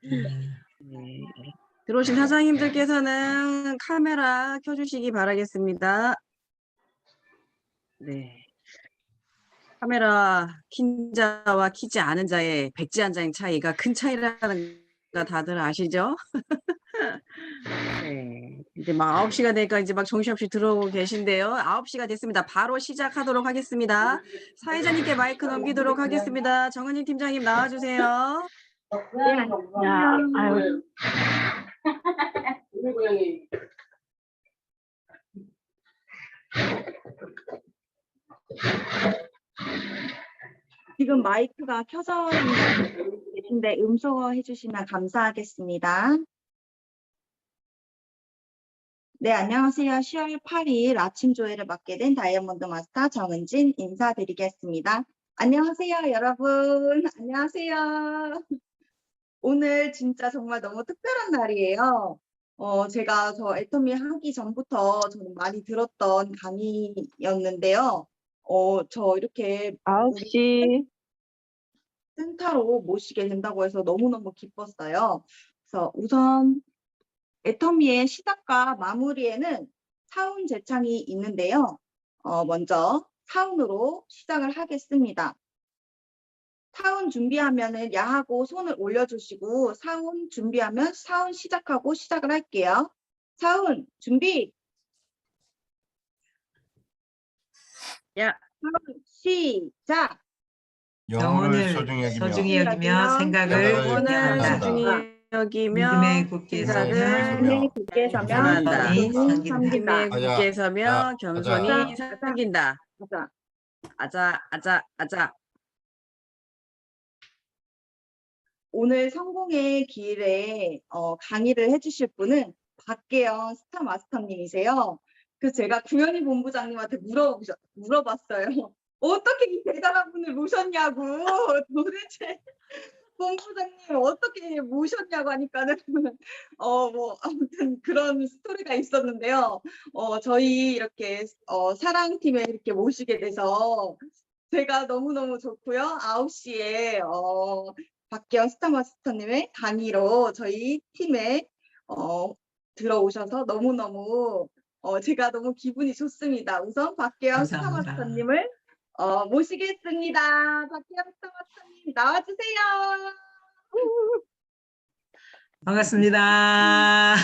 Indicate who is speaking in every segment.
Speaker 1: 네. 들어오신 사장님들께서는 카메라 켜주시기 바라겠습니다. 네. 카메라 킨 자와 키지 않은 자의 백지환자의 차이가 큰 차이라는 거 다들 아시죠? 네. 이제 막 9시가 되니까 이제 막 정신없이 들어오고 계신데요. 9시가 됐습니다. 바로 시작하도록 하겠습니다. 사회자님께 마이크 넘기도록 하겠습니다. 정은희 팀장님 나와주세요.
Speaker 2: 네, 안녕하세요. 지금 마이크가 켜져 계신데 음소거 해주시면 감사하겠습니다. 네, 안녕하세요. 10월 8일 아침 조회를 맡게 된 다이아몬드 마스터 정은진 인사드리겠습니다. 안녕하세요, 여러분. 안녕하세요. 오늘 진짜 정말 너무 특별한 날이에요. 제가 저 애터미 하기 전부터 저는 많이 들었던 강의였는데요. 저 이렇게
Speaker 3: 9시.
Speaker 2: 센터로 모시게 된다고 해서 너무너무 기뻤어요. 그래서 우선 애터미의 시작과 마무리에는 사운 제창이 있는데요. 먼저 사운으로 시작을 하겠습니다. 사운 준비하면은 야하고 손을 올려주시고 사운 준비하면 사운 시작하고 시작을 할게요. 사운 준비.
Speaker 1: 야.
Speaker 2: 사운 시작.
Speaker 4: 영혼을 소중히 여기며 생각을
Speaker 1: 영혼을 소중히 여기며
Speaker 4: 믿음에 굳게
Speaker 1: 생각을
Speaker 2: 믿음에 굳게 서며
Speaker 1: 겸손한다.
Speaker 2: 겸손히 섬긴다.
Speaker 1: 믿음에 굳게 서며 겸손히 섬긴다. 아자.
Speaker 2: 오늘 성공의 길에 강의를 해주실 분은 박계영 스타마스터님이세요. 그래서 제가 구현희 본부장님한테 물어봤어요. 어떻게 이 대단한 분을 모셨냐고. 도대체 본부장님 어떻게 모셨냐고 하니까는 아무튼 그런 스토리가 있었는데요. 저희 이렇게 사랑팀에 이렇게 모시게 돼서 제가 너무너무 좋고요. 9시에 박계영 스타마스터님의 강의로 저희 팀에 들어오셔서 너무너무 제가 너무 기분이 좋습니다. 우선 박계영 스타마스터님을 모시겠습니다. 박계영 스타마스터님 나와주세요.
Speaker 4: 반갑습니다.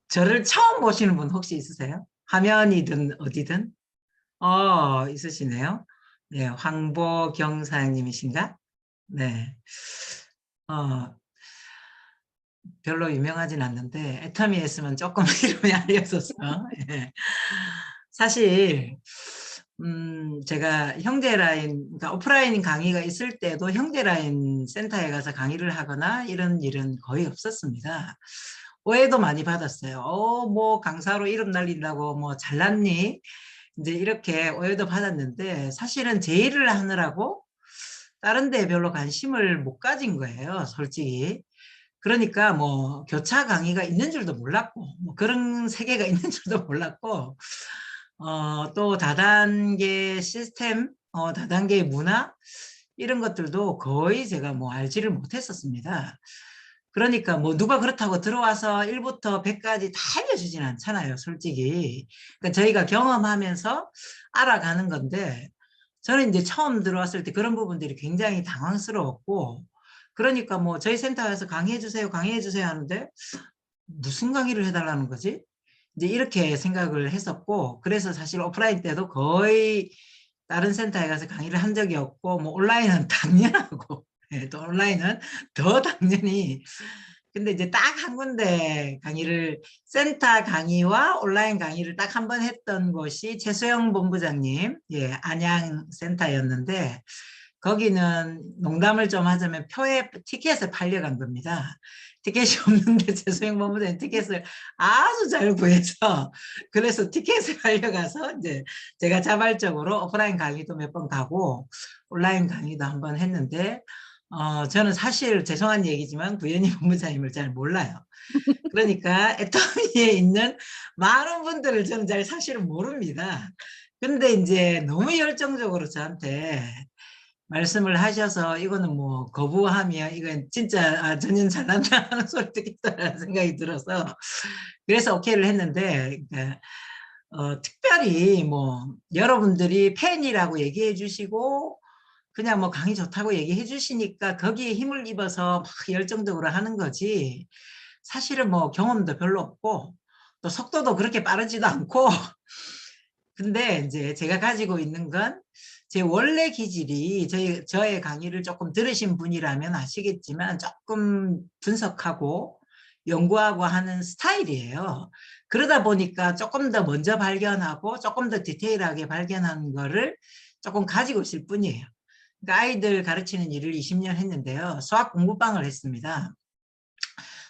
Speaker 4: 저를 처음 보시는 분 혹시 있으세요? 화면이든 어디든? 있으시네요. 네, 황보경 사장님이신가? 네. 별로 유명하진 않는데 애터미에 있으면 조금 이름이 알려져서 예. 사실 제가 형제라인, 그러니까 오프라인 강의가 있을 때도 형제라인 센터에 가서 강의를 하거나 이런 일은 거의 없었습니다. 오해도 많이 받았어요. 뭐 강사로 이름 날린다고 뭐 잘났니? 이제 이렇게 오해도 받았는데 사실은 제 일을 하느라고 다른 데 별로 관심을 못 가진 거예요, 솔직히. 그러니까 뭐 교차 강의가 있는 줄도 몰랐고 뭐 그런 세계가 있는 줄도 몰랐고 또 다단계 시스템, 다단계 문화 이런 것들도 거의 제가 뭐 알지를 못했었습니다. 그러니까 뭐 누가 그렇다고 들어와서 1부터 100까지 다 알려주진 않잖아요, 솔직히. 그러니까 저희가 경험하면서 알아가는 건데 저는 이제 처음 들어왔을 때 그런 부분들이 굉장히 당황스러웠고 그러니까 뭐 저희 센터에서 강의해 주세요 하는데 무슨 강의를 해달라는 거지? 이제 이렇게 생각을 했었고 그래서 사실 오프라인 때도 거의 다른 센터에 가서 강의를 한 적이 없고 뭐 온라인은 당연하고 또 온라인은 더 당연히 근데 이제 딱 한 군데 강의를 센터 강의와 온라인 강의를 딱 한 번 했던 곳이 최소영 본부장님 안양 센터였는데 거기는 농담을 좀 하자면 티켓을 팔려간 겁니다. 티켓이 없는데 최소영 본부장님 티켓을 아주 잘 구해서 그래서 티켓을 팔려가서 이제 제가 자발적으로 오프라인 강의도 몇 번 가고 온라인 강의도 한 번 했는데 저는 사실 죄송한 얘기지만 구현희 본부장님을 잘 몰라요. 그러니까 애터미에 있는 많은 분들을 저는 잘 사실은 모릅니다. 근데 이제 너무 열정적으로 저한테 말씀을 하셔서 이거는 뭐 거부하면 이건 진짜 전혀 잘난다 하는 소리 듣겠다라는 생각이 들어서 그래서 오케이를 했는데 그러니까 특별히 뭐 여러분들이 팬이라고 얘기해 주시고 그냥 뭐 강의 좋다고 얘기해 주시니까 거기에 힘을 입어서 막 열정적으로 하는 거지 사실은 뭐 경험도 별로 없고 또 속도도 그렇게 빠르지도 않고 근데 이제 제가 가지고 있는 건 제 원래 기질이 저의 강의를 조금 들으신 분이라면 아시겠지만 조금 분석하고 연구하고 하는 스타일이에요. 그러다 보니까 조금 더 먼저 발견하고 조금 더 디테일하게 발견하는 거를 조금 가지고 있을 뿐이에요. 그러니까 아이들 가르치는 일을 20년 했는데요. 수학 공부방을 했습니다.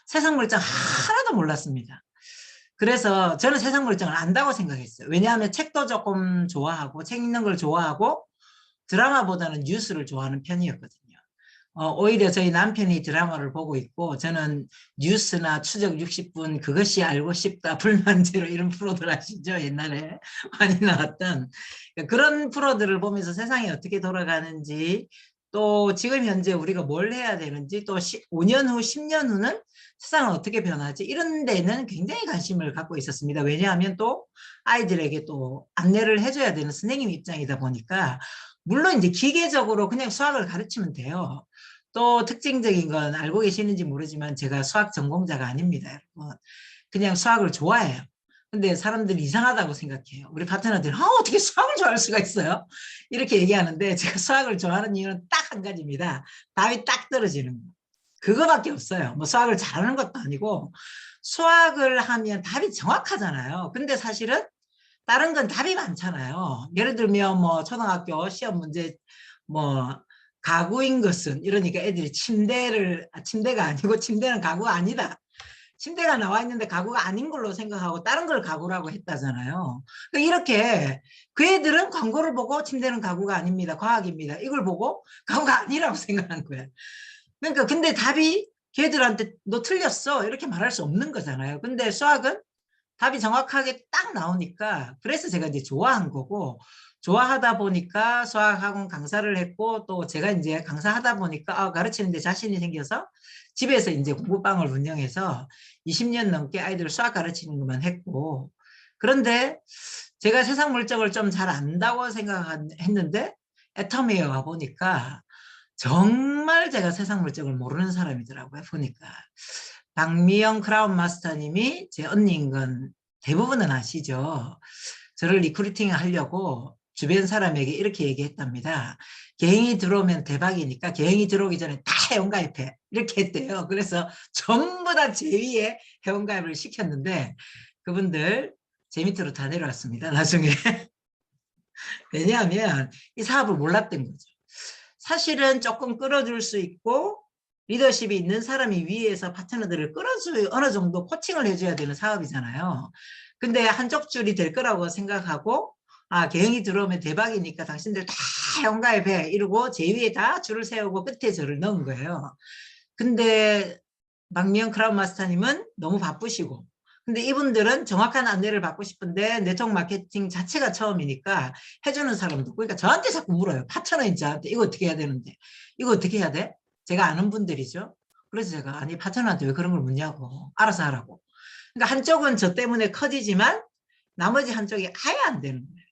Speaker 4: 세상 물정 하나도 몰랐습니다. 그래서 저는 세상 물정을 안다고 생각했어요. 왜냐하면 책도 조금 좋아하고 책 읽는 걸 좋아하고 드라마보다는 뉴스를 좋아하는 편이었거든요. 오히려 저희 남편이 드라마를 보고 있고 저는 뉴스나 추적 60분 그것이 알고 싶다 불만제로 이런 프로들 아시죠? 옛날에 많이 나왔던 그런 프로들을 보면서 세상이 어떻게 돌아가는지 또 지금 현재 우리가 뭘 해야 되는지 또 5년 후 10년 후는 세상은 어떻게 변하지 이런 데는 굉장히 관심을 갖고 있었습니다. 왜냐하면 또 아이들에게 또 안내를 해줘야 되는 선생님 입장이다 보니까 물론 이제 기계적으로 그냥 수학을 가르치면 돼요. 또 특징적인 건 알고 계시는지 모르지만 제가 수학 전공자가 아닙니다. 여러분. 그냥 수학을 좋아해요. 근데 사람들이 이상하다고 생각해요. 우리 파트너들 어떻게 수학을 좋아할 수가 있어요? 이렇게 얘기하는데 제가 수학을 좋아하는 이유는 딱 한 가지입니다. 답이 딱 떨어지는 거. 그거밖에 없어요. 뭐 수학을 잘하는 것도 아니고 수학을 하면 답이 정확하잖아요. 근데 사실은 다른 건 답이 많잖아요. 예를 들면 뭐 초등학교 시험 문제 뭐 가구인 것은 이러니까 애들이 침대가 아니고 침대는 가구가 아니다. 침대가 나와 있는데 가구가 아닌 걸로 생각하고 다른 걸 가구라고 했다잖아요. 그러니까 이렇게 그 애들은 광고를 보고 침대는 가구가 아닙니다. 과학입니다. 이걸 보고 가구가 아니라고 생각한 거예요. 그러니까 근데 답이 걔들한테 너 틀렸어 이렇게 말할 수 없는 거잖아요. 근데 수학은 답이 정확하게 딱 나오니까 그래서 제가 이제 좋아한 거고 좋아하다 보니까 수학학원 강사를 했고 또 제가 이제 강사하다 보니까 가르치는데 자신이 생겨서 집에서 이제 공부방을 운영해서 20년 넘게 아이들 수학 가르치는 것만 했고 그런데 제가 세상 물정을 좀 잘 안다고 생각했는데 애터미에 와 보니까 정말 제가 세상 물정을 모르는 사람이더라고요. 보니까 박미영 크라운 마스터님이 제 언니인 건 대부분은 아시죠. 저를 리크루팅 하려고 주변 사람에게 이렇게 얘기했답니다. 계행이 들어오면 대박이니까 계행이 들어오기 전에 다 회원가입해 이렇게 했대요. 그래서 전부 다 제 위에 회원가입을 시켰는데 그분들 제 밑으로 다 내려왔습니다. 나중에 왜냐하면 이 사업을 몰랐던 거죠. 사실은 조금 끌어줄 수 있고 리더십이 있는 사람이 위에서 파트너들을 끌어줘야 어느 정도 코칭을 해줘야 되는 사업이잖아요. 근데 한쪽 줄이 될 거라고 생각하고 계행이 들어오면 대박이니까 당신들 다 회원가입해 이러고 제 위에 다 줄을 세우고 끝에 저를 넣은 거예요. 근데 박미영 크라운 마스터님은 너무 바쁘시고 근데 이분들은 정확한 안내를 받고 싶은데 네트워크 마케팅 자체가 처음이니까 해주는 사람도 그러니까 저한테 자꾸 물어요. 파트너인 저한테 이거 어떻게 해야 되는데 이거 어떻게 해야 돼? 제가 아는 분들이죠. 그래서 제가 아니 파트너한테 왜 그런 걸 묻냐고 알아서 하라고. 그러니까 한쪽은 저 때문에 커지지만 나머지 한쪽이 아예 안 되는 거예요.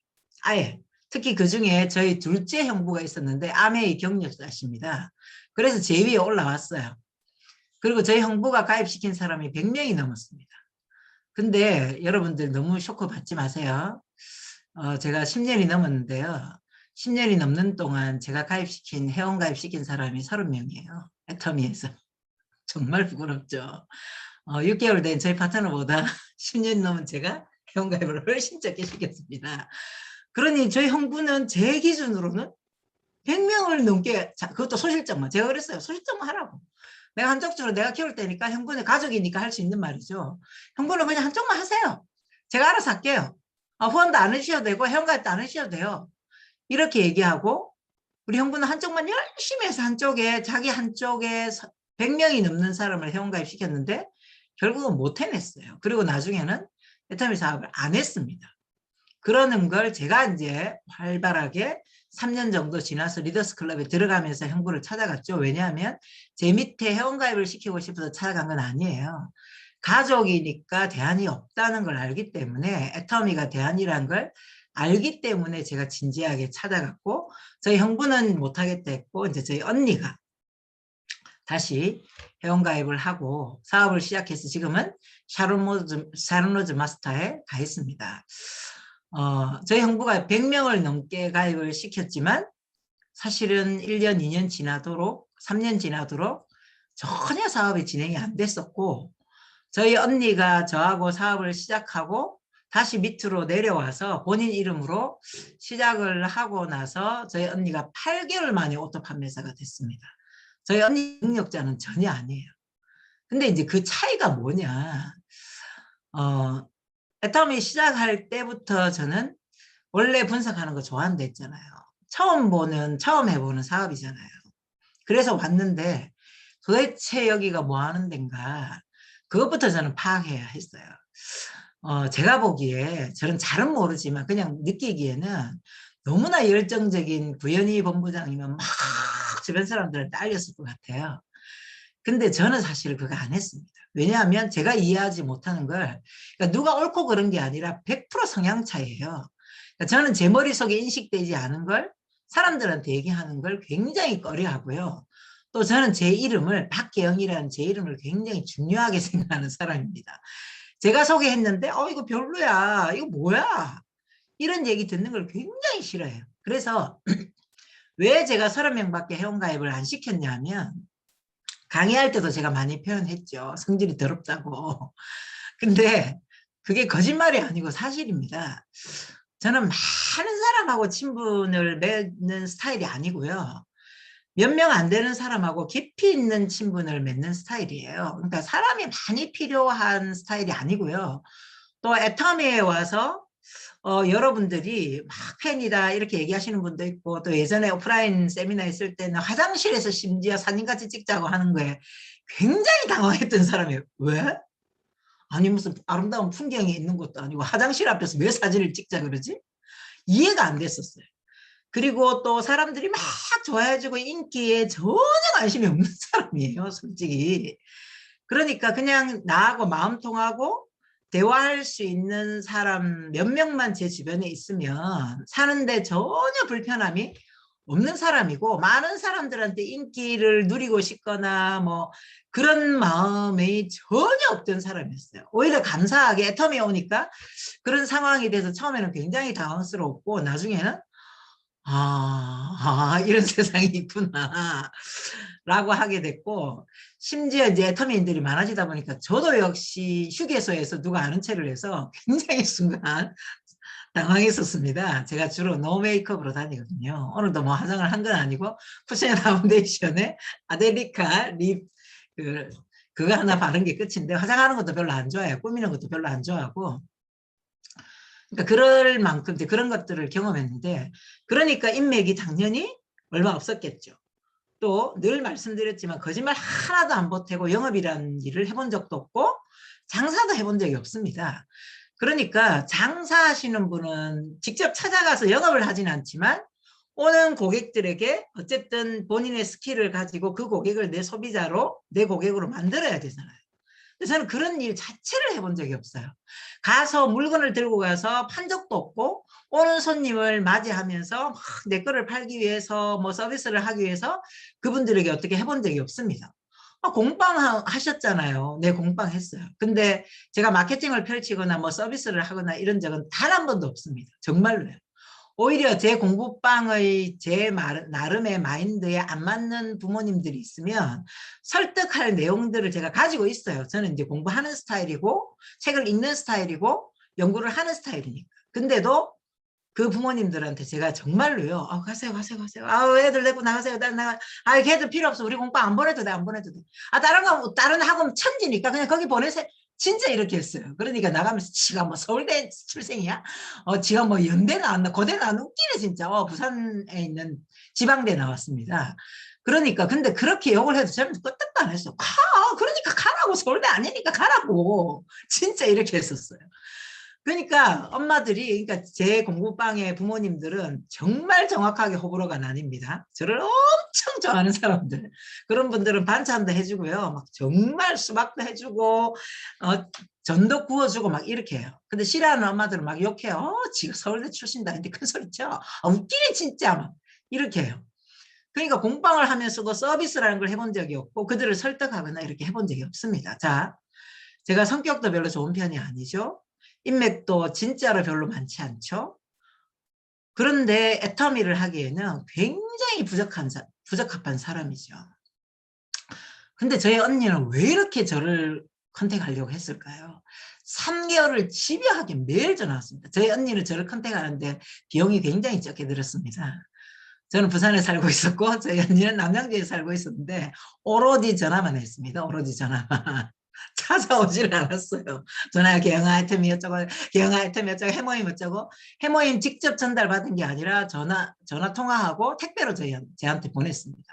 Speaker 4: 아예. 특히 그중에 저희 둘째 형부가 있었는데 암의 경력자십니다. 그래서 제 위에 올라왔어요. 그리고 저희 형부가 가입시킨 사람이 100명이 넘었습니다. 근데 여러분들 너무 쇼크 받지 마세요. 제가 10년이 넘었는데요. 10년이 넘는 동안 제가 회원 가입시킨 사람이 30명이에요. 애터미에서. 정말 부끄럽죠. 6개월 된 저희 파트너보다 10년 넘은 제가 회원 가입을 훨씬 적게 시켰습니다. 그러니 저희 형부는 제 기준으로는 100명을 넘게, 그것도 소실적만. 제가 그랬어요. 소실적만 하라고. 내가 한쪽 줄로 내가 키울 테니까 형부는 가족이니까 할 수 있는 말이죠. 형부는 그냥 한쪽만 하세요. 제가 알아서 할게요. 후원도 안 해주셔도 되고 회원가입도 안 해주셔도 돼요. 이렇게 얘기하고 우리 형부는 한쪽만 열심히 해서 자기 한쪽에 100명이 넘는 사람을 회원가입 시켰는데 결국은 못 해냈어요. 그리고 나중에는 애터미 사업을 안 했습니다. 그러는 걸 제가 이제 활발하게 3년 정도 지나서 리더스 클럽에 들어가면서 형부를 찾아갔죠. 왜냐하면 제 밑에 회원가입을 시키고 싶어서 찾아간 건 아니에요. 가족이니까 대안이 없다는 걸 알기 때문에, 애터미가 대안이라는 걸 알기 때문에 제가 진지하게 찾아갔고, 저희 형부는 못하겠다 했고, 이제 저희 언니가 다시 회원가입을 하고 사업을 시작해서 지금은 샤론로즈 마스터에 가 있습니다. 저희 형부가 100명을 넘게 가입을 시켰지만 사실은 1년, 2년 지나도록 3년 지나도록 전혀 사업이 진행이 안 됐었고, 저희 언니가 저하고 사업을 시작하고 다시 밑으로 내려와서 본인 이름으로 시작을 하고 나서 저희 언니가 8개월 만에 오토 판매사가 됐습니다. 저희 언니 능력자는 전혀 아니에요. 근데 이제 그 차이가 뭐냐. 애터미 시작할 때부터 저는 원래 분석하는 거 좋아한다 했잖아요. 처음 해보는 사업이잖아요. 그래서 왔는데 도대체 여기가 뭐 하는 데인가. 그것부터 저는 파악해야 했어요. 제가 보기에 저는 잘은 모르지만 그냥 느끼기에는 너무나 열정적인 구현희 본부장이면 막 주변 사람들한테 알렸을 것 같아요. 근데 저는 사실 그거 안 했습니다. 왜냐하면 제가 이해하지 못하는 걸, 그러니까 누가 옳고 그런 게 아니라 100% 성향 차이예요. 그러니까 저는 제 머릿속에 인식되지 않은 걸 사람들한테 얘기하는 걸 굉장히 꺼려하고요. 또 저는 제 이름을, 박계영이라는 제 이름을 굉장히 중요하게 생각하는 사람입니다. 제가 소개했는데 이거 별로야, 이거 뭐야, 이런 얘기 듣는 걸 굉장히 싫어해요. 그래서 왜 제가 30명밖에 회원가입을 안 시켰냐면, 강의할 때도 제가 많이 표현했죠. 성질이 더럽다고. 근데 그게 거짓말이 아니고 사실입니다. 저는 많은 사람하고 친분을 맺는 스타일이 아니고요. 몇 명 안 되는 사람하고 깊이 있는 친분을 맺는 스타일이에요. 그러니까 사람이 많이 필요한 스타일이 아니고요. 또 애터미에 와서 여러분들이 막 팬이다 이렇게 얘기하시는 분도 있고, 또 예전에 오프라인 세미나 했을 때는 화장실에서 심지어 사진같이 찍자고 하는 거에 굉장히 당황했던 사람이에요. 왜? 아니 무슨 아름다운 풍경이 있는 것도 아니고 화장실 앞에서 왜 사진을 찍자 그러지? 이해가 안 됐었어요. 그리고 또 사람들이 막 좋아해주고 인기에 전혀 관심이 없는 사람이에요, 솔직히. 그러니까 그냥 나하고 마음 통하고 대화할 수 있는 사람 몇 명만 제 주변에 있으면 사는데 전혀 불편함이 없는 사람이고, 많은 사람들한테 인기를 누리고 싶거나 뭐 그런 마음이 전혀 없던 사람이었어요. 오히려 감사하게 애터미에 오니까 그런 상황이 돼서 처음에는 굉장히 당황스러웠고, 나중에는 이런 세상이 있구나 라고 하게 됐고, 심지어 이제 애터미인들이 많아지다 보니까 저도 역시 휴게소에서 누가 아는 체를 해서 굉장히 순간 당황했었습니다. 제가 주로 노 메이크업으로 다니거든요. 오늘도 뭐 화장을 한 건 아니고 쿠션 파운데이션에 아데리카 립 그거 하나 바른 게 끝인데, 화장하는 것도 별로 안 좋아해요. 꾸미는 것도 별로 안 좋아하고. 그러니까 그럴 만큼 이제 그런 것들을 경험했는데, 그러니까 인맥이 당연히 얼마 없었겠죠. 또 늘 말씀드렸지만 거짓말 하나도 안 보태고 영업이라는 일을 해본 적도 없고 장사도 해본 적이 없습니다. 그러니까 장사하시는 분은 직접 찾아가서 영업을 하진 않지만 오는 고객들에게 어쨌든 본인의 스킬을 가지고 그 고객을 내 소비자로, 내 고객으로 만들어야 되잖아요. 저는 그런 일 자체를 해본 적이 없어요. 가서 물건을 들고 가서 판 적도 없고, 오는 손님을 맞이하면서 막 내 거를 팔기 위해서 뭐 서비스를 하기 위해서 그분들에게 어떻게 해본 적이 없습니다. 공방 하셨잖아요. 네, 공방 했어요. 근데 제가 마케팅을 펼치거나 뭐 서비스를 하거나 이런 적은 단 한 번도 없습니다. 정말로요. 오히려 제 공부방의 제 나름의 마인드에 안 맞는 부모님들이 있으면 설득할 내용들을 제가 가지고 있어요. 저는 이제 공부하는 스타일이고 책을 읽는 스타일이고 연구를 하는 스타일이니까. 근데도 그 부모님들한테 제가 정말로요. 가세요. 애들 데리고 나가세요. 걔들 필요 없어. 우리 공부 안 보내도 돼. 다른 학원 천지니까 그냥 거기 보내세요. 진짜 이렇게 했어요. 그러니까 나가면서 지가 뭐 서울대 출생이야? 지가 뭐 연대 나왔나? 고대 나왔나? 웃기네 진짜. 부산에 있는 지방대 나왔습니다. 그러니까 근데 그렇게 욕을 해도 저는 끄떡도 안 했어. 그러니까 가라고. 서울대 아니니까 가라고. 진짜 이렇게 했었어요. 그러니까 엄마들이, 그러니까 제 공부방의 부모님들은 정말 정확하게 호불호가 나뉩니다. 저를 엄청 좋아하는 사람들, 그런 분들은 반찬도 해주고요, 막 정말 수박도 해주고 전도 구워주고 막 이렇게 해요. 근데 싫어하는 엄마들은 막 욕해요. 지가 서울대 출신다 근데 큰 소리 쳐. 웃기네 진짜 막 이렇게 해요. 그러니까 공방을 하면서도 서비스라는 걸 해본 적이 없고 그들을 설득하거나 이렇게 해본 적이 없습니다. 자, 제가 성격도 별로 좋은 편이 아니죠. 인맥도 진짜로 별로 많지 않죠. 그런데 애터미를 하기에는 굉장히 부적합한 사람이죠. 근데 저희 언니는 왜 이렇게 저를 컨택하려고 했을까요? 3개월을 집요하게 매일 전화 왔습니다. 저희 언니는 저를 컨택하는데 비용이 굉장히 적게 들었습니다. 저는 부산에 살고 있었고 저희 언니는 남양주에 살고 있었는데 오로지 전화만 했습니다. 오로지 전화만. 찾아오질 않았어요. 전화 개영 아이템이 어쩌고 개영 아이템이 어쩌고 해모임 어쩌고 해모임 직접 전달받은 게 아니라 전화 통화하고 택배로 저한테 보냈습니다.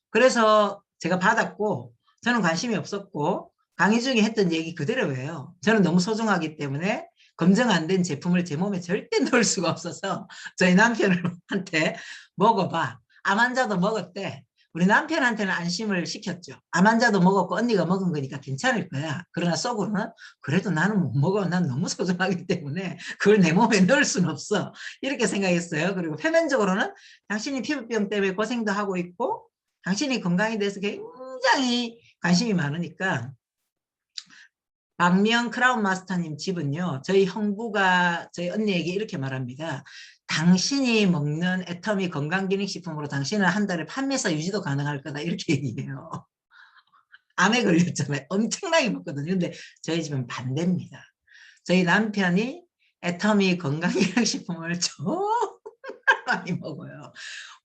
Speaker 4: 그래서 제가 받았고 저는 관심이 없었고 강의 중에 했던 얘기 그대로예요. 저는 너무 소중하기 때문에 검증 안 된 제품을 제 몸에 절대 넣을 수가 없어서 저희 남편한테 먹어봐. 암 환자도 먹었대. 우리 남편한테는 안심을 시켰죠. 암 환자도 먹었고 언니가 먹은 거니까 괜찮을 거야. 그러나 속으로는 그래도 나는 못 먹어. 난 너무 소중하기 때문에 그걸 내 몸에 넣을 수는 없어. 이렇게 생각했어요. 그리고 표면적으로는 당신이 피부병 때문에 고생도 하고 있고 당신이 건강에 대해서 굉장히 관심이 많으니까 박미영 크라운 마스터님 집은요. 저희 형부가 저희 언니에게 이렇게 말합니다. 당신이 먹는 애터미 건강기능식품으로 당신은 한 달에 판매사 유지도 가능할 거다. 이렇게 얘기해요. 암에 걸렸잖아요. 엄청나게 먹거든요. 근데 저희 집은 반대입니다. 저희 남편이 애터미 건강기능식품을 정말 많이 먹어요.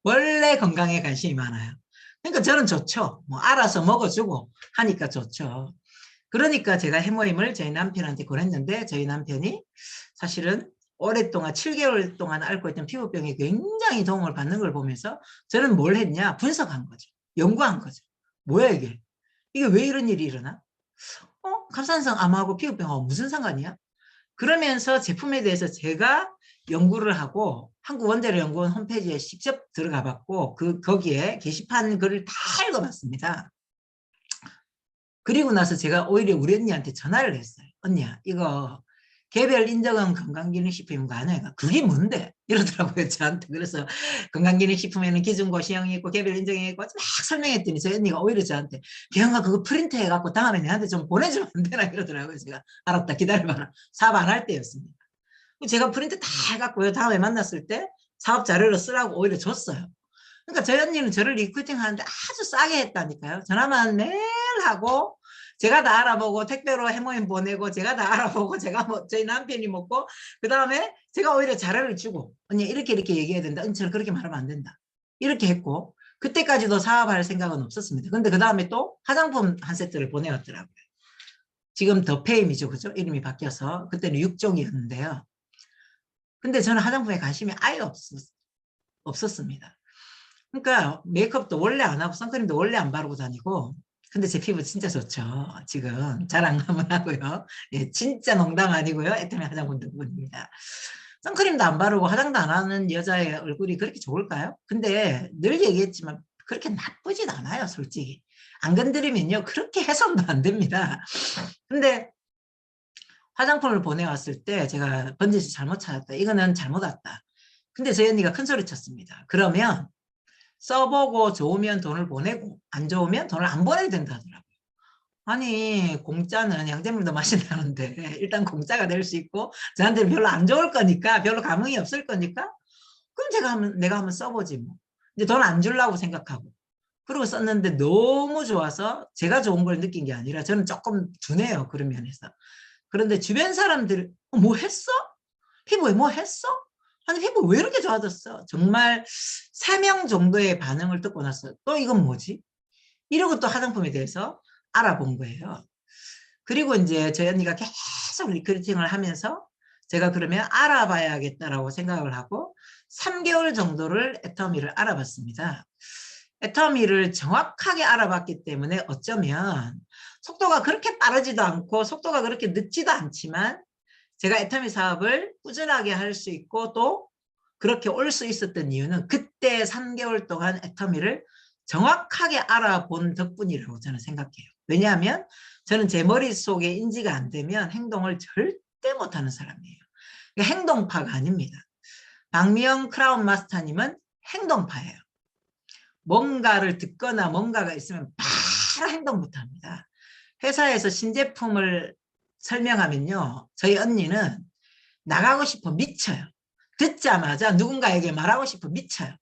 Speaker 4: 원래 건강에 관심이 많아요. 그러니까 저는 좋죠. 뭐 알아서 먹어주고 하니까 좋죠. 그러니까 제가 해모임을 저희 남편한테 권했는데 저희 남편이 사실은 오랫동안 7개월 동안 앓고 있던 피부병에 굉장히 도움을 받는 걸 보면서 저는 뭘 했냐? 분석한 거죠. 연구한 거죠. 뭐야 이게? 이게 왜 이런 일이 일어나? 갑상선 암하고 피부병하고 무슨 상관이야? 그러면서 제품에 대해서 제가 연구를 하고 한국원자력연구원 홈페이지에 직접 들어가 봤고 거기에 게시판 글을 다 읽어봤습니다. 그리고 나서 제가 오히려 우리 언니한테 전화를 했어요. 언니야 이거 개별 인정한 건강기능식품인 거 아니야? 그게 뭔데? 이러더라고요 저한테. 그래서 건강기능식품에는 기준고시형이 있고 개별 인정이 있고 막 설명했더니 저희 언니가 오히려 저한테 기영아 그거 프린트 해갖고 다음에 내한테 좀 보내주면 안 되나 이러더라고요. 제가 알았다 기다려봐라. 사업 안 할 때였습니다. 제가 프린트 다 해갖고요 다음에 만났을 때 사업 자료로 쓰라고 오히려 줬어요. 그러니까 저희 언니는 저를 리크루팅 하는데 아주 싸게 했다니까요. 전화만 매일 하고 제가 다 알아보고 택배로 해모임 보내고 제가 다 알아보고 제가 저희 남편이 먹고 그 다음에 제가 오히려 자료를 주고 언니 이렇게 얘기해야 된다. 언니처럼 그렇게 말하면 안 된다. 이렇게 했고 그때까지도 사업할 생각은 없었습니다. 근데 그 다음에 또 화장품 한 세트를 보내왔더라고요. 지금 더 페임이죠. 그죠? 이름이 바뀌어서 그때는 6종이었는데요. 근데 저는 화장품에 관심이 아예 없었습니다. 그러니까 메이크업도 원래 안 하고 선크림도 원래 안 바르고 다니고 근데 제 피부 진짜 좋죠. 지금 자랑 한번 하고요. 예, 진짜 농담 아니고요. 애터미 화장품 덕분입니다. 선크림도 안 바르고 화장도 안 하는 여자의 얼굴이 그렇게 좋을까요? 근데 늘 얘기했지만 그렇게 나쁘진 않아요. 솔직히. 안 건드리면요. 그렇게 해서도 안 됩니다. 근데 화장품을 보내왔을 때 제가 번지수 잘못 찾았다. 이거는 잘못 왔다. 근데 저희 언니가 큰 소리 쳤습니다. 그러면 써보고 좋으면 돈을 보내고 안 좋으면 돈을 안 보내야 된다 하더라고요. 아니 공짜는 양잿물도 마신다는데 일단 공짜가 될 수 있고 저한테는 별로 안 좋을 거니까 별로 감흥이 없을 거니까 그럼 내가 한번 써보지 뭐. 이제 돈 안 주려고 생각하고 그리고 썼는데 너무 좋아서 제가 좋은 걸 느낀 게 아니라 저는 조금 둔해요. 그런 면에서. 그런데 주변 사람들 뭐 했어? 피부에 뭐 했어? 아니 피부 왜 이렇게 좋아졌어? 정말 3명 정도의 반응을 듣고 나서 또 이건 뭐지? 이러고 또 화장품에 대해서 알아본 거예요. 그리고 이제 저희 언니가 계속 리크루팅을 하면서 제가 그러면 알아봐야겠다라고 생각을 하고 3개월 정도를 애터미를 알아봤습니다. 애터미를 정확하게 알아봤기 때문에 어쩌면 속도가 그렇게 빠르지도 않고 속도가 그렇게 늦지도 않지만 제가 애터미 사업을 꾸준하게 할 수 있고 또 그렇게 올 수 있었던 이유는 그때 3개월 동안 애터미를 정확하게 알아본 덕분이라고 저는 생각해요. 왜냐하면 저는 제 머릿속에 인지가 안 되면 행동을 절대 못하는 사람이에요. 그러니까 행동파가 아닙니다. 박미영 크라운 마스터님은 행동파예요. 뭔가를 듣거나 뭔가가 있으면 바로 행동부터 합니다. 회사에서 신제품을 설명하면요. 저희 언니는 나가고 싶어 미쳐요. 듣자마자 누군가에게 말하고 싶어 미쳐요.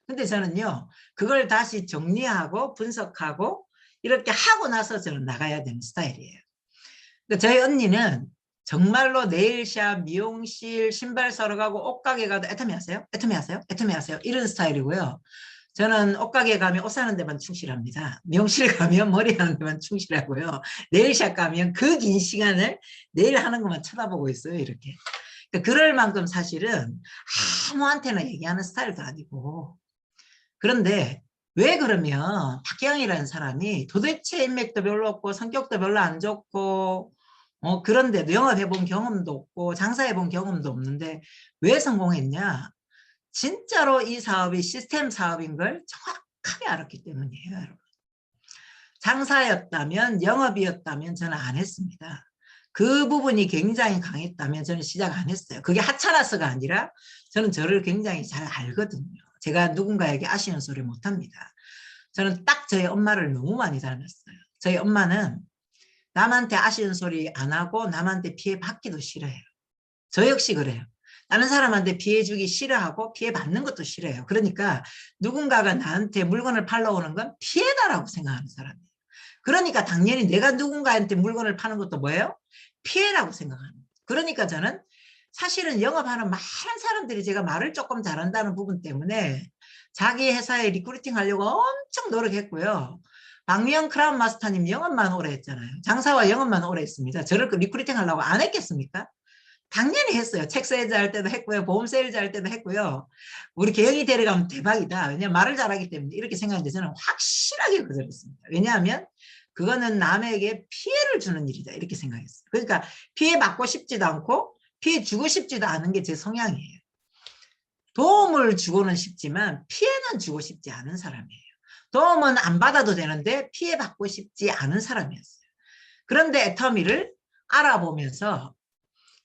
Speaker 4: 근데 저는요. 그걸 다시 정리하고 분석하고 이렇게 하고 나서 저는 나가야 되는 스타일이에요. 그러니까 저희 언니는 정말로 네일샵, 미용실, 신발 사러 가고 옷가게 가도 애터미 하세요? 애터미 하세요? 애터미 하세요? 이런 스타일이고요. 저는 옷가게 가면 옷 사는 데만 충실합니다. 미용실 가면 머리 하는 데만 충실하고요. 네일샵 가면 그 긴 시간을 네일 하는 것만 쳐다보고 있어요. 이렇게. 그러니까 그럴 만큼 사실은 아무한테나 얘기하는 스타일도 아니고. 그런데 왜 그러면 박경이라는 사람이 도대체 인맥도 별로 없고 성격도 별로 안 좋고 그런데도 영업해본 경험도 없고 장사해본 경험도 없는데 왜 성공했냐? 진짜로 이 사업이 시스템 사업인 걸 정확하게 알았기 때문이에요. 여러분. 장사였다면 영업이었다면 저는 안 했습니다. 그 부분이 굉장히 강했다면 저는 시작 안 했어요. 그게 하찮아서가 아니라 저는 저를 굉장히 잘 알거든요. 제가 누군가에게 아쉬운 소리 못합니다. 저는 딱 저희 엄마를 너무 많이 닮았어요. 저희 엄마는 남한테 아쉬운 소리 안 하고 남한테 피해 받기도 싫어해요. 저 역시 그래요. 다른 사람한테 피해 주기 싫어하고 피해 받는 것도 싫어해요. 그러니까 누군가가 나한테 물건을 팔러 오는 건 피해다라고 생각하는 사람이에요. 그러니까 당연히 내가 누군가한테 물건을 파는 것도 뭐예요? 피해라고 생각하는 거예요. 그러니까 저는 사실은 영업하는 많은 사람들이 제가 말을 조금 잘한다는 부분 때문에 자기 회사에 리크루팅 하려고 엄청 노력했고요. 박미영 크라운 마스터님 영업만 오래 했잖아요. 장사와 영업만 오래 했습니다. 저를 리크루팅 하려고 안 했겠습니까? 당연히 했어요. 책 세일즈 할 때도 했고요. 보험 세일즈 할 때도 했고요. 우리 개영이 데려가면 대박이다. 왜냐하면 말을 잘하기 때문에 이렇게 생각하는데 저는 확실하게 거절했습니다. 왜냐하면 그거는 남에게 피해를 주는 일이다. 이렇게 생각했어요. 그러니까 피해 받고 싶지도 않고 피해 주고 싶지도 않은 게 제 성향이에요. 도움을 주고는 싶지만 피해는 주고 싶지 않은 사람이에요. 도움은 안 받아도 되는데 피해 받고 싶지 않은 사람이었어요. 그런데 애터미를 알아보면서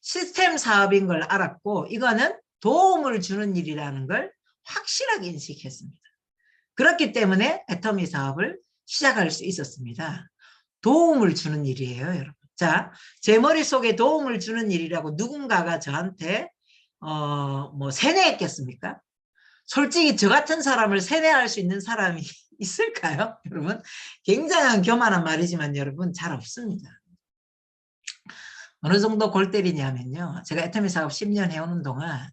Speaker 4: 시스템 사업인 걸 알았고 이거는 도움을 주는 일이라는 걸 확실하게 인식했습니다. 그렇기 때문에 애터미 사업을 시작할 수 있었습니다. 도움을 주는 일이에요, 여러분. 자, 제 머릿속에 도움을 주는 일이라고 누군가가 저한테 뭐 세뇌했겠습니까? 솔직히 저 같은 사람을 세뇌할 수 있는 사람이 있을까요? 여러분, 굉장한 교만한 말이지만 여러분 잘 없습니다. 어느 정도 골 때리냐면요. 제가 애터미 사업 10년 해오는 동안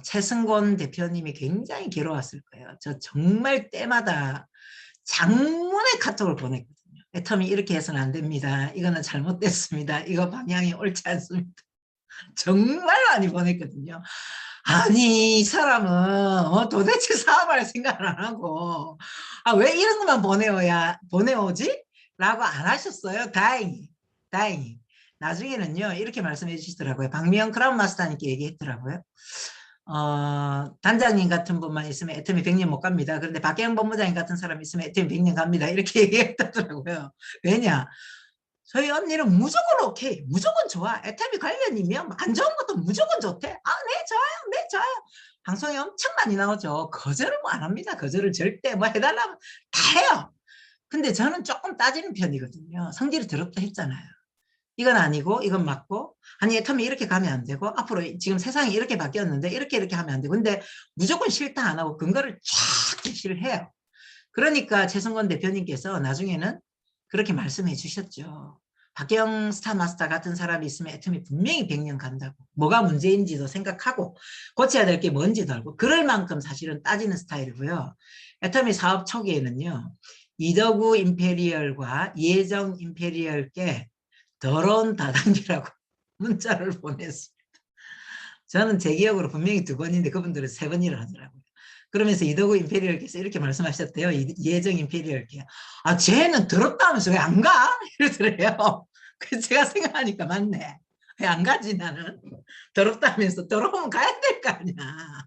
Speaker 4: 최승곤 대표님이 굉장히 괴로웠을 거예요. 저 정말 때마다 장문의 카톡을 보냈거든요. 애터미 이렇게 해서는 안 됩니다. 이거는 잘못됐습니다. 이거 방향이 옳지 않습니다. 정말 많이 보냈거든요. 아니 이 사람은 도대체 사업할 생각을 안 하고 왜 이런 것만 보내오지? 라고 안 하셨어요. 다행히. 나중에는요 이렇게 말씀해 주시더라고요. 박미영 크라운 마스터님께 얘기했더라고요. 단장님 같은 분만 있으면 애터미 100년 못 갑니다. 그런데 박경 본부장님 같은 사람 있으면 애터미 100년 갑니다. 이렇게 얘기했다더라고요. 왜냐? 저희 언니는 무조건 오케이, 무조건 좋아. 애터미 관련이면 안 좋은 것도 무조건 좋대. 네 좋아요, 네 좋아요. 방송에 엄청 많이 나오죠. 거절을 뭐 안 합니다. 거절을 절대 뭐 해달라면 다 해요. 근데 저는 조금 따지는 편이거든요. 성질이 더럽다 했잖아요. 이건 아니고 이건 맞고 아니 애터미 이렇게 가면 안 되고 앞으로 지금 세상이 이렇게 바뀌었는데 이렇게 하면 안 되고 근데 무조건 싫다 안 하고 근거를 쫙 제시를 해요. 그러니까 최승건 대표님께서 나중에는 그렇게 말씀해 주셨죠. 박경 스타마스터 같은 사람이 있으면 애터미 분명히 100년 간다고. 뭐가 문제인지도 생각하고 고쳐야 될 게 뭔지도 알고 그럴 만큼 사실은 따지는 스타일이고요. 애터미 사업 초기에는요. 이덕우 임페리얼과 예정 임페리얼께 더러운 다단계라고 문자를 보냈습니다. 저는 제 기억으로 분명히 2번인데 그분들은 3번이라 하더라고요. 그러면서 이덕우 임페리얼께서 이렇게 말씀하셨대요. 예정 임페리얼께요. 쟤는 더럽다면서 왜 안 가? 이러더래요. 그래서 제가 생각하니까 맞네. 왜 안 가지 나는? 더럽다면서 더러우면 가야 될 거 아니야.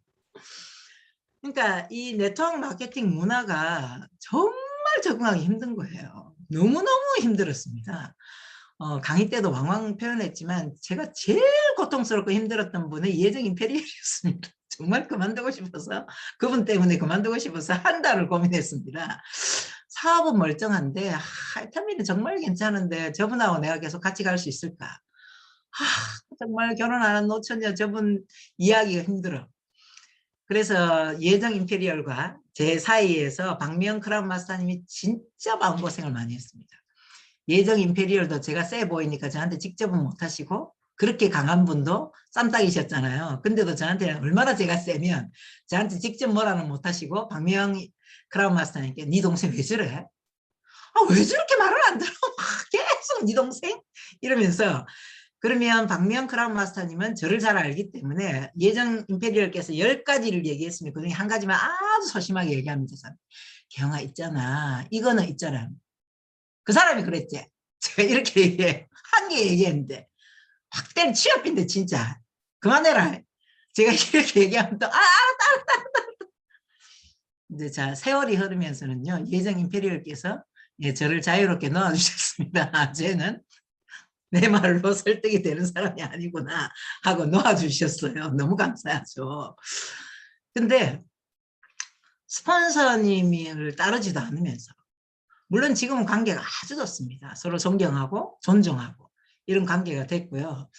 Speaker 4: 그러니까 이 네트워크 마케팅 문화가 정말 적응하기 힘든 거예요. 너무너무 힘들었습니다. 강의 때도 왕왕 표현했지만 제가 제일 고통스럽고 힘들었던 분은 이혜정 임페리얼이었습니다. 정말 그만두고 싶어서 그분 때문에 그만두고 싶어서 한 달을 고민했습니다. 사업은 멀쩡한데 에타미는 정말 괜찮은데 저분하고 내가 계속 같이 갈 수 있을까? 정말 결혼 안 한 노처녀 저분 이야기가 힘들어. 그래서 예정 임페리얼과 제 사이에서 박미영 크라운 마스터님이 진짜 마음고생을 많이 했습니다. 예정 임페리얼도 제가 세 보이니까 저한테 직접은 못하시고 그렇게 강한 분도 쌈딱이셨잖아요. 근데도 저한테 얼마나 제가 세면 저한테 직접 뭐라는 못하시고 박미영 크라운 마스터님께 네 동생 왜 저래? 왜 저렇게 말을 안 들어? 계속 네 동생? 이러면서 그러면 박미영 크라운 마스터님은 저를 잘 알기 때문에 예정 임페리얼께서 10가지를 얘기했으면 그중에 한 가지만 아주 소심하게 얘기합니다. 경아 있잖아. 이거는 있잖아. 그 사람이 그랬지. 제가 이렇게 얘기해. 한 개 얘기했는데 확 때린 취업인데 진짜. 그만해라. 제가 이렇게 얘기하면 또 알았다. 이제 자 세월이 흐르면서는요. 예정 임페리얼께서 저를 자유롭게 놓아주셨습니다. 쟤는 내 말로 설득이 되는 사람이 아니구나 하고 놓아주셨어요. 너무 감사하죠. 근데 스폰서님을 따르지도 않으면서 물론 지금은 관계가 아주 좋습니다. 서로 존경하고 존중하고 이런 관계가 됐고요.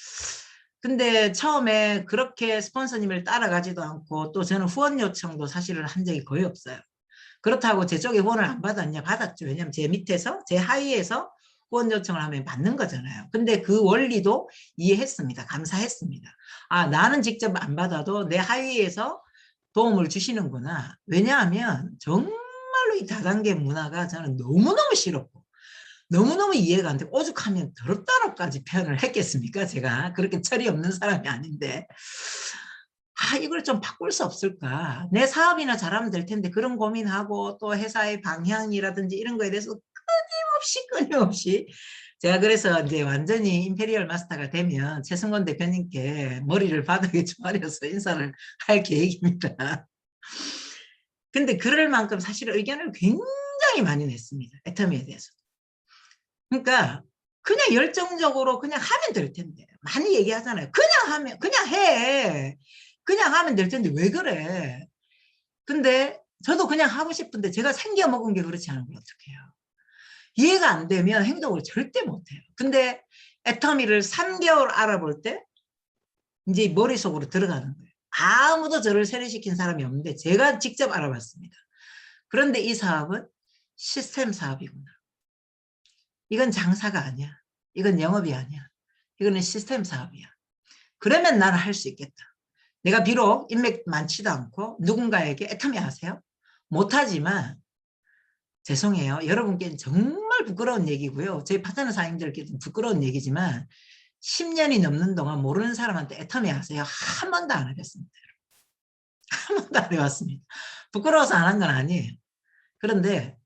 Speaker 4: 근데 처음에 그렇게 스폰서님을 따라가지도 않고 또 저는 후원 요청도 사실은 한 적이 거의 없어요. 그렇다고 제 쪽에 후원을 안 받았냐? 받았죠. 왜냐하면 제 밑에서 제 하위에서 후원 요청을 하면 받는 거잖아요. 근데 그 원리도 이해했습니다. 감사했습니다. 나는 직접 안 받아도 내 하위에서 도움을 주시는구나. 왜냐하면 정말로 이 다단계 문화가 저는 너무너무 싫었고 너무너무 이해가 안 되고 오죽하면 더럽다라고까지 표현을 했겠습니까? 제가 그렇게 철이 없는 사람이 아닌데 이걸 좀 바꿀 수 없을까? 내 사업이나 잘하면 될 텐데 그런 고민하고 또 회사의 방향이라든지 이런 거에 대해서 끊임없이 제가 그래서 이제 완전히 임페리얼 마스터가 되면 최승권 대표님께 머리를 바닥에 조아려서 인사를 할 계획입니다. 근데 그럴 만큼 사실 의견을 굉장히 많이 냈습니다. 애터미에 대해서. 그러니까 그냥 열정적으로 그냥 하면 될 텐데 많이 얘기하잖아요. 그냥 해. 그냥 하면 될 텐데 왜 그래? 근데 저도 그냥 하고 싶은데 제가 생겨 먹은 게 그렇지 않은 걸 어떻게 해요? 이해가 안 되면 행동을 절대 못해요. 근데 애터미를 3개월 알아볼 때 이제 머릿속으로 들어가는 거예요. 아무도 저를 세뇌시킨 사람이 없는데 제가 직접 알아봤습니다. 그런데 이 사업은 시스템 사업이구나. 이건 장사가 아니야. 이건 영업이 아니야. 이거는 시스템 사업이야. 그러면 나는 할 수 있겠다. 내가 비록 인맥 많지도 않고 누군가에게 애터미 아세요? 못하지만 죄송해요. 여러분께는 정말 부끄러운 얘기고요. 저희 파트너 사장님들께도 부끄러운 얘기지만 10년이 넘는 동안 모르는 사람한테 애터미 아세요? 한 번도 안 해봤습니다. 한 번도 안 해봤습니다. 부끄러워서 안 한 건 아니에요. 그런데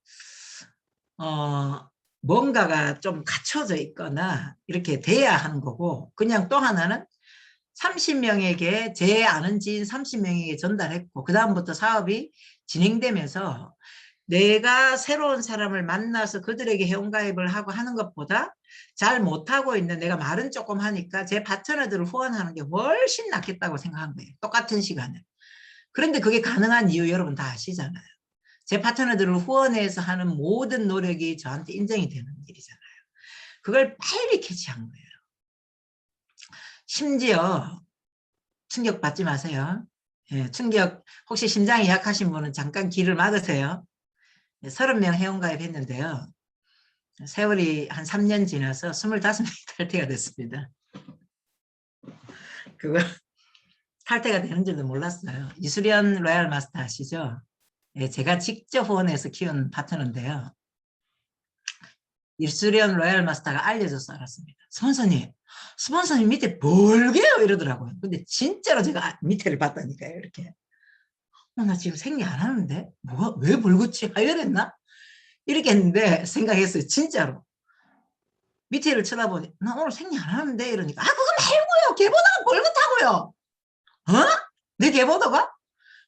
Speaker 4: 뭔가가 좀 갖춰져 있거나 이렇게 돼야 하는 거고 그냥 또 하나는 30명에게 제 아는 지인 30명에게 전달했고 그 다음부터 사업이 진행되면서 내가 새로운 사람을 만나서 그들에게 회원가입을 하고 하는 것보다 잘 못하고 있는 내가 말은 조금 하니까 제 파트너들을 후원하는 게 훨씬 낫겠다고 생각한 거예요. 똑같은 시간에. 그런데 그게 가능한 이유 여러분 다 아시잖아요. 제 파트너들을 후원해서 하는 모든 노력이 저한테 인정이 되는 일이잖아요. 그걸 빨리 캐치한 거예요. 심지어 충격 받지 마세요. 충격 혹시 심장이 약하신 분은 잠깐 귀를 막으세요. 30명 회원가입 했는데요. 세월이 한 3년 지나서 25명이 탈퇴가 됐습니다. 그거 탈퇴가 되는 줄도 몰랐어요. 이수련 로얄 마스터 아시죠? 제가 직접 후원해서 키운 파트너인데요. 이수련 로얄 마스터가 알려줘서 알았습니다. 스폰서님 밑에 벌게요 이러더라고요. 근데 진짜로 제가 밑에를 봤다니까요. 이렇게. 나 지금 생리 안 하는데? 왜 벌겋지? 하혈했나? 이렇게 했는데 생각했어요. 진짜로. 밑에를 쳐다보니 나 오늘 생리 안 하는데 이러니까 아 그거 말고요. 개보다가 벌겋다고요. 어? 내 개보다가?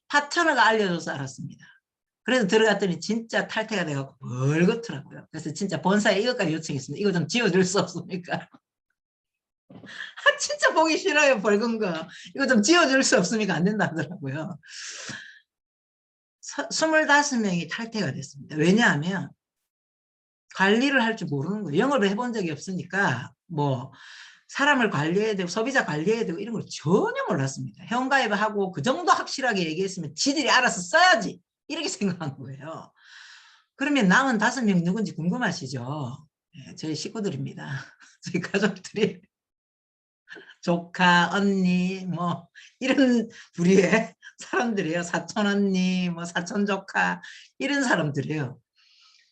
Speaker 4: 파트너가 알려줘서 알았습니다. 그래서 들어갔더니 진짜 탈퇴가 돼갖고 벌겋더라고요. 그래서 진짜 본사에 이것까지 요청했습니다. 이거 좀 지워줄 수 없습니까? 아, 진짜 보기 싫어요. 벌건 거. 이거 좀 지워줄 수 없습니까? 안 된다 하더라고요. 25명이 탈퇴가 됐습니다. 왜냐하면 관리를 할 줄 모르는 거예요. 영업을 해본 적이 없으니까 뭐 사람을 관리해야 되고 소비자 관리해야 되고 이런 걸 전혀 몰랐습니다. 회원가입을 하고 그 정도 확실하게 얘기했으면 지들이 알아서 써야지 이렇게 생각한 거예요. 그러면 남은 5명 누군지 궁금하시죠? 네, 저희 식구들입니다. 저희 가족들이 조카, 언니 뭐 이런 부류의 사람들이에요. 사촌 언니, 뭐 사촌 조카 이런 사람들이에요.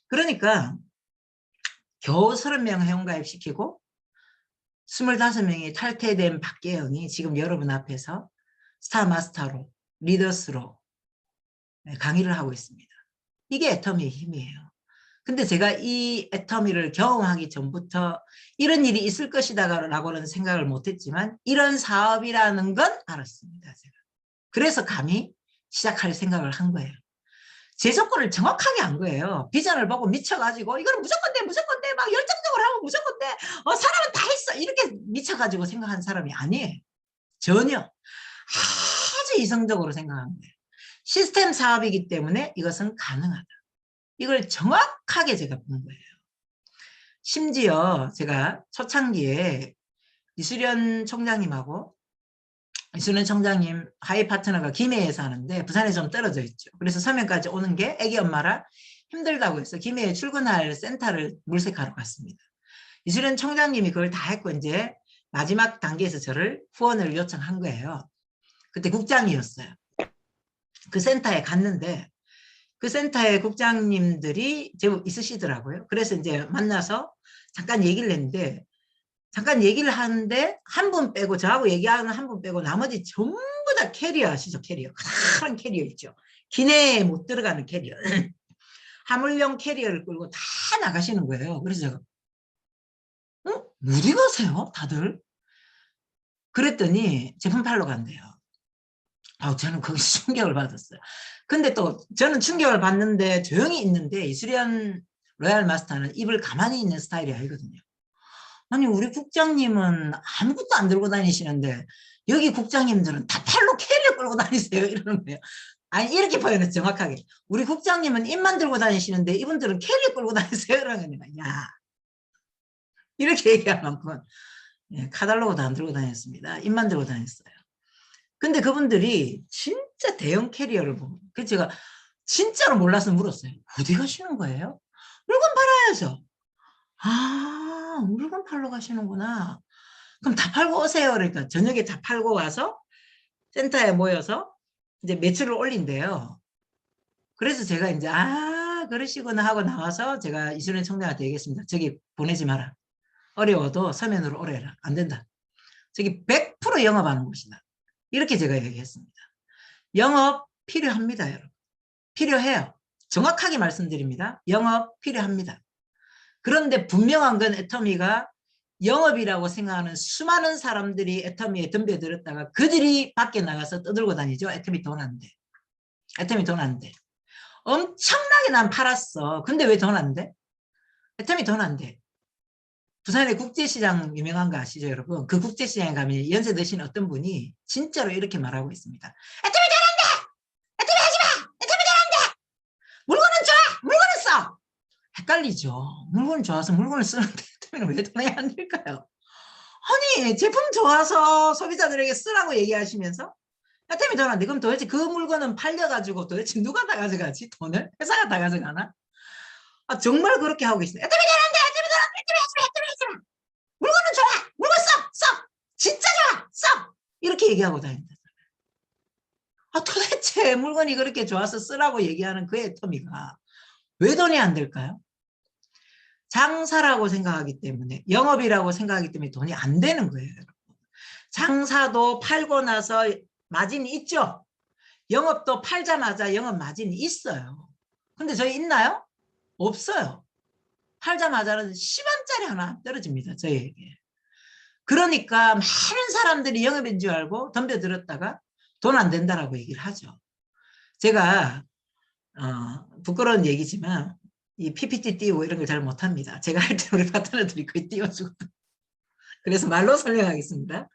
Speaker 4: 그러니까 겨우 30명 회원가입 시키고 25명이 탈퇴된 박계영이 지금 여러분 앞에서 스타 마스터로 리더스로 강의를 하고 있습니다. 이게 애터미의 힘이에요. 근데 제가 이 애터미를 경험하기 전부터 이런 일이 있을 것이다 라고는 생각을 못했지만 이런 사업이라는 건 알았습니다. 제가. 그래서 감히 시작할 생각을 한 거예요. 제 조건을 정확하게 한 거예요. 비전을 보고 미쳐가지고 이거는 무조건 돼 무조건 돼 막 열정적으로 하면 무조건 돼 사람은 다 있어 이렇게 미쳐가지고 생각한 사람이 아니에요. 전혀 아주 이성적으로 생각한 거예요. 시스템 사업이기 때문에 이것은 가능하다. 이걸 정확하게 제가 본 거예요. 심지어 제가 초창기에 이수련 총장님하고 이수련 총장님 하이 파트너가 김해에 사는데 부산에 좀 떨어져 있죠. 그래서 서면까지 오는 게 애기 엄마라 힘들다고 해서 김해에 출근할 센터를 물색하러 갔습니다. 이수련 총장님이 그걸 다 했고 이제 마지막 단계에서 저를 후원을 요청한 거예요. 그때 국장이었어요. 그 센터에 갔는데 그 센터의 국장님들이 제법 있으시더라고요. 그래서 이제 만나서 잠깐 얘기를 했는데 잠깐 얘기를 하는데 한 분 빼고 저하고 얘기하는 한 분 빼고 나머지 전부 다 캐리어 아시죠? 캐리어. 큰 캐리어 있죠. 기내에 못 들어가는 캐리어. 화물용 캐리어를 끌고 다 나가시는 거예요. 그래서 제가 어디 가세요? 다들? 그랬더니 제품 팔러 간대요. 저는 거기서 충격을 받았어요. 근데 또 저는 충격을 받는데 조용히 있는데 이수련 로얄 마스터는 입을 가만히 있는 스타일이 아니거든요. 아니 우리 국장님은 아무것도 안 들고 다니시는데 여기 국장님들은 다 팔로 캐리어 끌고 다니세요 이러는 거예요. 아니 이렇게 표현해서 정확하게 우리 국장님은 입만 들고 다니시는데 이분들은 캐리어 끌고 다니세요 이러는 거예요. 야 이렇게 얘기하면 카달로그도 안 들고 다녔습니다. 입만 들고 다녔어요. 근데 그분들이 진짜 대형 캐리어를 보고 그래서 제가 진짜로 몰라서 물었어요. 어디 가시는 거예요? 물건 팔아야죠. 아 물건 팔러 가시는구나. 그럼 다 팔고 오세요. 그러니까 저녁에 다 팔고 와서 센터에 모여서 이제 매출을 올린대요. 그래서 제가 이제 그러시구나 하고 나와서 제가 이수련 총장한테 얘기했습니다. 저기 보내지 마라. 어려워도 서면으로 오래라. 안 된다. 저기 100% 영업하는 곳이다. 이렇게 제가 얘기했습니다. 영업 필요합니다. 여러분. 필요해요. 정확하게 말씀드립니다. 영업 필요합니다. 그런데 분명한 건 애터미가 영업이라고 생각하는 수많은 사람들이 애터미에 덤벼들었다가 그들이 밖에 나가서 떠들고 다니죠. 애터미 돈 안 돼. 애터미 돈 안 돼. 엄청나게 난 팔았어. 근데 왜 돈 안 돼? 애터미 돈 안 돼. 부산의 국제시장 유명한 거 아시죠 여러분? 그 국제시장에 가면 연세 드신 어떤 분이 진짜로 이렇게 말하고 있습니다. 애터미 돈 안 돼! 애터미 하지 마! 애터미 돈 안 돼! 물건은 좋아! 물건은 써! 헷갈리죠. 물건 좋아서 물건을 쓰는데 애터미는 왜 돈이 안 될까요? 아니 제품 좋아서 소비자들에게 쓰라고 얘기하시면서 애터미 돈 안 돼. 그럼 도대체 그 물건은 팔려가지고 도대체 누가 다 가져가지? 돈을? 회사가 다 가져가나? 정말 그렇게 하고 있습니다. 애터미 돈 안 돼! 애터미 돈 안 돼! 애터미 하지 마! 애터미 하지 마! 물건은 좋아! 물건 써! 써! 진짜 좋아! 써! 이렇게 얘기하고 다닌다. 도대체 물건이 그렇게 좋아서 쓰라고 얘기하는 그 애터미가 왜 돈이 안 될까요? 장사라고 생각하기 때문에 영업이라고 생각하기 때문에 돈이 안 되는 거예요. 여러분. 장사도 팔고 나서 마진이 있죠. 영업도 팔자마자 영업 마진이 있어요. 근데 저희 있나요? 없어요. 팔자마자는 10원짜리 하나 떨어집니다. 저희에게. 그러니까 많은 사람들이 영업인 줄 알고 덤벼들었다가 돈 안 된다라고 얘기를 하죠. 제가 부끄러운 얘기지만 이 PPT 띄우고 이런 걸 잘 못합니다. 제가 할 때 우리 파트너들이 거의 띄워주거든요. 그래서 말로 설명하겠습니다.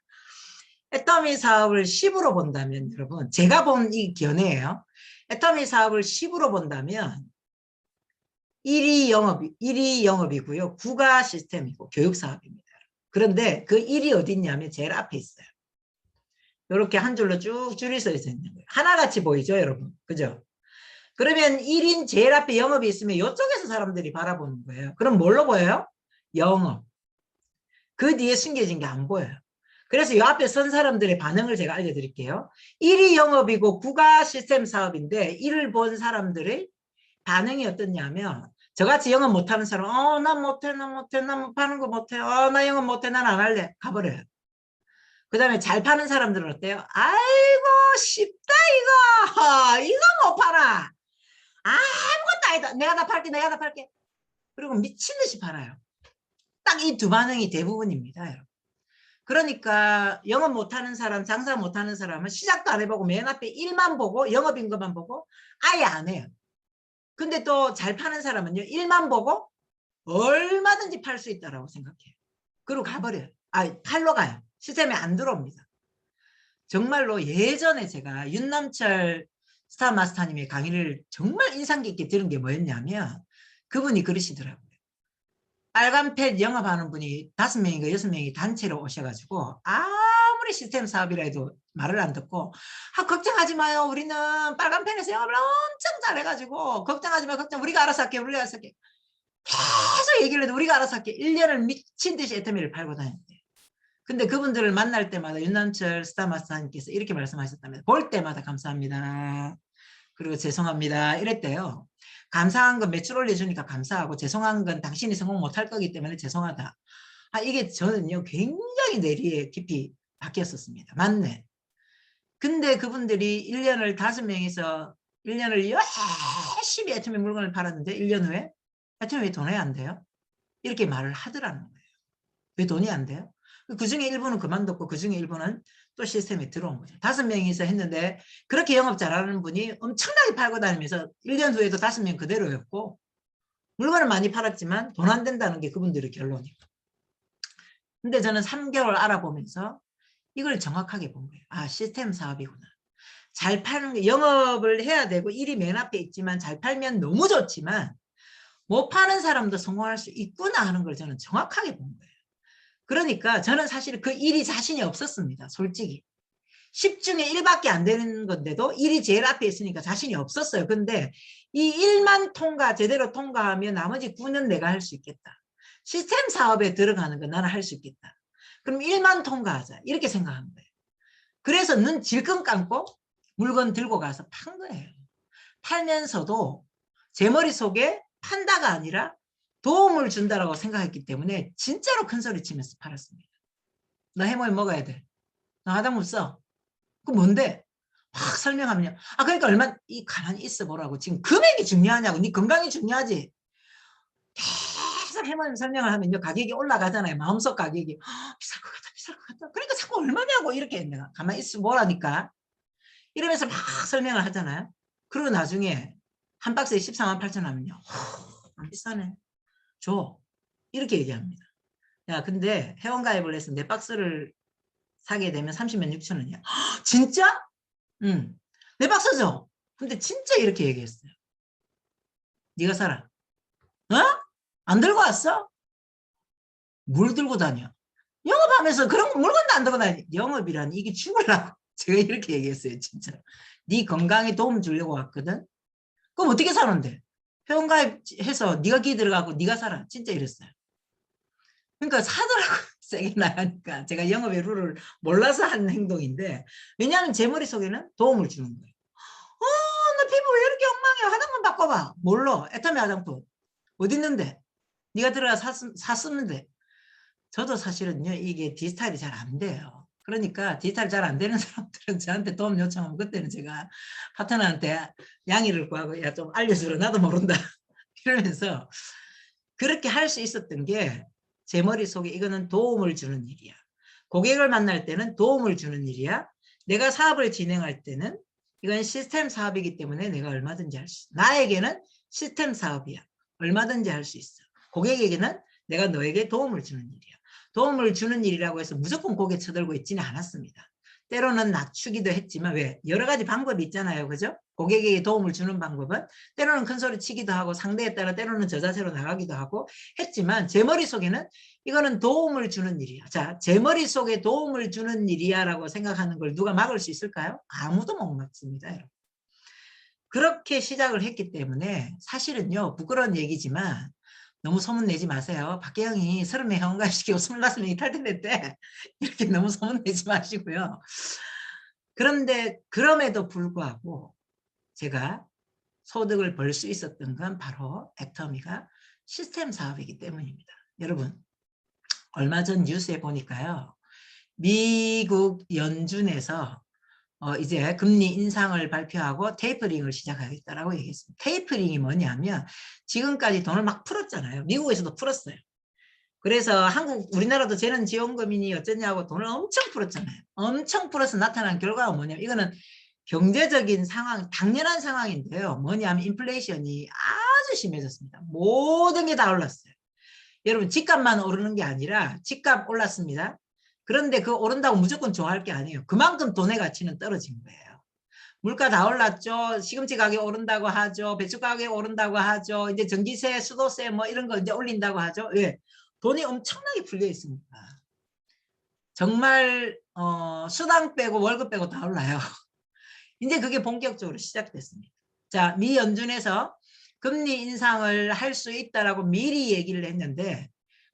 Speaker 4: 애터미 사업을 10으로 본다면 여러분, 제가 본 이 견해예요. 애터미 사업을 10으로 본다면 1위 영업이고요. 9가 시스템이고 교육 사업입니다. 그런데 그 1이 어디 있냐면 제일 앞에 있어요. 이렇게 한 줄로 쭉 줄이 서 있는 거예요. 하나같이 보이죠, 여러분? 그죠? 그러면 1인 제일 앞에 영업이 있으면 이쪽에서 사람들이 바라보는 거예요. 그럼 뭘로 보여요? 영업. 그 뒤에 숨겨진 게 안 보여요. 그래서 이 앞에 선 사람들의 반응을 제가 알려드릴게요. 1위 영업이고 9가 시스템 사업인데 1을 본 사람들의 반응이 어떻냐면 저같이 영업 못하는 사람 난 못해 나 파는 거 못해 나 영업 못해 난 안 할래 가버려요. 그 다음에 잘 파는 사람들은 어때요? 아이고 쉽다 이거 못 팔아 아무것도 아니다 내가 다 팔게 그리고 미친 듯이 팔아요. 딱 이 두 반응이 대부분입니다. 여러분. 그러니까 영업 못하는 사람 장사 못하는 사람은 시작도 안 해보고 맨 앞에 일만 보고 영업인 것만 보고 아예 안 해요. 근데 또 잘 파는 사람은요. 일만 보고 얼마든지 팔 수 있다고 생각해요. 그리고 가버려요. 팔러 가요. 시스템에 안 들어옵니다. 정말로 예전에 제가 윤남철 스타마스터님의 강의를 정말 인상 깊게 들은 게 뭐였냐면 그분이 그러시더라고요. 빨간 펫 영업하는 분이 5명인가 6명이 단체로 오셔가지고 아무리 시스템 사업이라 해도 말을 안 듣고 걱정하지 마요. 우리는 빨간 펜에서 영업을 엄청 잘해가지고 걱정하지 마. 우리가 알아서 할게. 계속 얘기를 해도 우리가 알아서 할게. 1년을 미친 듯이 애터미를 팔고 다녔대요. 근데 그분들을 만날 때마다 윤남철 스타마스터님께서 이렇게 말씀하셨다면 볼 때마다 감사합니다. 그리고 죄송합니다. 이랬대요. 감사한 건 매출 올려주니까 감사하고 죄송한 건 당신이 성공 못할 거기 때문에 죄송하다. 이게 저는요 굉장히 뇌리에 깊이 박혔었습니다. 맞네. 근데 그분들이 1년을 5명이서 1년을 열심히 애터미 물건을 팔았는데 1년 후에 애터미 왜 돈이 안 돼요? 이렇게 말을 하더라는 거예요. 왜 돈이 안 돼요? 그중에 일부는 그만뒀고 그중에 일부는 또 시스템에 들어온 거죠. 5명이서 했는데 그렇게 영업 잘하는 분이 엄청나게 팔고 다니면서 1년 후에도 5명 그대로였고 물건을 많이 팔았지만 돈 안 된다는 게 그분들의 결론이고. 근데 저는 3개월 알아보면서 이걸 정확하게 본 거예요. 시스템 사업이구나. 잘 파는 게 영업을 해야 되고 일이 맨 앞에 있지만 잘 팔면 너무 좋지만 못 파는 사람도 성공할 수 있구나 하는 걸 저는 정확하게 본 거예요. 그러니까 저는 사실 그 일이 자신이 없었습니다. 솔직히. 10 중에 1밖에 안 되는 건데도 1이 제일 앞에 있으니까 자신이 없었어요. 근데 이 1만 제대로 통과하면 나머지 9는 내가 할 수 있겠다. 시스템 사업에 들어가는 건 나는 할 수 있겠다. 그럼 1만 통과하자. 이렇게 생각한 거예요. 그래서 눈 질끈 감고 물건 들고 가서 판 거예요. 팔면서도 제 머릿속에 판다가 아니라 도움을 준다라고 생각했기 때문에 진짜로 큰 소리 치면서 팔았습니다. 너 해모임 먹어야 돼. 너 화장품 써. 그 뭔데? 확 설명하면요. 그러니까 가만히 있어 보라고. 지금 금액이 중요하냐고. 네 건강이 중요하지. 계속 해모임 설명을 하면요. 가격이 올라가잖아요. 마음속 가격이. 비쌀 것 같다. 그러니까 자꾸 얼마냐고 이렇게 내가 가만히 있어 보라니까. 이러면서 막 설명을 하잖아요. 그리고 나중에 한 박스에 14만 8천 하면요. 안 비싸네. 줘. 이렇게 얘기합니다. 야, 근데 회원가입을 해서 내 박스를 사게 되면 30만 6천 원이야. 진짜? 응. 내 박스 줘. 근데 진짜 이렇게 얘기했어요. 네가 사라. 안 들고 왔어? 뭘 들고 다녀? 영업하면서 그런 물건도 안 들고 다니. 영업이란 이게 죽으려고. 제가 이렇게 얘기했어요. 진짜. 네 건강에 도움 주려고 왔거든. 그럼 어떻게 사는데? 회원가입해서 네가 기 들어가고 네가 사라. 진짜 이랬어요. 그러니까 사더라고요. 세게 나가니까. 제가 영업의 룰을 몰라서 한 행동인데 왜냐하면 제 머릿속에는 도움을 주는 거예요. 너 피부 왜 이렇게 엉망이야. 화장품 바꿔봐. 몰라. 애터미 화장품. 어디 있는데? 네가 들어가 샀었는데. 저도 사실은요. 이게 디지털이 잘 안 돼요. 그러니까 디지털 잘 안 되는 사람들은 저한테 도움 요청하면 그때는 제가 파트너한테 양해를 구하고 야 좀 알려주라. 나도 모른다. 이러면서 그렇게 할 수 있었던 게 제 머릿속에 이거는 도움을 주는 일이야. 고객을 만날 때는 도움을 주는 일이야. 내가 사업을 진행할 때는 이건 시스템 사업이기 때문에 내가 얼마든지 할 수 있어. 나에게는 시스템 사업이야. 얼마든지 할 수 있어. 고객에게는 내가 너에게 도움을 주는 일이야. 도움을 주는 일이라고 해서 무조건 고개 쳐들고 있지는 않았습니다. 때로는 낮추기도 했지만 왜? 여러 가지 방법이 있잖아요. 그죠? 고객에게 도움을 주는 방법은 때로는 큰 소리 치기도 하고 상대에 따라 때로는 저 자세로 나가기도 하고 했지만 제 머릿속에는 이거는 도움을 주는 일이야. 자, 제 머릿속에 도움을 주는 일이야 라고 생각하는 걸 누가 막을 수 있을까요? 아무도 못 막습니다. 여러분. 그렇게 시작을 했기 때문에 사실은요, 부끄러운 얘기지만 너무 소문내지 마세요. 박계영이 30명 헌가시키고 25명이 탈퇴됐대. 이렇게 너무 소문내지 마시고요. 그런데 그럼에도 불구하고 제가 소득을 벌 수 있었던 건 바로 애터미가 시스템 사업이기 때문입니다. 여러분, 얼마 전 뉴스에 보니까요. 미국 연준에서 이제 금리 인상을 발표하고 테이퍼링을 시작하겠다라고 얘기했습니다. 테이퍼링이 뭐냐면 지금까지 돈을 막 풀었잖아요. 미국에서도 풀었어요. 그래서 우리나라도 재난지원금이니 어쩌냐고 돈을 엄청 풀었잖아요. 엄청 풀어서 나타난 결과가 뭐냐면 이거는 경제적인 상황, 당연한 상황인데요. 뭐냐면 인플레이션이 아주 심해졌습니다. 모든 게 다 올랐어요. 여러분 집값만 오르는 게 아니라 집값 올랐습니다. 그런데 그 오른다고 무조건 좋아할 게 아니에요. 그만큼 돈의 가치는 떨어진 거예요. 물가 다 올랐죠. 시금치 가격 오른다고 하죠. 배추 가격 오른다고 하죠. 이제 전기세, 수도세 뭐 이런 거 이제 올린다고 하죠. 예. 돈이 엄청나게 풀려 있습니다. 정말 수당 빼고 월급 빼고 다 올라요. 이제 그게 본격적으로 시작됐습니다. 자, 미 연준에서 금리 인상을 할 수 있다라고 미리 얘기를 했는데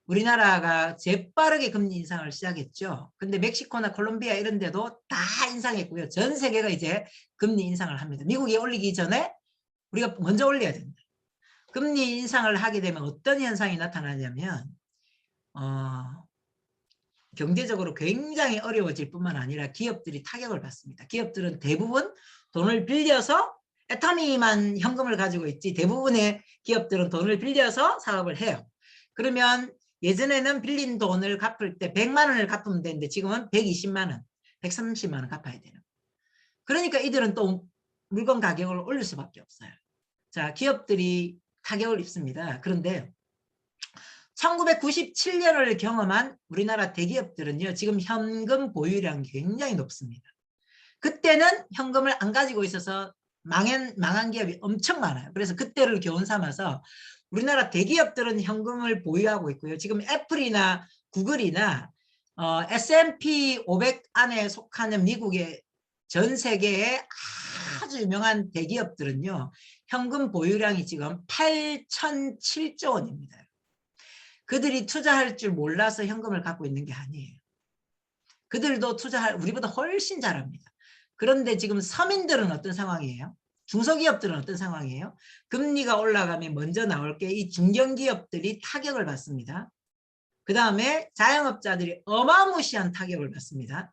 Speaker 4: 우리나라가 재빠르게 금리 인상을 시작했죠. 근데 멕시코나 콜롬비아 이런 데도 다 인상했고요. 전 세계가 이제 금리 인상을 합니다. 미국이 올리기 전에 우리가 먼저 올려야 된다. 금리 인상을 하게 되면 어떤 현상이 나타나냐면 경제적으로 굉장히 어려워질 뿐만 아니라 기업들이 타격을 받습니다. 기업들은 대부분 돈을 빌려서 애터미만 현금을 가지고 있지 대부분의 기업들은 돈을 빌려서 사업을 해요. 그러면 예전에는 빌린 돈을 갚을 때 100만 원을 갚으면 되는데 지금은 120만 원, 130만 원 갚아야 되는. 그러니까 이들은 또 물건 가격을 올릴 수밖에 없어요. 자, 기업들이 타격을 입습니다. 그런데 1997년을 경험한 우리나라 대기업들은요. 지금 현금 보유량이 굉장히 높습니다. 그때는 현금을 안 가지고 있어서 망한 기업이 엄청 많아요. 그래서 그때를 교훈 삼아서 우리나라 대기업들은 현금을 보유하고 있고요. 지금 애플이나 구글이나 S&P 500 안에 속하는 미국의 전 세계의 아주 유명한 대기업들은요. 현금 보유량이 지금 8,007조 원입니다. 그들이 투자할 줄 몰라서 현금을 갖고 있는 게 아니에요. 그들도 우리보다 훨씬 잘합니다. 그런데 지금 서민들은 어떤 상황이에요? 중소기업들은 어떤 상황이에요? 금리가 올라가면 먼저 나올 게 이 중견기업들이 타격을 받습니다. 그 다음에 자영업자들이 어마무시한 타격을 받습니다.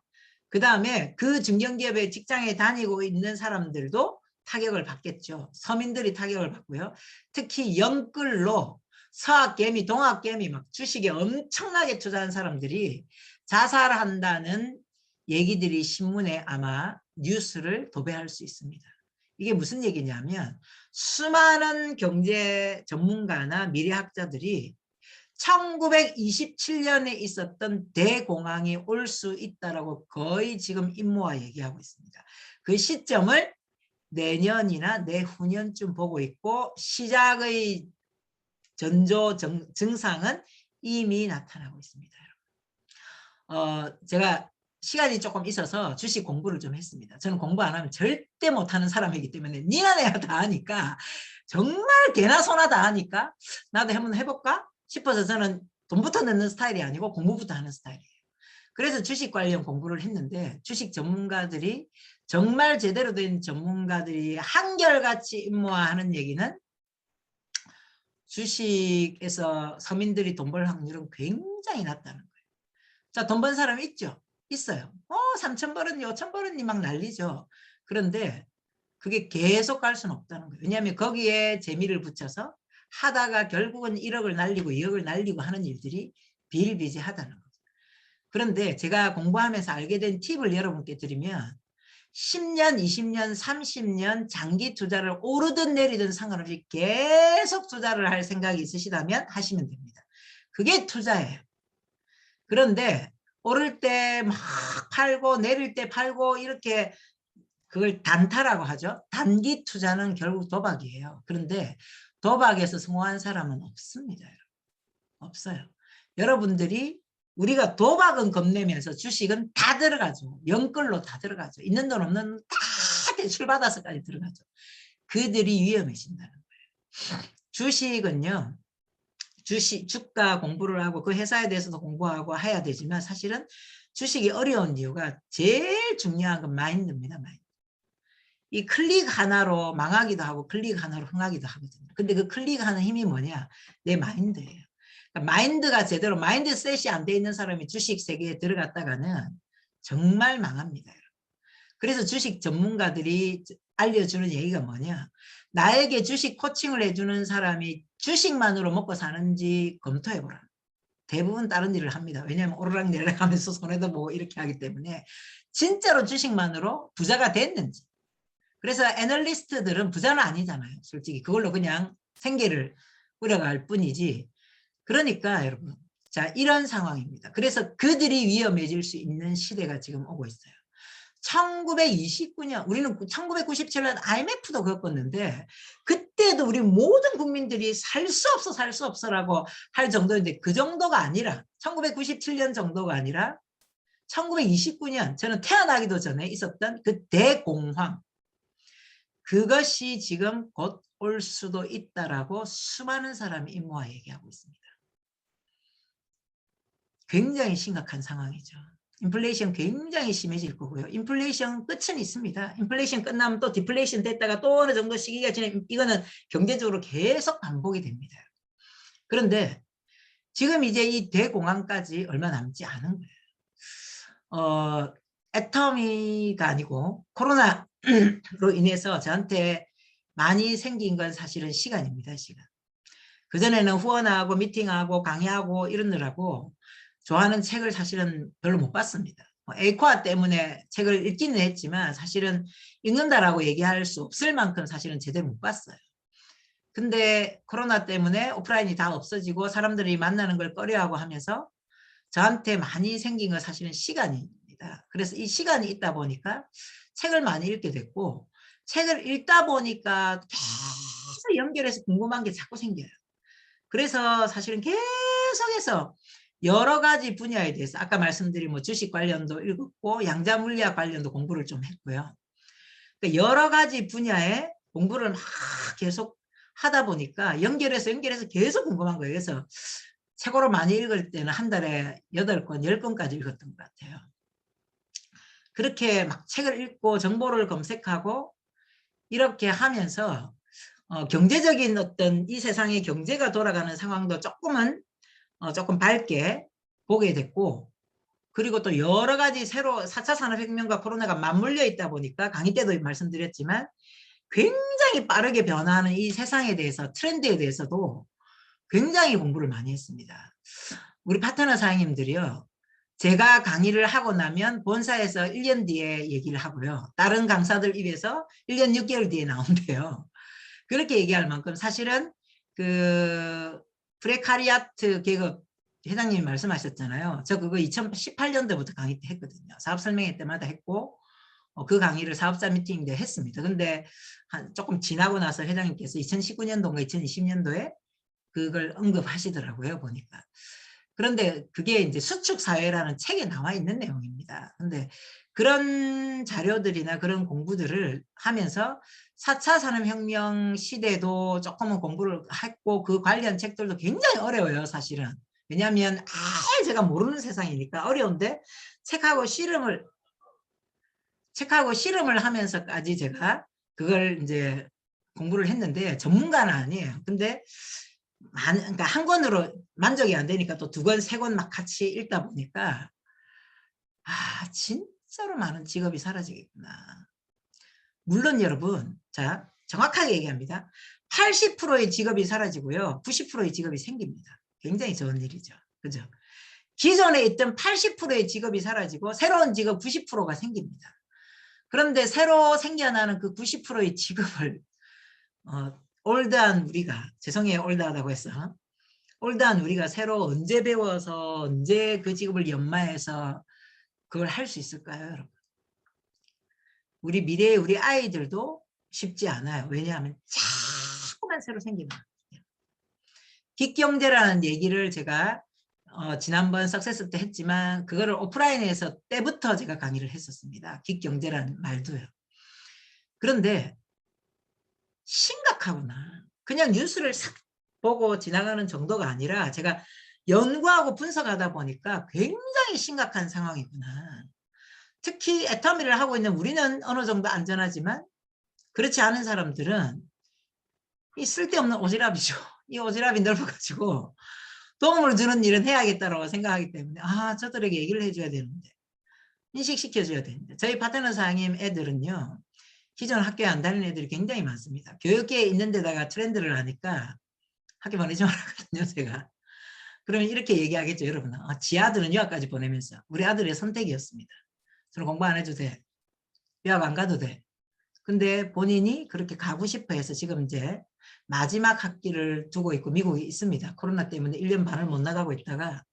Speaker 4: 그 다음에 그 중견기업의 직장에 다니고 있는 사람들도 타격을 받겠죠. 서민들이 타격을 받고요. 특히 영끌로 서학개미, 동학개미 막 주식에 엄청나게 투자한 사람들이 자살한다는 얘기들이 신문에 아마 뉴스를 도배할 수 있습니다. 이게 무슨 얘기냐면 수많은 경제 전문가나 미래학자들이 1927년에 있었던 대공황이 올 수 있다라고 거의 지금 임모와 얘기하고 있습니다. 그 시점을 내년이나 내후년쯤 보고 있고 시작의 전조 증상은 이미 나타나고 있습니다. 제가 시간이 조금 있어서 주식 공부를 좀 했습니다. 저는 공부 안 하면 절대 못하는 사람이기 때문에 니나 내가 다 하니까 정말 개나 소나 다 하니까 나도 한번 해볼까 싶어서 저는 돈부터 넣는 스타일이 아니고 공부부터 하는 스타일이에요. 그래서 주식 관련 공부를 했는데 주식 전문가들이 정말 제대로 된 전문가들이 한결같이 임모하는 얘기는 주식에서 서민들이 돈 벌 확률은 굉장히 낮다는 거예요. 자, 돈 번 사람 있죠? 있어요. 3천 벌었니, 5천 벌었니 막 난리죠. 그런데 그게 계속 갈 수는 없다는 거예요. 왜냐하면 거기에 재미를 붙여서 하다가 결국은 1억을 날리고 2억을 날리고 하는 일들이 비일비재하다는 거죠. 그런데 제가 공부하면서 알게 된 팁을 여러분께 드리면 10년, 20년, 30년 장기 투자를 오르든 내리든 상관없이 계속 투자를 할 생각이 있으시다면 하시면 됩니다. 그게 투자예요. 그런데 오를 때 막 팔고 내릴 때 팔고 이렇게 그걸 단타라고 하죠. 단기 투자는 결국 도박이에요. 그런데 도박에서 성공한 사람은 없습니다. 없어요. 여러분들이 우리가 도박은 겁내면서 주식은 다 들어가죠. 영끌로 다 들어가죠. 있는 돈 없는 돈 다 대출받아서까지 들어가죠. 그들이 위험해진다는 거예요. 주식은요. 주가 공부를 하고 그 회사에 대해서도 공부하고 해야 되지만 사실은 주식이 어려운 이유가 제일 중요한 건 마인드입니다. 마인드. 이 클릭 하나로 망하기도 하고 클릭 하나로 흥하기도 하거든요. 근데 그 클릭하는 힘이 뭐냐? 내 마인드예요. 그러니까 마인드가 제대로 마인드셋이 안 돼 있는 사람이 주식 세계에 들어갔다가는 정말 망합니다. 그래서 주식 전문가들이 알려주는 얘기가 뭐냐? 나에게 주식 코칭을 해주는 사람이 주식만으로 먹고 사는지 검토해보라. 대부분 다른 일을 합니다. 왜냐하면 오르락내리락 하면서 손해도 보고 이렇게 하기 때문에 진짜로 주식만으로 부자가 됐는지. 그래서 애널리스트들은 부자는 아니잖아요. 솔직히 그걸로 그냥 생계를 꾸려갈 뿐이지. 그러니까 여러분, 자, 이런 상황입니다. 그래서 그들이 위험해질 수 있는 시대가 지금 오고 있어요. 1929년, 우리는 1997년 IMF도 겪었는데 그때도 우리 모든 국민들이 살 수 없어 살 수 없어라고 할 정도인데 그 정도가 아니라 1997년 정도가 아니라 1929년 저는 태어나기도 전에 있었던 그 대공황, 그것이 지금 곧 올 수도 있다라고 수많은 사람이 임모아 얘기하고 있습니다. 굉장히 심각한 상황이죠. 인플레이션 굉장히 심해질 거고요. 인플레이션 끝은 있습니다. 인플레이션 끝나면 또 디플레이션 됐다가 또 어느 정도 시기가 지나면 이거는 경제적으로 계속 반복이 됩니다. 그런데 지금 이제 이 대공황까지 얼마 남지 않은 거예요. 애터미가 아니고 코로나로 인해서 저한테 많이 생긴 건 사실은 시간입니다. 시간. 그전에는 후원하고 미팅하고 강의하고 이러느라고 좋아하는 책을 사실은 별로 못 봤습니다. 에이코아 때문에 책을 읽기는 했지만 사실은 읽는다라고 얘기할 수 없을 만큼 사실은 제대로 못 봤어요. 근데 코로나 때문에 오프라인이 다 없어지고 사람들이 만나는 걸 꺼려하고 하면서 저한테 많이 생긴 건 사실은 시간입니다. 그래서 이 시간이 있다 보니까 책을 많이 읽게 됐고 책을 읽다 보니까 계속 연결해서 궁금한 게 자꾸 생겨요. 그래서 사실은 계속해서 여러 가지 분야에 대해서 아까 말씀드린 뭐 주식 관련도 읽었고 양자 물리학 관련도 공부를 좀 했고요. 그러니까 여러 가지 분야에 공부를 막 계속 하다 보니까 연결해서 계속 궁금한 거예요. 그래서 최고로 많이 읽을 때는 한 달에 8권, 10권까지 읽었던 것 같아요. 그렇게 막 책을 읽고 정보를 검색하고 이렇게 하면서 경제적인 어떤 이 세상의 경제가 돌아가는 상황도 조금 밝게 보게 됐고, 그리고 또 여러 가지 새로 4차 산업혁명과 코로나가 맞물려 있다 보니까 강의 때도 말씀드렸지만 굉장히 빠르게 변화하는 이 세상에 대해서 트렌드에 대해서도 굉장히 공부를 많이 했습니다. 우리 파트너 사장님들이요. 제가 강의를 하고 나면 본사에서 1년 뒤에 얘기를 하고요. 다른 강사들 입에서 1년 6개월 뒤에 나온대요. 그렇게 얘기할 만큼 사실은 그 프레카리아트 계급 회장님이 말씀하셨잖아요. 저 그거 2018년도부터 강의 때 했거든요. 사업 설명회 때마다 했고 그 강의를 사업자 미팅 때 했습니다. 근데 조금 지나고 나서 회장님께서 2019년도인가 2020년도에 그걸 언급하시더라고요. 보니까. 그런데 그게 이제 수축사회라는 책에 나와 있는 내용입니다. 근데 그런 자료들이나 그런 공부들을 하면서 4차 산업혁명 시대도 조금은 공부를 했고 그 관련 책들도 굉장히 어려워요. 사실은. 왜냐하면 아예 제가 모르는 세상이니까 어려운데 책하고 씨름을 하면서까지 제가 그걸 이제 공부를 했는데 전문가는 아니에요. 근데 그러니까 한 권으로 만족이 안 되니까 또 2권, 3권 막 같이 읽다 보니까 진짜로 많은 직업이 사라지겠구나. 물론 여러분, 자 정확하게 얘기합니다. 80%의 직업이 사라지고요. 90%의 직업이 생깁니다. 굉장히 좋은 일이죠. 그죠? 기존에 있던 80%의 직업이 사라지고 새로운 직업 90%가 생깁니다. 그런데 새로 생겨나는 그 90%의 직업을 올드한 우리가, 죄송해요, 올드하다고 했어. 올드한 우리가 새로 언제 배워서 언제 그 직업을 연마해서 그걸 할 수 있을까요, 여러분? 우리 미래의 우리 아이들도 쉽지 않아요. 왜냐하면 자꾸만 새로 생기는 거예요. 긱경제라는 얘기를 제가 지난번 석세스 때 했지만 그거를 오프라인에서 때부터 제가 강의를 했었습니다. 긱경제라는 말도요. 그런데 심각하구나. 그냥 뉴스를 싹 보고 지나가는 정도가 아니라 제가 연구하고 분석하다 보니까 굉장히 심각한 상황이구나. 특히 애터미를 하고 있는 우리는 어느 정도 안전하지만 그렇지 않은 사람들은 이 쓸데없는 오지랖이죠. 이 오지랖이 넓어가지고 도움을 주는 일은 해야겠다고 생각하기 때문에 저들에게 얘기를 해줘야 되는데 인식시켜줘야 되는데 저희 파트너 사장님 애들은요. 기존 학교에 안 다니는 애들이 굉장히 많습니다. 교육계에 있는 데다가 트렌드를 하니까 학교 보내지 말았거든요. 제가. 그러면 이렇게 얘기하겠죠. 여러분. 지 아들은 유학까지 보내면서 우리 아들의 선택이었습니다. 저는 공부 안 해도 돼. 유학 안 가도 돼. 근데 본인이 그렇게 가고 싶어 해서 지금 이제 마지막 학기를 두고 있고 미국에 있습니다. 코로나 때문에 1년 반을 못 나가고 있다가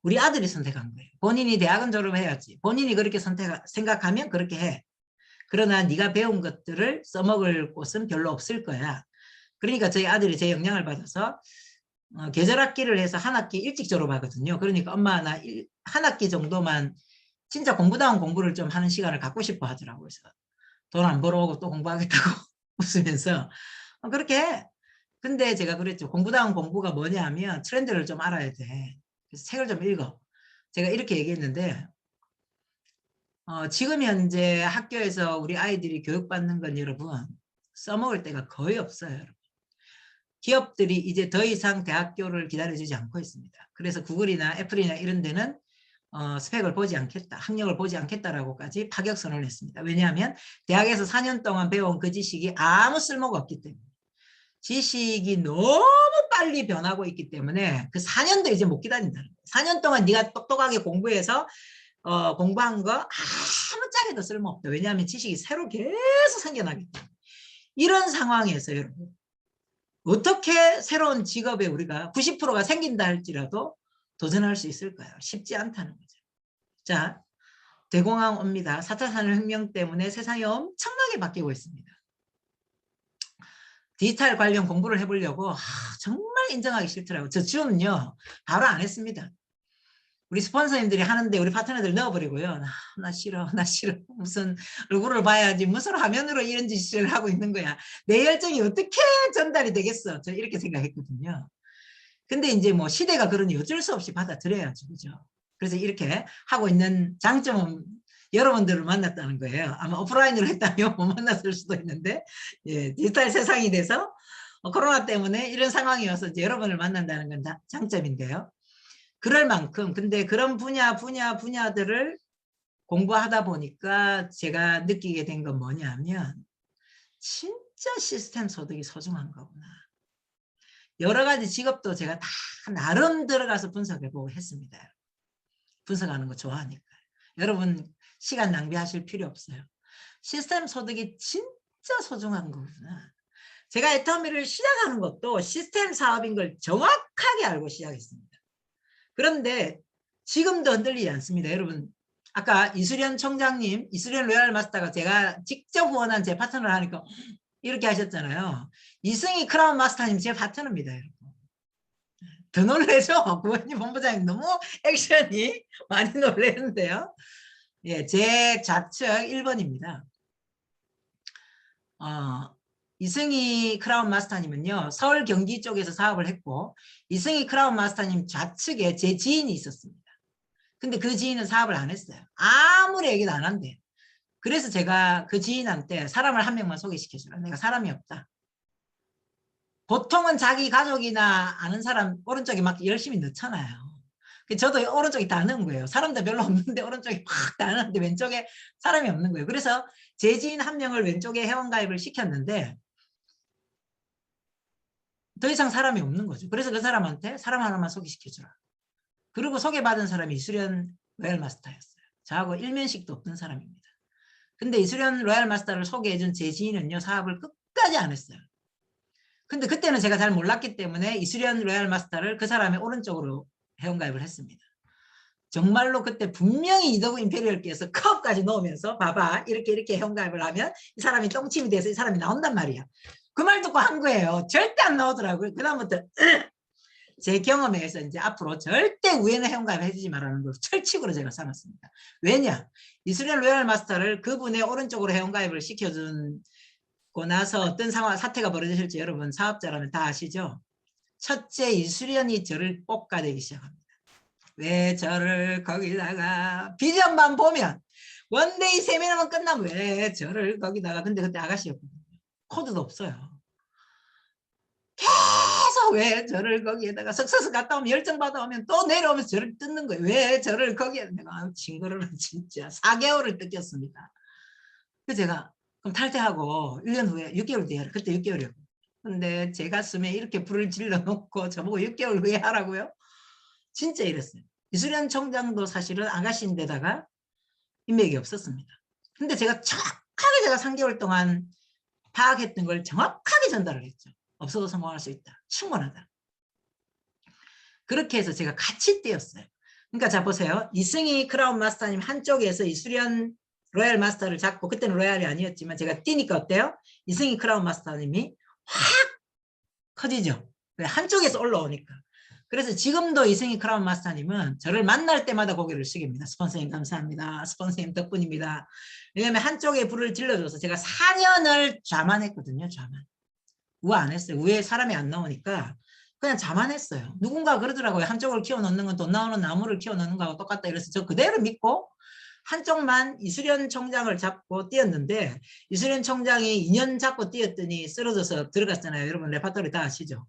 Speaker 4: 우리 아들이 선택한 거예요. 본인이 대학은 졸업해야지. 본인이 그렇게 생각하면 그렇게 해. 그러나 네가 배운 것들을 써먹을 곳은 별로 없을 거야. 그러니까 저희 아들이 제 영향을 받아서 계절 학기를 해서 한 학기 일찍 졸업하거든요. 그러니까 엄마 나 한 학기 정도만 진짜 공부다운 공부를 좀 하는 시간을 갖고 싶어 하더라고요. 그래서 돈 안 벌어오고 또 공부하겠다고 웃으면서 그렇게 해. 근데 제가 그랬죠. 공부다운 공부가 뭐냐 하면 트렌드를 좀 알아야 돼. 그래서 책을 좀 읽어. 제가 이렇게 얘기했는데 지금 현재 학교에서 우리 아이들이 교육받는 건 여러분 써먹을 때가 거의 없어요. 여러분. 기업들이 이제 더 이상 대학교를 기다려주지 않고 있습니다. 그래서 구글이나 애플이나 이런 데는 스펙을 보지 않겠다, 학력을 보지 않겠다라고까지 파격 선언을 했습니다. 왜냐하면 대학에서 4년 동안 배운 그 지식이 아무 쓸모가 없기 때문에 지식이 너무 빨리 변하고 있기 때문에 그 4년도 이제 못 기다린다는 거예요. 4년 동안 네가 똑똑하게 공부해서 공부한 거 아무 짝에도 쓸모없다. 왜냐하면 지식이 새로 계속 생겨나기 때문에. 이런 상황에서 여러분 어떻게 새로운 직업에 우리가 90%가 생긴다 할지라도 도전할 수 있을까요? 쉽지 않다는 거죠. 자, 대공황 옵니다. 4차 산업혁명 때문에 세상이 엄청나게 바뀌고 있습니다. 디지털 관련 공부를 해보려고 정말 인정하기 싫더라고요. 저 지금은요 바로 안 했습니다. 우리 스폰서님들이 하는데 우리 파트너들 넣어버리고요. 나 싫어, 나 싫어. 무슨 얼굴을 봐야지 무슨 화면으로 이런 짓을 하고 있는 거야. 내 열정이 어떻게 전달이 되겠어. 저 이렇게 생각했거든요. 근데 이제 뭐 시대가 그러니 어쩔 수 없이 받아들여야죠. 그죠? 그래서 이렇게 하고 있는 장점은 여러분들을 만났다는 거예요. 아마 오프라인으로 했다면 못 만났을 수도 있는데 디지털 세상이 돼서 코로나 때문에 이런 상황이어서 이제 여러분을 만난다는 건 장점인데요. 그럴 만큼 근데 그런 분야들을 공부하다 보니까 제가 느끼게 된 건 뭐냐면 진짜 시스템 소득이 소중한 거구나. 여러 가지 직업도 제가 다 나름 들어가서 분석해보고 했습니다. 분석하는 거 좋아하니까. 여러분 시간 낭비하실 필요 없어요. 시스템 소득이 진짜 소중한 거구나. 제가 애터미를 시작하는 것도 시스템 사업인 걸 정확하게 알고 시작했습니다. 그런데 지금도 흔들리지 않습니다. 여러분 아까 이수련 청장님, 이수련 로얄 마스터가 제가 직접 후원한 제 파트너를 하니까 이렇게 하셨잖아요. 이승희 크라운 마스터님 제 파트너입니다. 여러분. 더 놀래죠? 구원님 본부장님 너무 액션이 많이 놀래는데요. 예, 제 좌측 1번입니다. 이승희 크라운 마스터님은요. 서울 경기 쪽에서 사업을 했고 이승희 크라운 마스터님 좌측에 제 지인이 있었습니다. 근데 그 지인은 사업을 안 했어요. 아무리 얘기도 안 한대요. 그래서 제가 그 지인한테 사람을 한 명만 소개시켜주라. 내가 사람이 없다. 보통은 자기 가족이나 아는 사람 오른쪽에 막 열심히 넣잖아요. 저도 오른쪽에 다 넣은 거예요. 사람도 별로 없는데 오른쪽에 팍 다 넣었는데 왼쪽에 사람이 없는 거예요. 그래서 제 지인 한 명을 왼쪽에 회원가입을 시켰는데 더 이상 사람이 없는 거죠. 그래서 그 사람한테 사람 하나만 소개시켜주라. 그리고 소개받은 사람이 이수련 로얄 마스터였어요. 저하고 일면식도 없던 사람입니다. 근데 이수련 로얄 마스터를 소개해준 제 지인은요, 사업을 끝까지 안 했어요. 근데 그때는 제가 잘 몰랐기 때문에 이수련 로얄 마스터를 그 사람의 오른쪽으로 회원가입을 했습니다. 정말로 그때 분명히 이더구 임페리얼께서 컵까지 넣으면서 봐봐 이렇게 회원가입을 하면 이 사람이 똥침이 돼서 이 사람이 나온단 말이야. 그 말 듣고 한 거예요. 절대 안 나오더라고요. 그다음부터 제 경험에 의해서 이제 앞으로 절대 우회는 회원가입 해주지 말라는 걸 철칙으로 제가 삼았습니다. 왜냐? 이수련 로얄 마스터를 그분의 오른쪽으로 회원가입을 시켜주고 나서 어떤 상황, 사태가 벌어지실지 여러분 사업자라면 다 아시죠? 첫째, 이수련이 저를 볶아대기 시작합니다. 왜 저를 거기다가 비전만 보면 원데이 세미나만 끝나면 왜 저를 거기다가, 근데 그때 아가씨였거든요. 코드도 없어요. 계속 왜 저를 거기에다가 석서스 갔다 오면 열정 받아오면 또 내려오면서 저를 뜯는 거예요. 왜 저를 거기에, 내가 징그러는 진짜 4개월을 뜯겼습니다. 그래서 제가 그럼 탈퇴하고 1년 후에 6개월 뒤에, 그때 6개월이었고, 근데 제 가슴에 이렇게 불을 질러 놓고 저보고 6개월 후에 하라고요? 진짜 이랬어요. 이수련 총장도 사실은 아가씨인데다가 인맥이 없었습니다. 근데 제가 정확하게 제가 3개월 동안 파악했던 걸 정확하게 전달을 했죠. 없어도 성공할 수 있다. 충분하다. 그렇게 해서 제가 같이 뛰었어요. 그러니까 자 보세요. 이승희 크라운 마스터님 한쪽에서 이수련 로얄 마스터를 잡고, 그때는 로얄이 아니었지만 제가 뛰니까 어때요? 이승희 크라운 마스터님이 확 커지죠. 한쪽에서 올라오니까. 그래서 지금도 이승희 크라운 마스터님은 저를 만날 때마다 고개를 숙입니다. 스폰서님 감사합니다. 스폰서님 덕분입니다. 왜냐하면 한쪽에 불을 질러줘서 제가 4년을 자만했거든요. 자만. 우아 안 했어요. 우에 사람이 안 나오니까 그냥 자만했어요. 누군가 그러더라고요. 한쪽을 키워넣는 건 돈 나오는 나무를 키워넣는 거하고 똑같다. 이래서 저 그대로 믿고 한쪽만 이수련 총장을 잡고 뛰었는데, 이수련 총장이 2년 잡고 뛰었더니 쓰러져서 들어갔잖아요. 여러분 레파토리 다 아시죠?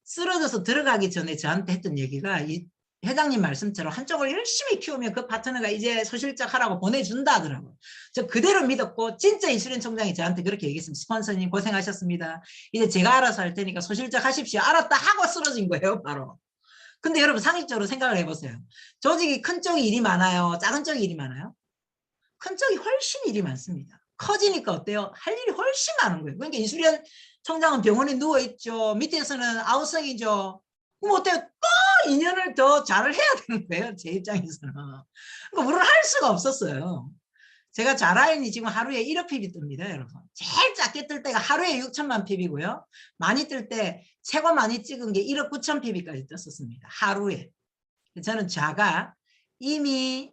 Speaker 4: 쓰러져서 들어가기 전에 저한테 했던 얘기가, 이 회장님 말씀처럼 한쪽을 열심히 키우면 그 파트너가 이제 소실적 하라고 보내준다 하더라고요. 저 그대로 믿었고, 진짜 이수련 총장이 저한테 그렇게 얘기했습니다. 스폰서님 고생하셨습니다. 이제 제가 알아서 할 테니까 소실적 하십시오. 알았다 하고 쓰러진 거예요, 바로. 근데 여러분 상식적으로 생각을 해보세요. 조직이 큰 쪽이 일이 많아요? 작은 쪽이 일이 많아요? 큰 쪽이 훨씬 일이 많습니다. 커지니까 어때요? 할 일이 훨씬 많은 거예요. 그러니까 이수련 총장은 병원에 누워있죠. 밑에서는 아우성이죠. 그럼 어때요? 또 2년을 더 잘을 해야 되는 거예요. 제 입장에서는. 그러니까 물을 할 수가 없었어요. 제가 자라인이 지금 하루에 1억 PB 뜹니다, 여러분. 제일 작게 뜰 때가 하루에 6천만 PB고요. 많이 뜰 때 최고 많이 찍은 게 1억 9천 PB까지 떴었습니다. 하루에. 저는 자가 이미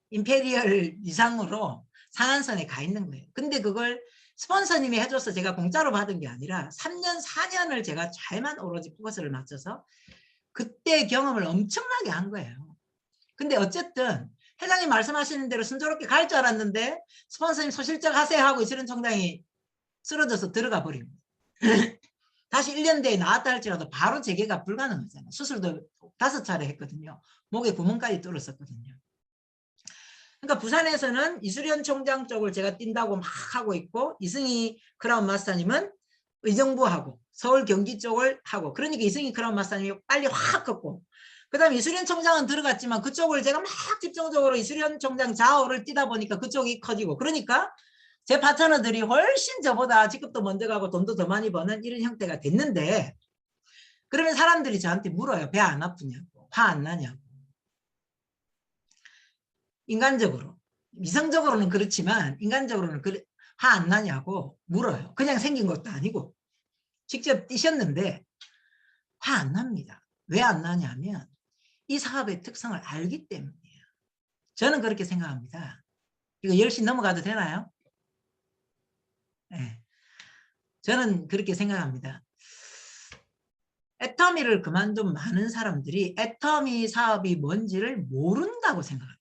Speaker 4: 임페리얼 이상으로 상한선에 가 있는 거예요. 근데 그걸 스폰서님이 해줘서 제가 공짜로 받은 게 아니라 3년, 4년을 제가 잘만 오로지 포커스를 맞춰서 그때 경험을 엄청나게 한 거예요. 근데 어쨌든 회장님 말씀하시는 대로 순조롭게 갈 줄 알았는데 스폰서님 소실적 하세요 하고 이수련 총장이 쓰러져서 들어가 버립니다. 다시 1년 뒤에 나왔다 할지라도 바로 재개가 불가능하잖아요. 수술도 5차례 했거든요. 목에 구멍까지 뚫었었거든요. 그러니까 부산에서는 이수련 총장 쪽을 제가 뛴다고 막 하고 있고, 이승희 크라운 마스터님은 의정부하고 서울 경기 쪽을 하고, 그러니까 이승희 크라운 마스터님이 빨리 확 컸고, 그 다음에 이수련 총장은 들어갔지만 그쪽을 제가 막 집중적으로 이수련 총장 좌우를 뛰다 보니까 그쪽이 커지고, 그러니까 제 파트너들이 훨씬 저보다 직급도 먼저 가고 돈도 더 많이 버는 이런 형태가 됐는데, 그러면 사람들이 저한테 물어요. 배 안 아프냐고, 화 안 나냐고. 인간적으로, 이성적으로는 그렇지만 인간적으로는 화 안 나냐고 물어요. 그냥 생긴 것도 아니고 직접 뛰셨는데 화 안 납니다. 왜 안 나냐면 이 사업의 특성을 알기 때문이에요. 저는 그렇게 생각합니다. 이거 10시 넘어가도 되나요? 네. 저는 그렇게 생각합니다. 애터미를 그만둔 많은 사람들이 애터미 사업이 뭔지를 모른다고 생각합니다.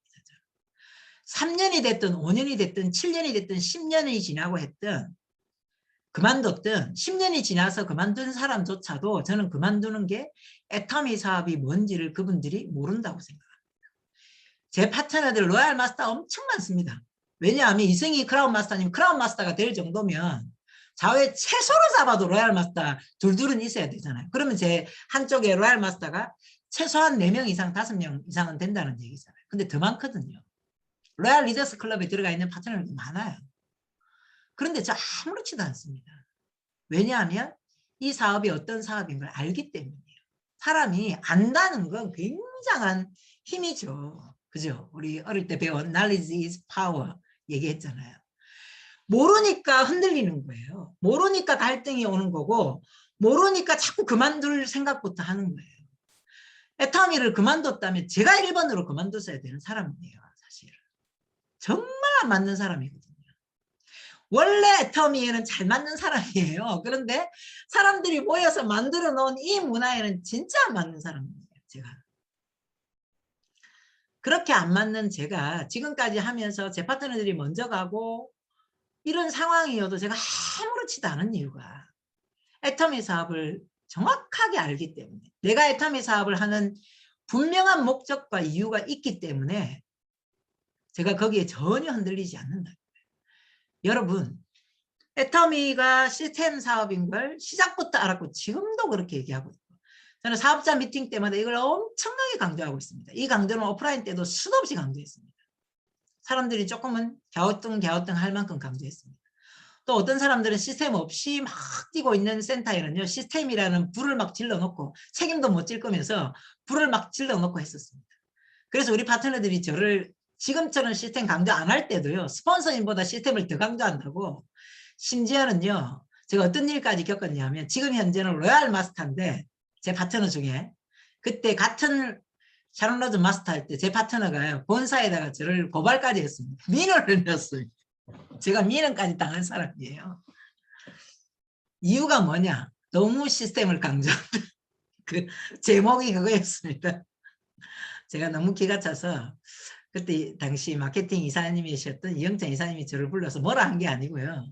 Speaker 4: 3년이 됐든 5년이 됐든 7년이 됐든 10년이 지나고 했든 그만뒀든 10년이 지나서 그만둔 사람조차도 저는 그만두는 게 애터미 사업이 뭔지를 그분들이 모른다고 생각합니다. 제 파트너들 로얄 마스터 엄청 많습니다. 왜냐하면 이승희 크라운 마스터님 크라운 마스터가 될 정도면 좌우에 최소로 잡아도 로얄 마스터 둘둘은 있어야 되잖아요. 그러면 제 한쪽에 로얄 마스터가 최소한 4명 이상, 5명 이상은 된다는 얘기잖아요. 근데 더 많거든요. 로얄 리더스 클럽에 들어가 있는 파트너들도 많아요. 그런데 저 아무렇지도 않습니다. 왜냐하면 이 사업이 어떤 사업인 걸 알기 때문이에요. 사람이 안다는 건 굉장한 힘이죠. 그죠? 우리 어릴 때 배운 knowledge is power 얘기했잖아요. 모르니까 흔들리는 거예요. 모르니까 갈등이 오는 거고, 모르니까 자꾸 그만둘 생각부터 하는 거예요. 애터미를 그만뒀다면 제가 1번으로 그만뒀어야 되는 사람이에요. 사실은. 정말 안 맞는 사람이거든요. 원래 애터미에는 잘 맞는 사람이에요. 그런데 사람들이 모여서 만들어 놓은 이 문화에는 진짜 안 맞는 사람이에요. 제가. 그렇게 안 맞는 제가 지금까지 하면서 제 파트너들이 먼저 가고 이런 상황이어도 제가 아무렇지도 않은 이유가 애터미 사업을 정확하게 알기 때문에, 내가 애터미 사업을 하는 분명한 목적과 이유가 있기 때문에 제가 거기에 전혀 흔들리지 않는다. 여러분, 애터미가 시스템 사업인 걸 시작부터 알았고 지금도 그렇게 얘기하고 있고, 저는 사업자 미팅 때마다 이걸 엄청나게 강조하고 있습니다. 이 강조는 오프라인 때도 수도 없이 강조했습니다. 사람들이 조금은 갸우뚱 할 만큼 강조했습니다. 또 어떤 사람들은 시스템 없이 막 뛰고 있는 센터에는요, 시스템이라는 불을 막 질러놓고 책임도 못 질 거면서 불을 막 질러놓고 했었습니다. 그래서 우리 파트너들이 저를 지금처럼 시스템 강조 안 할 때도요, 스폰서님보다 시스템을 더 강조한다고. 심지어는요, 제가 어떤 일까지 겪었냐면, 지금 현재는 로얄 마스터인데 제 파트너 중에 그때 같은 샤론 로즈 마스터 할 때 제 파트너가요, 본사에다가 저를 고발까지 했습니다. 민원을 넣었어요. 제가 민원까지 당한 사람이에요. 이유가 뭐냐? 너무 시스템을 강조한다. 그 제목이 그거였습니다. 제가 너무 기가 차서 그때 당시 마케팅 이사님이셨던 이영찬 이사님이 저를 불러서 뭐라 한 게 아니고요.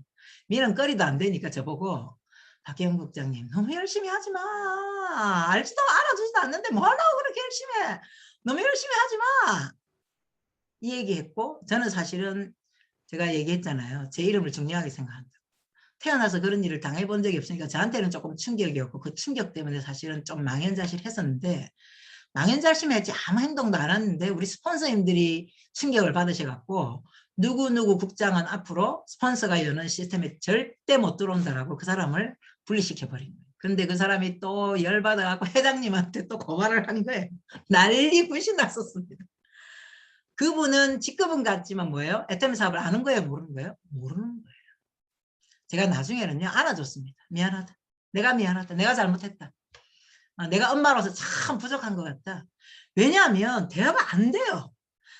Speaker 4: 민원거리도 안 되니까 저보고 박혜영 국장님 너무 열심히 하지 마. 알지도 알아주지도 않는데 뭐 하려고 그렇게 열심히 해. 너무 열심히 하지 마. 이 얘기했고, 저는 사실은 제가 얘기했잖아요. 제 이름을 중요하게 생각한다. 태어나서 그런 일을 당해본 적이 없으니까 저한테는 조금 충격이었고, 그 충격 때문에 사실은 좀 망연자실했었는데, 망연자실했지 아무 행동도 안 했는데 우리 스폰서님들이 충격을 받으셔갖고 누구누구 국장은 앞으로 스폰서가 여는 시스템에 절대 못 들어온다라고 그 사람을 분리시켜버린 거예요. 그런데 그 사람이 또 열받아갖고 회장님한테 또 고발을 한 거예요. 난리 굿이 났었습니다. 그분은 직급은 같지만 뭐예요? 애터미 사업을 아는 거예요? 모르는 거예요? 모르는 거예요. 제가 나중에는요, 알아줬습니다. 미안하다. 내가 미안하다. 내가 잘못했다. 내가 엄마로서 참 부족한 것 같다. 왜냐하면 대화가 안 돼요.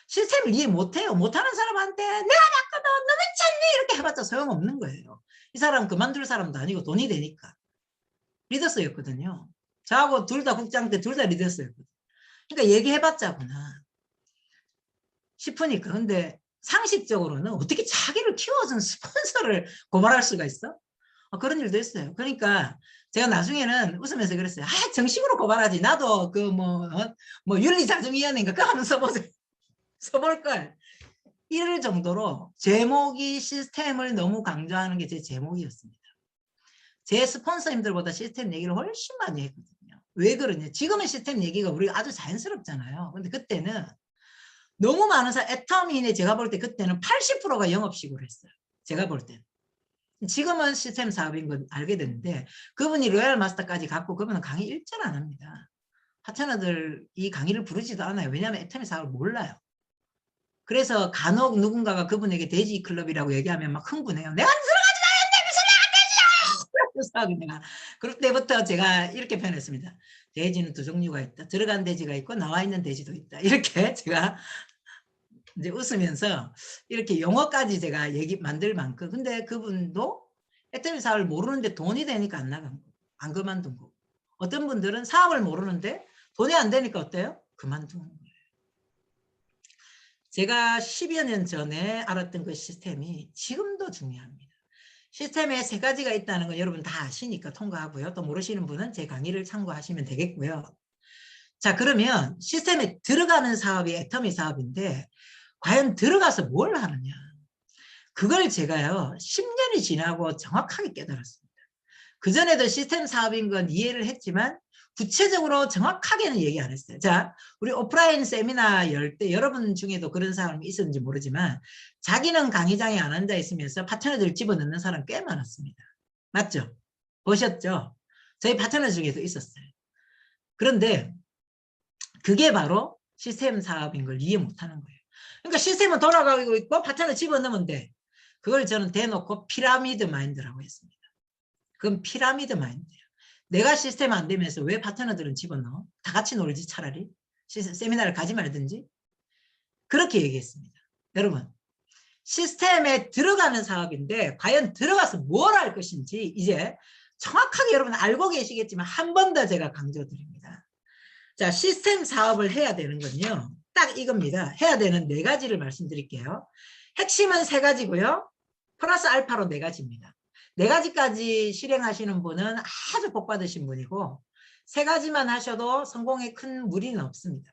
Speaker 4: 시스템을 이해 못해요. 못하는 사람한테 내가 낚아도 너 괜찮니? 이렇게 해봤자 소용없는 거예요. 이 사람 그만둘 사람도 아니고 돈이 되니까. 리더스였거든요. 저하고 둘 다 국장 때 둘 다 리더스였거든요. 그러니까 얘기해봤자구나 싶으니까. 근데 상식적으로는 어떻게 자기를 키워준 스폰서를 고발할 수가 있어? 그런 일도 있어요. 그러니까 제가 나중에는 웃으면서 그랬어요. 정식으로 고발하지. 나도 그 윤리자중위원회인가 그거 한번 써보세요. 써볼 걸. 이럴 정도로 제목이 시스템을 너무 강조하는 게 제 제목이었습니다. 제 스폰서님들보다 시스템 얘기를 훨씬 많이 했거든요. 왜 그러냐? 지금은 시스템 얘기가 우리가 아주 자연스럽잖아요. 근데 그때는 너무 많은 애터미인에 제가 볼 때 그때는 80%가 영업식으로 했어요. 제가 볼 때는. 지금은 시스템 사업인 건 알게 됐는데, 그분이 로얄 마스터까지 갖고 그분은 강의 일절 안 합니다. 파트너들 이 강의를 부르지도 않아요. 왜냐하면 애터미 사업을 몰라요. 그래서 간혹 누군가가 그분에게 돼지 클럽이라고 얘기하면 막 흥분해요. 내가 들어가지 말았는데 무슨 내가 돼지야! 그래서 내가 그럴 때부터 제가 이렇게 표현했습니다. 돼지는 두 종류가 있다. 들어간 돼지가 있고 나와 있는 돼지도 있다. 이렇게 제가 이제 웃으면서 이렇게 용어까지 제가 만들 만큼. 근데 그분도 애터미 사업을 모르는데 돈이 되니까 안 나간 거고, 안 그만둔 거고. 어떤 분들은 사업을 모르는데 돈이 안 되니까 어때요? 그만두는 거예요. 제가 10여 년 전에 알았던 그 시스템이 지금도 중요합니다. 시스템에 3가지가 있다는 건 여러분 다 아시니까 통과하고요. 또 모르시는 분은 제 강의를 참고하시면 되겠고요. 자, 그러면 시스템에 들어가는 사업이 애터미 사업인데 과연 들어가서 뭘 하느냐? 그걸 제가요 10년이 지나고 정확하게 깨달았습니다. 그전에도 시스템 사업인 건 이해를 했지만 구체적으로 정확하게는 얘기 안 했어요. 자, 우리 오프라인 세미나 열 때 여러분 중에도 그런 사람이 있었는지 모르지만 자기는 강의장에 안 앉아 있으면서 파트너들 집어넣는 사람 꽤 많았습니다. 맞죠? 보셨죠? 저희 파트너 중에도 있었어요. 그런데 그게 바로 시스템 사업인 걸 이해 못하는 거예요. 그러니까 시스템은 돌아가고 있고 파트너 집어넣으면 돼. 그걸 저는 대놓고 피라미드 마인드라고 했습니다. 그건 피라미드 마인드예요. 내가 시스템 안 되면서 왜 파트너들은 집어넣어? 다 같이 놀지 차라리. 세미나를 가지 말든지. 그렇게 얘기했습니다. 여러분, 시스템에 들어가는 사업인데 과연 들어가서 뭘 할 것인지 이제 정확하게 여러분 알고 계시겠지만 한 번 더 제가 강조드립니다. 자, 시스템 사업을 해야 되는 건요. 딱 이겁니다. 해야 되는 4가지를 말씀드릴게요. 핵심은 3가지고요. 플러스 알파로 4가지입니다. 4가지까지 실행하시는 분은 아주 복 받으신 분이고 3가지만 하셔도 성공에 큰 무리는 없습니다.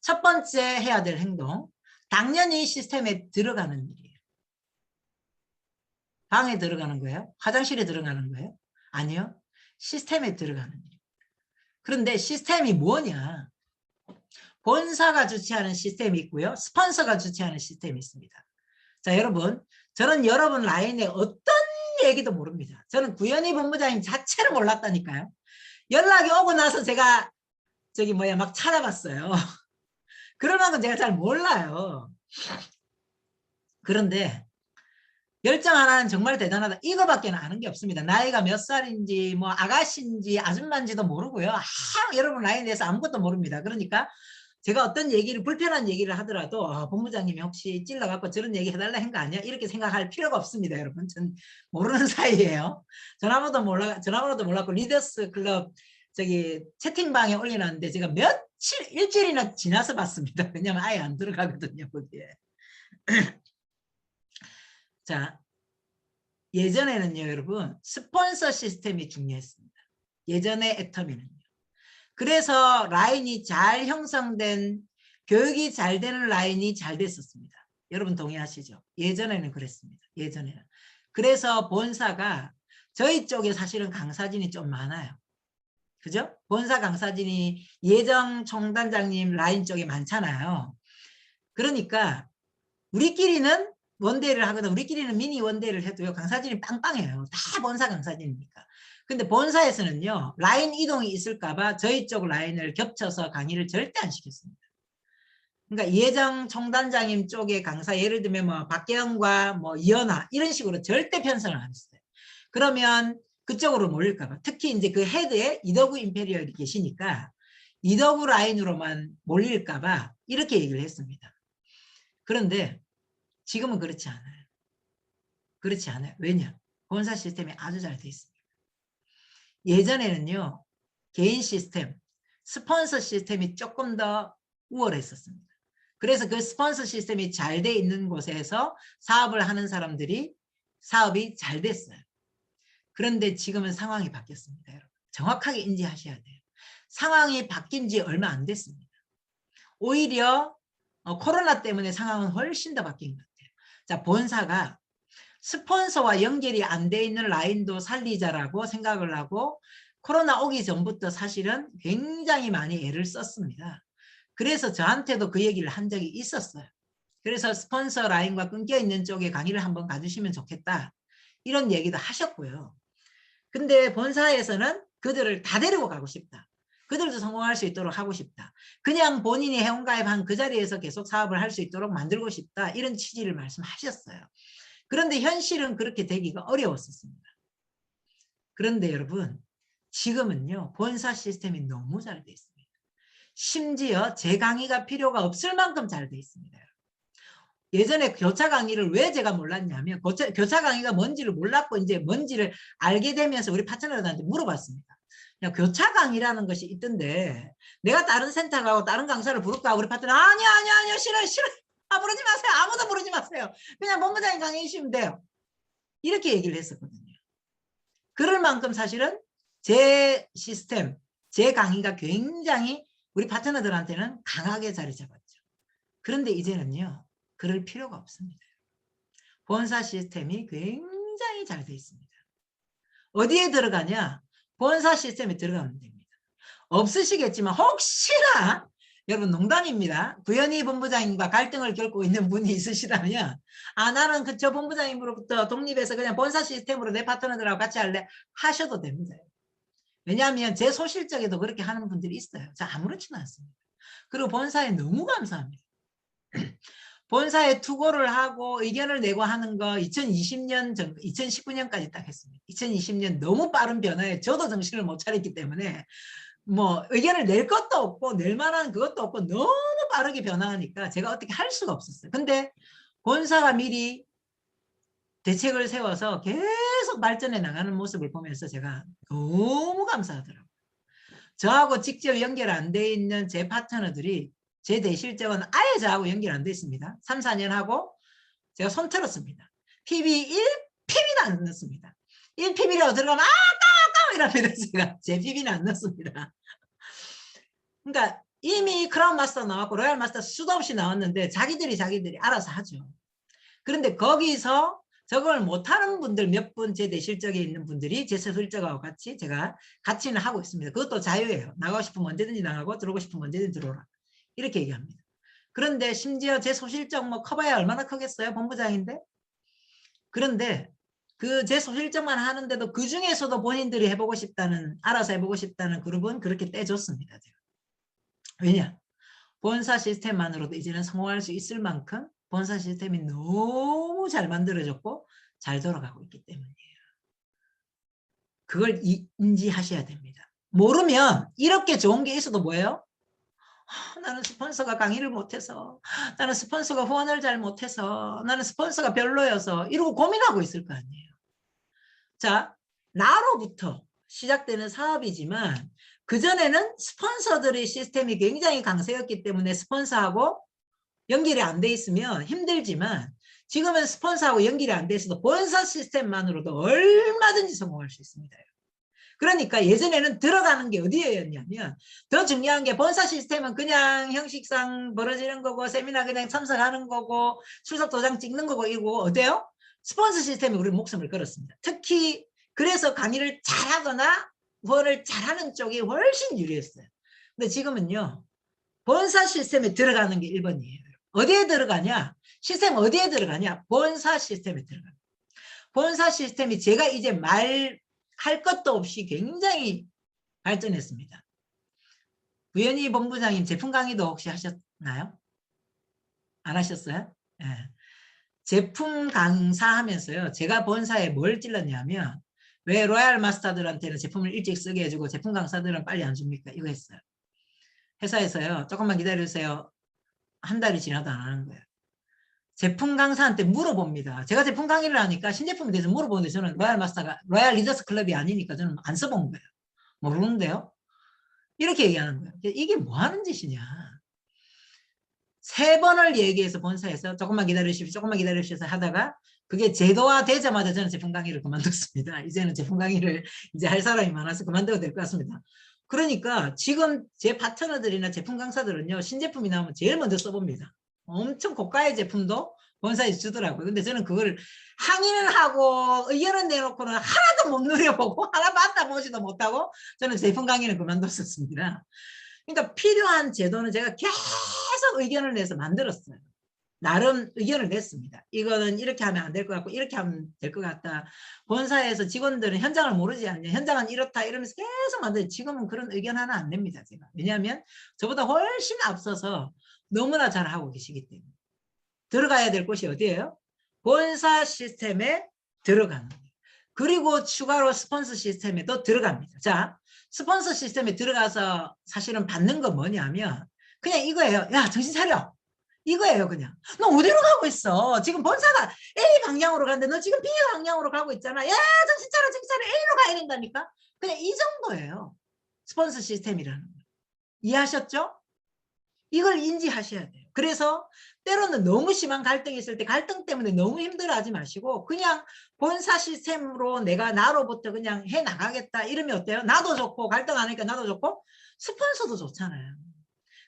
Speaker 4: 첫 번째 해야 될 행동, 당연히 시스템에 들어가는 일이에요. 방에 들어가는 거예요? 화장실에 들어가는 거예요? 아니요. 시스템에 들어가는 일이에요. 그런데 시스템이 뭐냐? 본사가 주최하는 시스템이 있고요. 스폰서가 주최하는 시스템이 있습니다. 자, 여러분, 저는 여러분 라인에 어떤 얘기도 모릅니다. 저는 구현희 본부장님 자체를 몰랐다니까요. 연락이 오고 나서 제가 막 찾아봤어요. 그럴 만큼 제가 잘 몰라요. 그런데 열정 하나는 정말 대단하다. 이거밖에 아는 게 없습니다. 나이가 몇 살인지 뭐 아가씨인지 아줌마인지도 모르고요. 여러분 라인에 대해서 아무것도 모릅니다. 그러니까 제가 어떤 얘기를 불편한 얘기를 하더라도 본부장님이 혹시 찔러갖고 저런 얘기 해달라 한 거 아니야? 이렇게 생각할 필요가 없습니다. 여러분. 전 모르는 사이예요. 전화번호도 몰랐고 리더스 클럽 채팅방에 올려놨는데 제가 일주일이나 지나서 봤습니다. 왜냐면 아예 안 들어가거든요. 거기에. 자, 예전에는요, 여러분, 스폰서 시스템이 중요했습니다. 예전에 애터미는요. 그래서 라인이 잘 형성된, 교육이 잘 되는 라인이 잘 됐었습니다. 여러분 동의하시죠? 예전에는 그랬습니다. 예전에는. 그래서 본사가 저희 쪽에 사실은 강사진이 좀 많아요. 그죠? 본사 강사진이 예정 총단장님 라인 쪽에 많잖아요. 그러니까 우리끼리는 원데이를 하거나 우리끼리는 미니 원데이를 해도요. 강사진이 빵빵해요. 다 본사 강사진이니까. 근데 본사에서는요. 라인 이동이 있을까 봐 저희 쪽 라인을 겹쳐서 강의를 절대 안 시켰습니다. 그러니까 예정 총단장님 쪽의 강사 예를 들면 뭐 박계영과 뭐 이연아 이런 식으로 절대 편성을 안 했어요. 그러면 그쪽으로 몰릴까 봐. 특히 이제 그 헤드에 이덕우 임페리얼이 계시니까 이덕우 라인으로만 몰릴까 봐 이렇게 얘기를 했습니다. 그런데 지금은 그렇지 않아요. 그렇지 않아요. 왜냐? 본사 시스템이 아주 잘 돼 있습니다. 예전에는요. 개인 시스템, 스폰서 시스템이 조금 더 우월했었습니다. 그래서 그 스폰서 시스템이 잘 돼 있는 곳에서 사업을 하는 사람들이 사업이 잘 됐어요. 그런데 지금은 상황이 바뀌었습니다. 여러분. 정확하게 인지하셔야 돼요. 상황이 바뀐 지 얼마 안 됐습니다. 오히려 코로나 때문에 상황은 훨씬 더 바뀐 것 같아요. 자, 본사가 스폰서와 연결이 안 돼 있는 라인도 살리자라고 생각을 하고 코로나 오기 전부터 사실은 굉장히 많이 애를 썼습니다. 그래서 저한테도 그 얘기를 한 적이 있었어요. 그래서 스폰서 라인과 끊겨 있는 쪽에 강의를 한번 가주시면 좋겠다. 이런 얘기도 하셨고요. 근데 본사에서는 그들을 다 데리고 가고 싶다. 그들도 성공할 수 있도록 하고 싶다. 그냥 본인이 회원가입한 그 자리에서 계속 사업을 할 수 있도록 만들고 싶다. 이런 취지를 말씀하셨어요. 그런데 현실은 그렇게 되기가 어려웠었습니다. 그런데 여러분, 지금은요, 본사 시스템이 너무 잘 돼 있습니다. 심지어 제 강의가 필요가 없을 만큼 잘 돼 있습니다. 예전에 교차 강의를 왜 제가 몰랐냐면, 교차 강의가 뭔지를 몰랐고, 이제 뭔지를 알게 되면서 우리 파트너들한테 물어봤습니다. 야, 교차 강의라는 것이 있던데, 내가 다른 센터 가고 다른 강사를 부를까? 우리 파트너, 아니요, 싫어요. 부르지 마세요. 아무도 부르지 마세요. 그냥 본부장님 강의 해주시면 돼요. 이렇게 얘기를 했었거든요. 그럴 만큼 사실은 제 시스템, 제 강의가 굉장히 우리 파트너들한테는 강하게 자리 잡았죠. 그런데 이제는요. 그럴 필요가 없습니다. 본사 시스템이 굉장히 잘 되어 있습니다. 어디에 들어가냐? 본사 시스템에 들어가면 됩니다. 없으시겠지만 혹시나 여러분 농담입니다. 구현희 본부장님과 갈등을 겪고 있는 분이 있으시다면 나는 저 본부장님으로부터 독립해서 그냥 본사 시스템으로 내 파트너들하고 같이 할래 하셔도 됩니다. 왜냐하면 제 소실적에도 그렇게 하는 분들이 있어요. 자, 아무렇지는 않습니다. 그리고 본사에 너무 감사합니다. 본사에 투고를 하고 의견을 내고 하는 거 2020년 정도, 2019년까지 딱 했습니다. 2020년 너무 빠른 변화에 저도 정신을 못 차렸기 때문에 뭐 의견을 낼 것도 없고 낼 만한 그것도 없고 너무 빠르게 변화하니까 제가 어떻게 할 수가 없었어요. 근데 본사가 미리 대책을 세워서 계속 발전해 나가는 모습을 보면서 제가 너무 감사하더라고요. 저하고 직접 연결 안 돼 있는 제 파트너들이 제 대실적은 아예 저하고 연결 안 돼 있습니다. 3, 4년 하고 제가 손 틀었습니다. PB 1PB도 안 넣습니다. 1PB라고 들어가면 아까워 이러면 제가 제 PB는 안 넣습니다. 그러니까 이미 크라운 마스터 나왔고 로얄 마스터 수도 없이 나왔는데 자기들이 알아서 하죠. 그런데 거기서 저걸 못하는 분들 몇 분 제 내실적에 있는 분들이 제 소실적하고 같이 제가 같이는 하고 있습니다. 그것도 자유예요. 나가고 싶으면 언제든지 나가고 들어오고 싶으면 언제든지 들어오라. 이렇게 얘기합니다. 그런데 심지어 제 소실적 뭐 커봐야 얼마나 크겠어요? 본부장인데. 그런데 그 제 소실적만 하는데도 그 중에서도 본인들이 해보고 싶다는 알아서 해보고 싶다는 그룹은 그렇게 떼줬습니다. 제가. 왜냐? 본사 시스템만으로도 이제는 성공할 수 있을 만큼 본사 시스템이 너무 잘 만들어졌고 잘 돌아가고 있기 때문이에요. 그걸 인지하셔야 됩니다. 모르면 이렇게 좋은 게 있어도 뭐예요? 나는 스폰서가 강의를 못해서, 나는 스폰서가 후원을 잘 못해서, 나는 스폰서가 별로여서 이러고 고민하고 있을 거 아니에요. 자, 나로부터 시작되는 사업이지만 그전에는 스폰서들의 시스템이 굉장히 강세였기 때문에 스폰서하고 연결이 안 돼 있으면 힘들지만 지금은 스폰서하고 연결이 안 돼 있어도 본사 시스템만으로도 얼마든지 성공할 수 있습니다. 그러니까 예전에는 들어가는 게 어디였냐면 더 중요한 게 본사 시스템은 그냥 형식상 벌어지는 거고 세미나 그냥 참석하는 거고 출석 도장 찍는 거고 이거 어때요? 스폰서 시스템에 우리 목숨을 걸었습니다. 특히 그래서 강의를 잘하거나 후원을 잘하는 쪽이 훨씬 유리했어요. 근데 지금은요. 본사 시스템에 들어가는 게 1번이에요. 어디에 들어가냐? 시스템 어디에 들어가냐? 본사 시스템에 들어가요. 본사 시스템이 제가 이제 말할 것도 없이 굉장히 발전했습니다. 구현희 본부장님 제품 강의도 혹시 하셨나요? 안 하셨어요? 네. 제품 강사하면서요. 제가 본사에 뭘 찔렀냐면 왜 로얄 마스터들한테는 제품을 일찍 쓰게 해주고 제품 강사들은 빨리 안 줍니까? 이거 했어요. 회사에서요. 조금만 기다려주세요. 한 달이 지나도 안 하는 거예요. 제품 강사한테 물어봅니다. 제가 제품 강의를 하니까 신제품에 대해서 물어보는데 저는 로얄 마스터가 로얄 리더스 클럽이 아니니까 저는 안 써본 거예요. 모르는데요. 이렇게 얘기하는 거예요. 이게 뭐 하는 짓이냐. 3번을 얘기해서 본사에서 조금만 기다리십시오. 조금만 기다리십시오 하다가 그게 제도화 되자마자 저는 제품 강의를 그만뒀습니다. 이제는 제품 강의를 이제 할 사람이 많아서 그만둬도 될 것 같습니다. 그러니까 지금 제 파트너들이나 제품 강사들은요. 신제품이 나오면 제일 먼저 써봅니다. 엄청 고가의 제품도 본사에 주더라고요. 근데 저는 그걸 항의는 하고 의견은 내놓고는 하나도 못 누려보고 하나 받아보지도 못하고 저는 제품 강의는 그만뒀었습니다. 그러니까 필요한 제도는 제가 계속 의견을 내서 만들었어요. 나름 의견을 냈습니다. 이거는 이렇게 하면 안 될 것 같고 이렇게 하면 될 것 같다. 본사에서 직원들은 현장을 모르지 않냐. 현장은 이렇다 이러면서 계속 만들어요. 지금은 그런 의견 하나 안 냅니다. 제가. 왜냐하면 저보다 훨씬 앞서서 너무나 잘하고 계시기 때문에. 들어가야 될 곳이 어디예요? 본사 시스템에 들어가는 거예요. 그리고 추가로 스폰서 시스템에도 들어갑니다. 자, 스폰서 시스템에 들어가서 사실은 받는 건 뭐냐면 그냥 이거예요. 야, 정신 차려. 이거예요, 그냥. 너 어디로 가고 있어? 지금 본사가 A 방향으로 가는데 너 지금 B 방향으로 가고 있잖아. 야, 정신 차려, 정신 차려. A로 가야 된다니까. 그냥 이 정도예요. 스폰서 시스템이라는 거. 이해하셨죠? 이걸 인지하셔야 돼요. 그래서 때로는 너무 심한 갈등이 있을 때 갈등 때문에 너무 힘들어하지 마시고 그냥 본사 시스템으로 내가 나로부터 그냥 해나가겠다 이러면 어때요? 나도 좋고 갈등 안 하니까 나도 좋고 스폰서도 좋잖아요.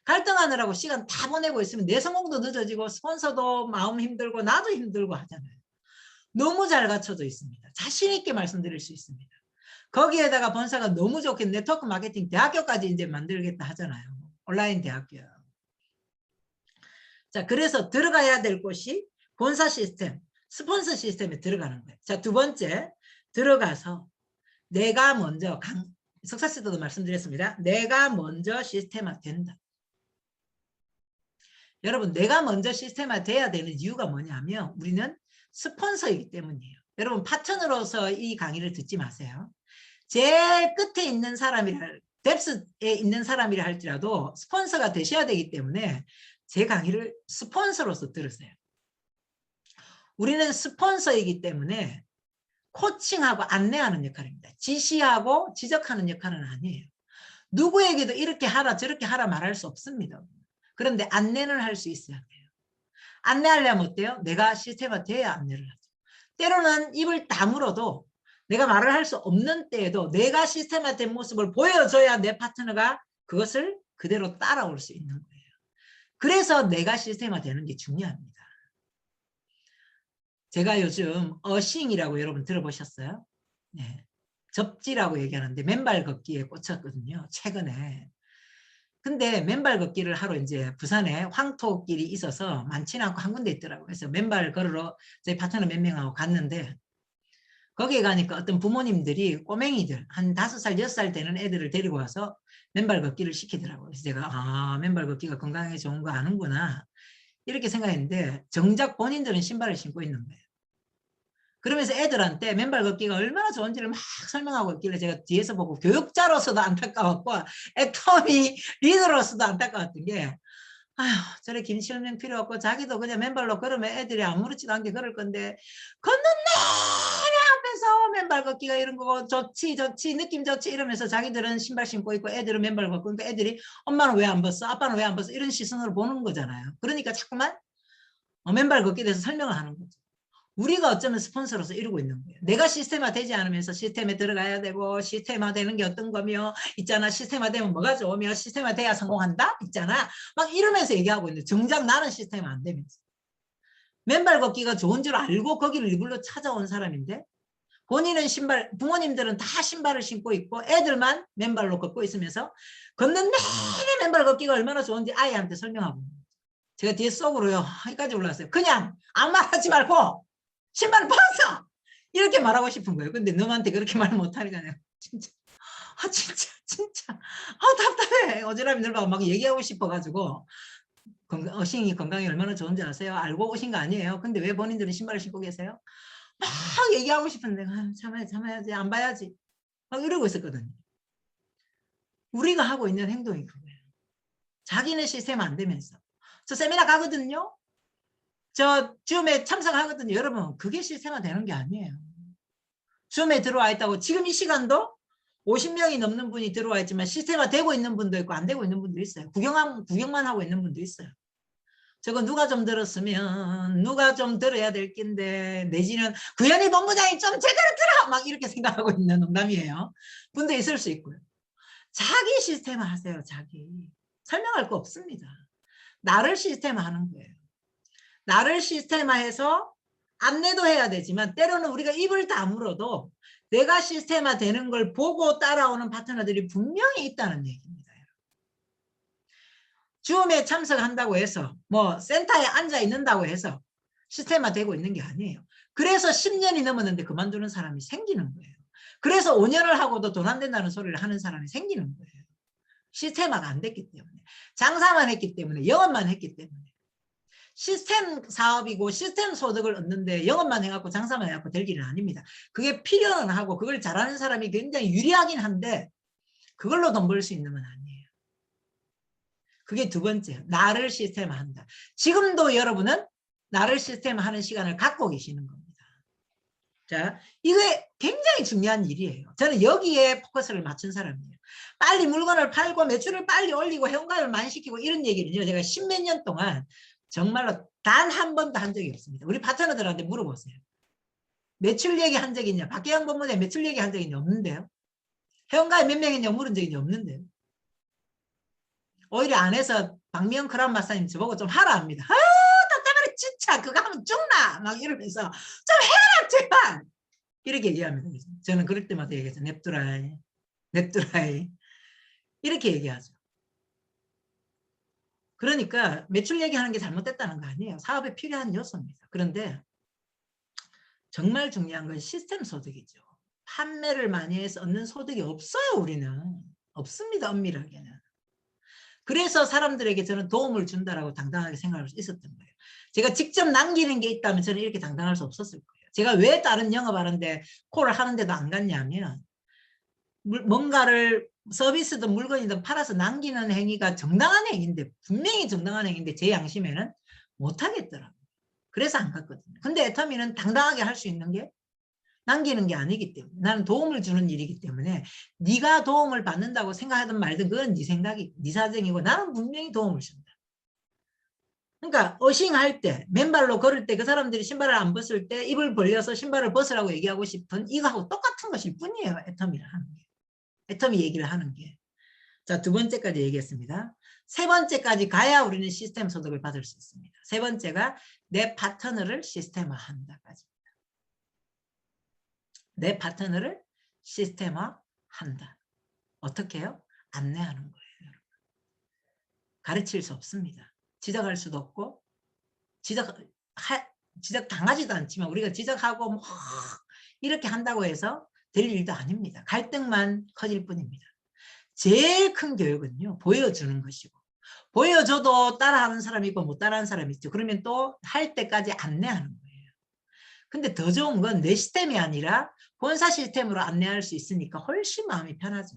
Speaker 4: 갈등하느라고 시간 다 보내고 있으면 내 성공도 늦어지고 스폰서도 마음 힘들고 나도 힘들고 하잖아요. 너무 잘 갖춰져 있습니다. 자신 있게 말씀드릴 수 있습니다. 거기에다가 본사가 너무 좋게 네트워크 마케팅 대학교까지 이제 만들겠다 하잖아요. 온라인 대학교요. 자, 그래서 들어가야 될 곳이 본사 시스템, 스폰서 시스템에 들어가는 거예요. 자, 두 번째, 들어가서 내가 먼저 석사씨 때도 말씀드렸습니다. 내가 먼저 시스템화 된다. 여러분, 내가 먼저 시스템화 돼야 되는 이유가 뭐냐면 우리는 스폰서이기 때문이에요. 여러분, 파트너로서 이 강의를 듣지 마세요. 제일 끝에 있는 사람이라, 뎁스에 있는 사람이라 할지라도 스폰서가 되셔야 되기 때문에 제 강의를 스폰서로서 들으세요. 우리는 스폰서이기 때문에 코칭하고 안내하는 역할입니다. 지시하고 지적하는 역할은 아니에요. 누구에게도 이렇게 하라 저렇게 하라 말할 수 없습니다. 그런데 안내는 할 수 있어야 돼요. 안내하려면 어때요? 내가 시스템화 돼야 안내를 하죠. 때로는 입을 다물어도 내가 말을 할 수 없는 때에도 내가 시스템화된 모습을 보여줘야 내 파트너가 그것을 그대로 따라올 수 있는 거예요. 그래서 내가 시스템화되는 게 중요합니다. 제가 요즘 어싱이라고 여러분 들어보셨어요? 네. 접지라고 얘기하는데 맨발 걷기에 꽂혔거든요. 최근에. 근데 맨발 걷기를 하러 이제 부산에 황토길이 있어서 많지는 않고 한 군데 있더라고요. 그래서 맨발 걸으러 저희 파트너 몇 명하고 갔는데 거기에 가니까 어떤 부모님들이 꼬맹이들 한 5살, 6살 되는 애들을 데리고 와서 맨발 걷기를 시키더라고요. 그래서 제가 맨발 걷기가 건강에 좋은 거 아는구나 이렇게 생각했는데 정작 본인들은 신발을 신고 있는 거예요. 그러면서 애들한테 맨발 걷기가 얼마나 좋은지를 막 설명하고 있길래 제가 뒤에서 보고 교육자로서도 안타까웠고 애터미 리더로서도 안타까웠던 게 아휴 저래 긴 설명 필요 없고 자기도 그냥 맨발로 걸으면 애들이 아무렇지도 않게 걸을 건데 걷는 내내 앞에서 맨발 걷기가 이런 거고 좋지 느낌 좋지 이러면서 자기들은 신발 신고 있고 애들은 맨발 걷고 그러니까 애들이 엄마는 왜 안 벗어 아빠는 왜 안 벗어 이런 시선으로 보는 거잖아요. 그러니까 자꾸만 맨발 걷기에 대해서 설명을 하는 거죠. 우리가 어쩌면 스폰서로서 이루고 있는 거예요. 내가 시스템화 되지 않으면서 시스템에 들어가야 되고 시스템화 되는 게 어떤 거며 있잖아 시스템화 되면 뭐가 좋으며 시스템화 돼야 성공한다 있잖아 막 이러면서 얘기하고 있는데 정작 나는 시스템화 안 되면서 맨발 걷기가 좋은 줄 알고 거기를 일부러 찾아온 사람인데 본인은 신발 부모님들은 다 신발을 신고 있고 애들만 맨발로 걷고 있으면서 걷는 내내 맨발 걷기가 얼마나 좋은지 아이한테 설명하고 제가 뒤에 속으로요 여기까지 올라왔어요. 그냥 아무 말 하지 말고 신발 벗어! 이렇게 말하고 싶은 거예요. 근데 너한테 그렇게 말 못하니까 내가 진짜 답답해. 어지럼이 늘고 막 얘기하고 싶어가지고 어싱이 건강에 얼마나 좋은지 아세요? 알고 오신 거 아니에요? 근데 왜 본인들은 신발을 신고 계세요? 막 얘기하고 싶은데 참아야지 안 봐야지 막 이러고 있었거든요. 우리가 하고 있는 행동이 그거예요. 자기는 시스템 안 되면서 저 세미나 가거든요. 저 줌에 참석하거든요. 여러분 그게 시스템화 되는 게 아니에요. 줌에 들어와 있다고 지금 이 시간도 50명이 넘는 분이 들어와 있지만 시스템화 되고 있는 분도 있고 안 되고 있는 분도 있어요. 구경만 하고 있는 분도 있어요. 저거 누가 좀 들었으면 누가 좀 들어야 될 낀데 내지는 구현희 본부장이 좀 제대로 들어 막 이렇게 생각하고 있는 농담이에요. 분도 있을 수 있고요. 자기 시스템화 하세요. 자기. 설명할 거 없습니다. 나를 시스템화 하는 거예요. 나를 시스템화해서 안내도 해야 되지만 때로는 우리가 입을 다물어도 내가 시스템화 되는 걸 보고 따라오는 파트너들이 분명히 있다는 얘기입니다. 줌에 참석한다고 해서 뭐 센터에 앉아 있는다고 해서 시스템화 되고 있는 게 아니에요. 그래서 10년이 넘었는데 그만두는 사람이 생기는 거예요. 그래서 5년을 하고도 돈 안 된다는 소리를 하는 사람이 생기는 거예요. 시스템화가 안 됐기 때문에 장사만 했기 때문에 영업만 했기 때문에 시스템 사업이고 시스템 소득을 얻는데 영업만 해갖고 장사만 해갖고 될 길은 아닙니다. 그게 필요는 하고 그걸 잘하는 사람이 굉장히 유리하긴 한데 그걸로 돈 벌 수 있는 건 아니에요. 그게 두 번째, 나를 시스템화한다. 지금도 여러분은 나를 시스템화하는 시간을 갖고 계시는 겁니다. 자, 이게 굉장히 중요한 일이에요. 저는 여기에 포커스를 맞춘 사람이에요. 빨리 물건을 팔고 매출을 빨리 올리고 회원가를 많이 시키고 이런 얘기는요. 제가 10몇 년 동안 정말로 단 한 번도 한 적이 없습니다. 우리 파트너들한테 물어보세요. 매출 얘기 한 적이 있냐? 박계영 본부장에 매출 얘기 한 적이 없는데요. 회원가에 몇 명 있냐고 물은 적이 없는데요. 오히려 안에서 박미영 크라운 마사님 저보고 좀 하라 합니다. 답답하네 진짜 그거 하면 죽나 막 이러면서 좀 해라 제발 이렇게 얘기합니다. 저는 그럴 때마다 얘기하죠. 냅두라이 냅두라이 이렇게 얘기하죠. 그러니까 매출 얘기하는 게 잘못됐다는 거 아니에요. 사업에 필요한 요소입니다. 그런데 정말 중요한 건 시스템 소득이죠. 판매를 많이 해서 얻는 소득이 없어요. 우리는 없습니다. 엄밀하게는. 그래서 사람들에게 저는 도움을 준다라고 당당하게 생각할 수 있었던 거예요. 제가 직접 남기는 게 있다면 저는 이렇게 당당할 수 없었을 거예요. 제가 왜 다른 영업하는데 콜을 하는데도 안 갔냐면 뭔가를 서비스든 물건이든 팔아서 남기는 행위가 정당한 행위인데 분명히 정당한 행위인데 제 양심에는 못하겠더라고요. 그래서 안 갔거든요. 근데 애터미는 당당하게 할 수 있는 게 남기는 게 아니기 때문에 나는 도움을 주는 일이기 때문에 네가 도움을 받는다고 생각하든 말든 그건 네 생각이 네 사정이고 나는 분명히 도움을 준다. 그러니까 어싱할 때 맨발로 걸을 때 그 사람들이 신발을 안 벗을 때 입을 벌려서 신발을 벗으라고 얘기하고 싶은 이거하고 똑같은 것일 뿐이에요. 애터미를 하는 게. 애터미 얘기를 하는 게. 자, 두 번째까지 얘기했습니다. 세 번째까지 가야 우리는 시스템 소득을 받을 수 있습니다. 세 번째가 내 파트너를 시스템화한다까지. 내 파트너를 시스템화한다. 어떻게 해요? 안내하는 거예요. 여러분. 가르칠 수 없습니다. 지적할 수도 없고 지적 당하지도 않지만 우리가 지적하고 뭐 이렇게 한다고 해서 될 일도 아닙니다. 갈등만 커질 뿐입니다. 제일 큰 교육은요. 보여주는 것이고 보여줘도 따라하는 사람이 있고 못 따라하는 사람이 있죠. 그러면 또 할 때까지 안내하는 거예요. 근데 더 좋은 건 내 시스템이 아니라 본사 시스템으로 안내할 수 있으니까 훨씬 마음이 편하죠.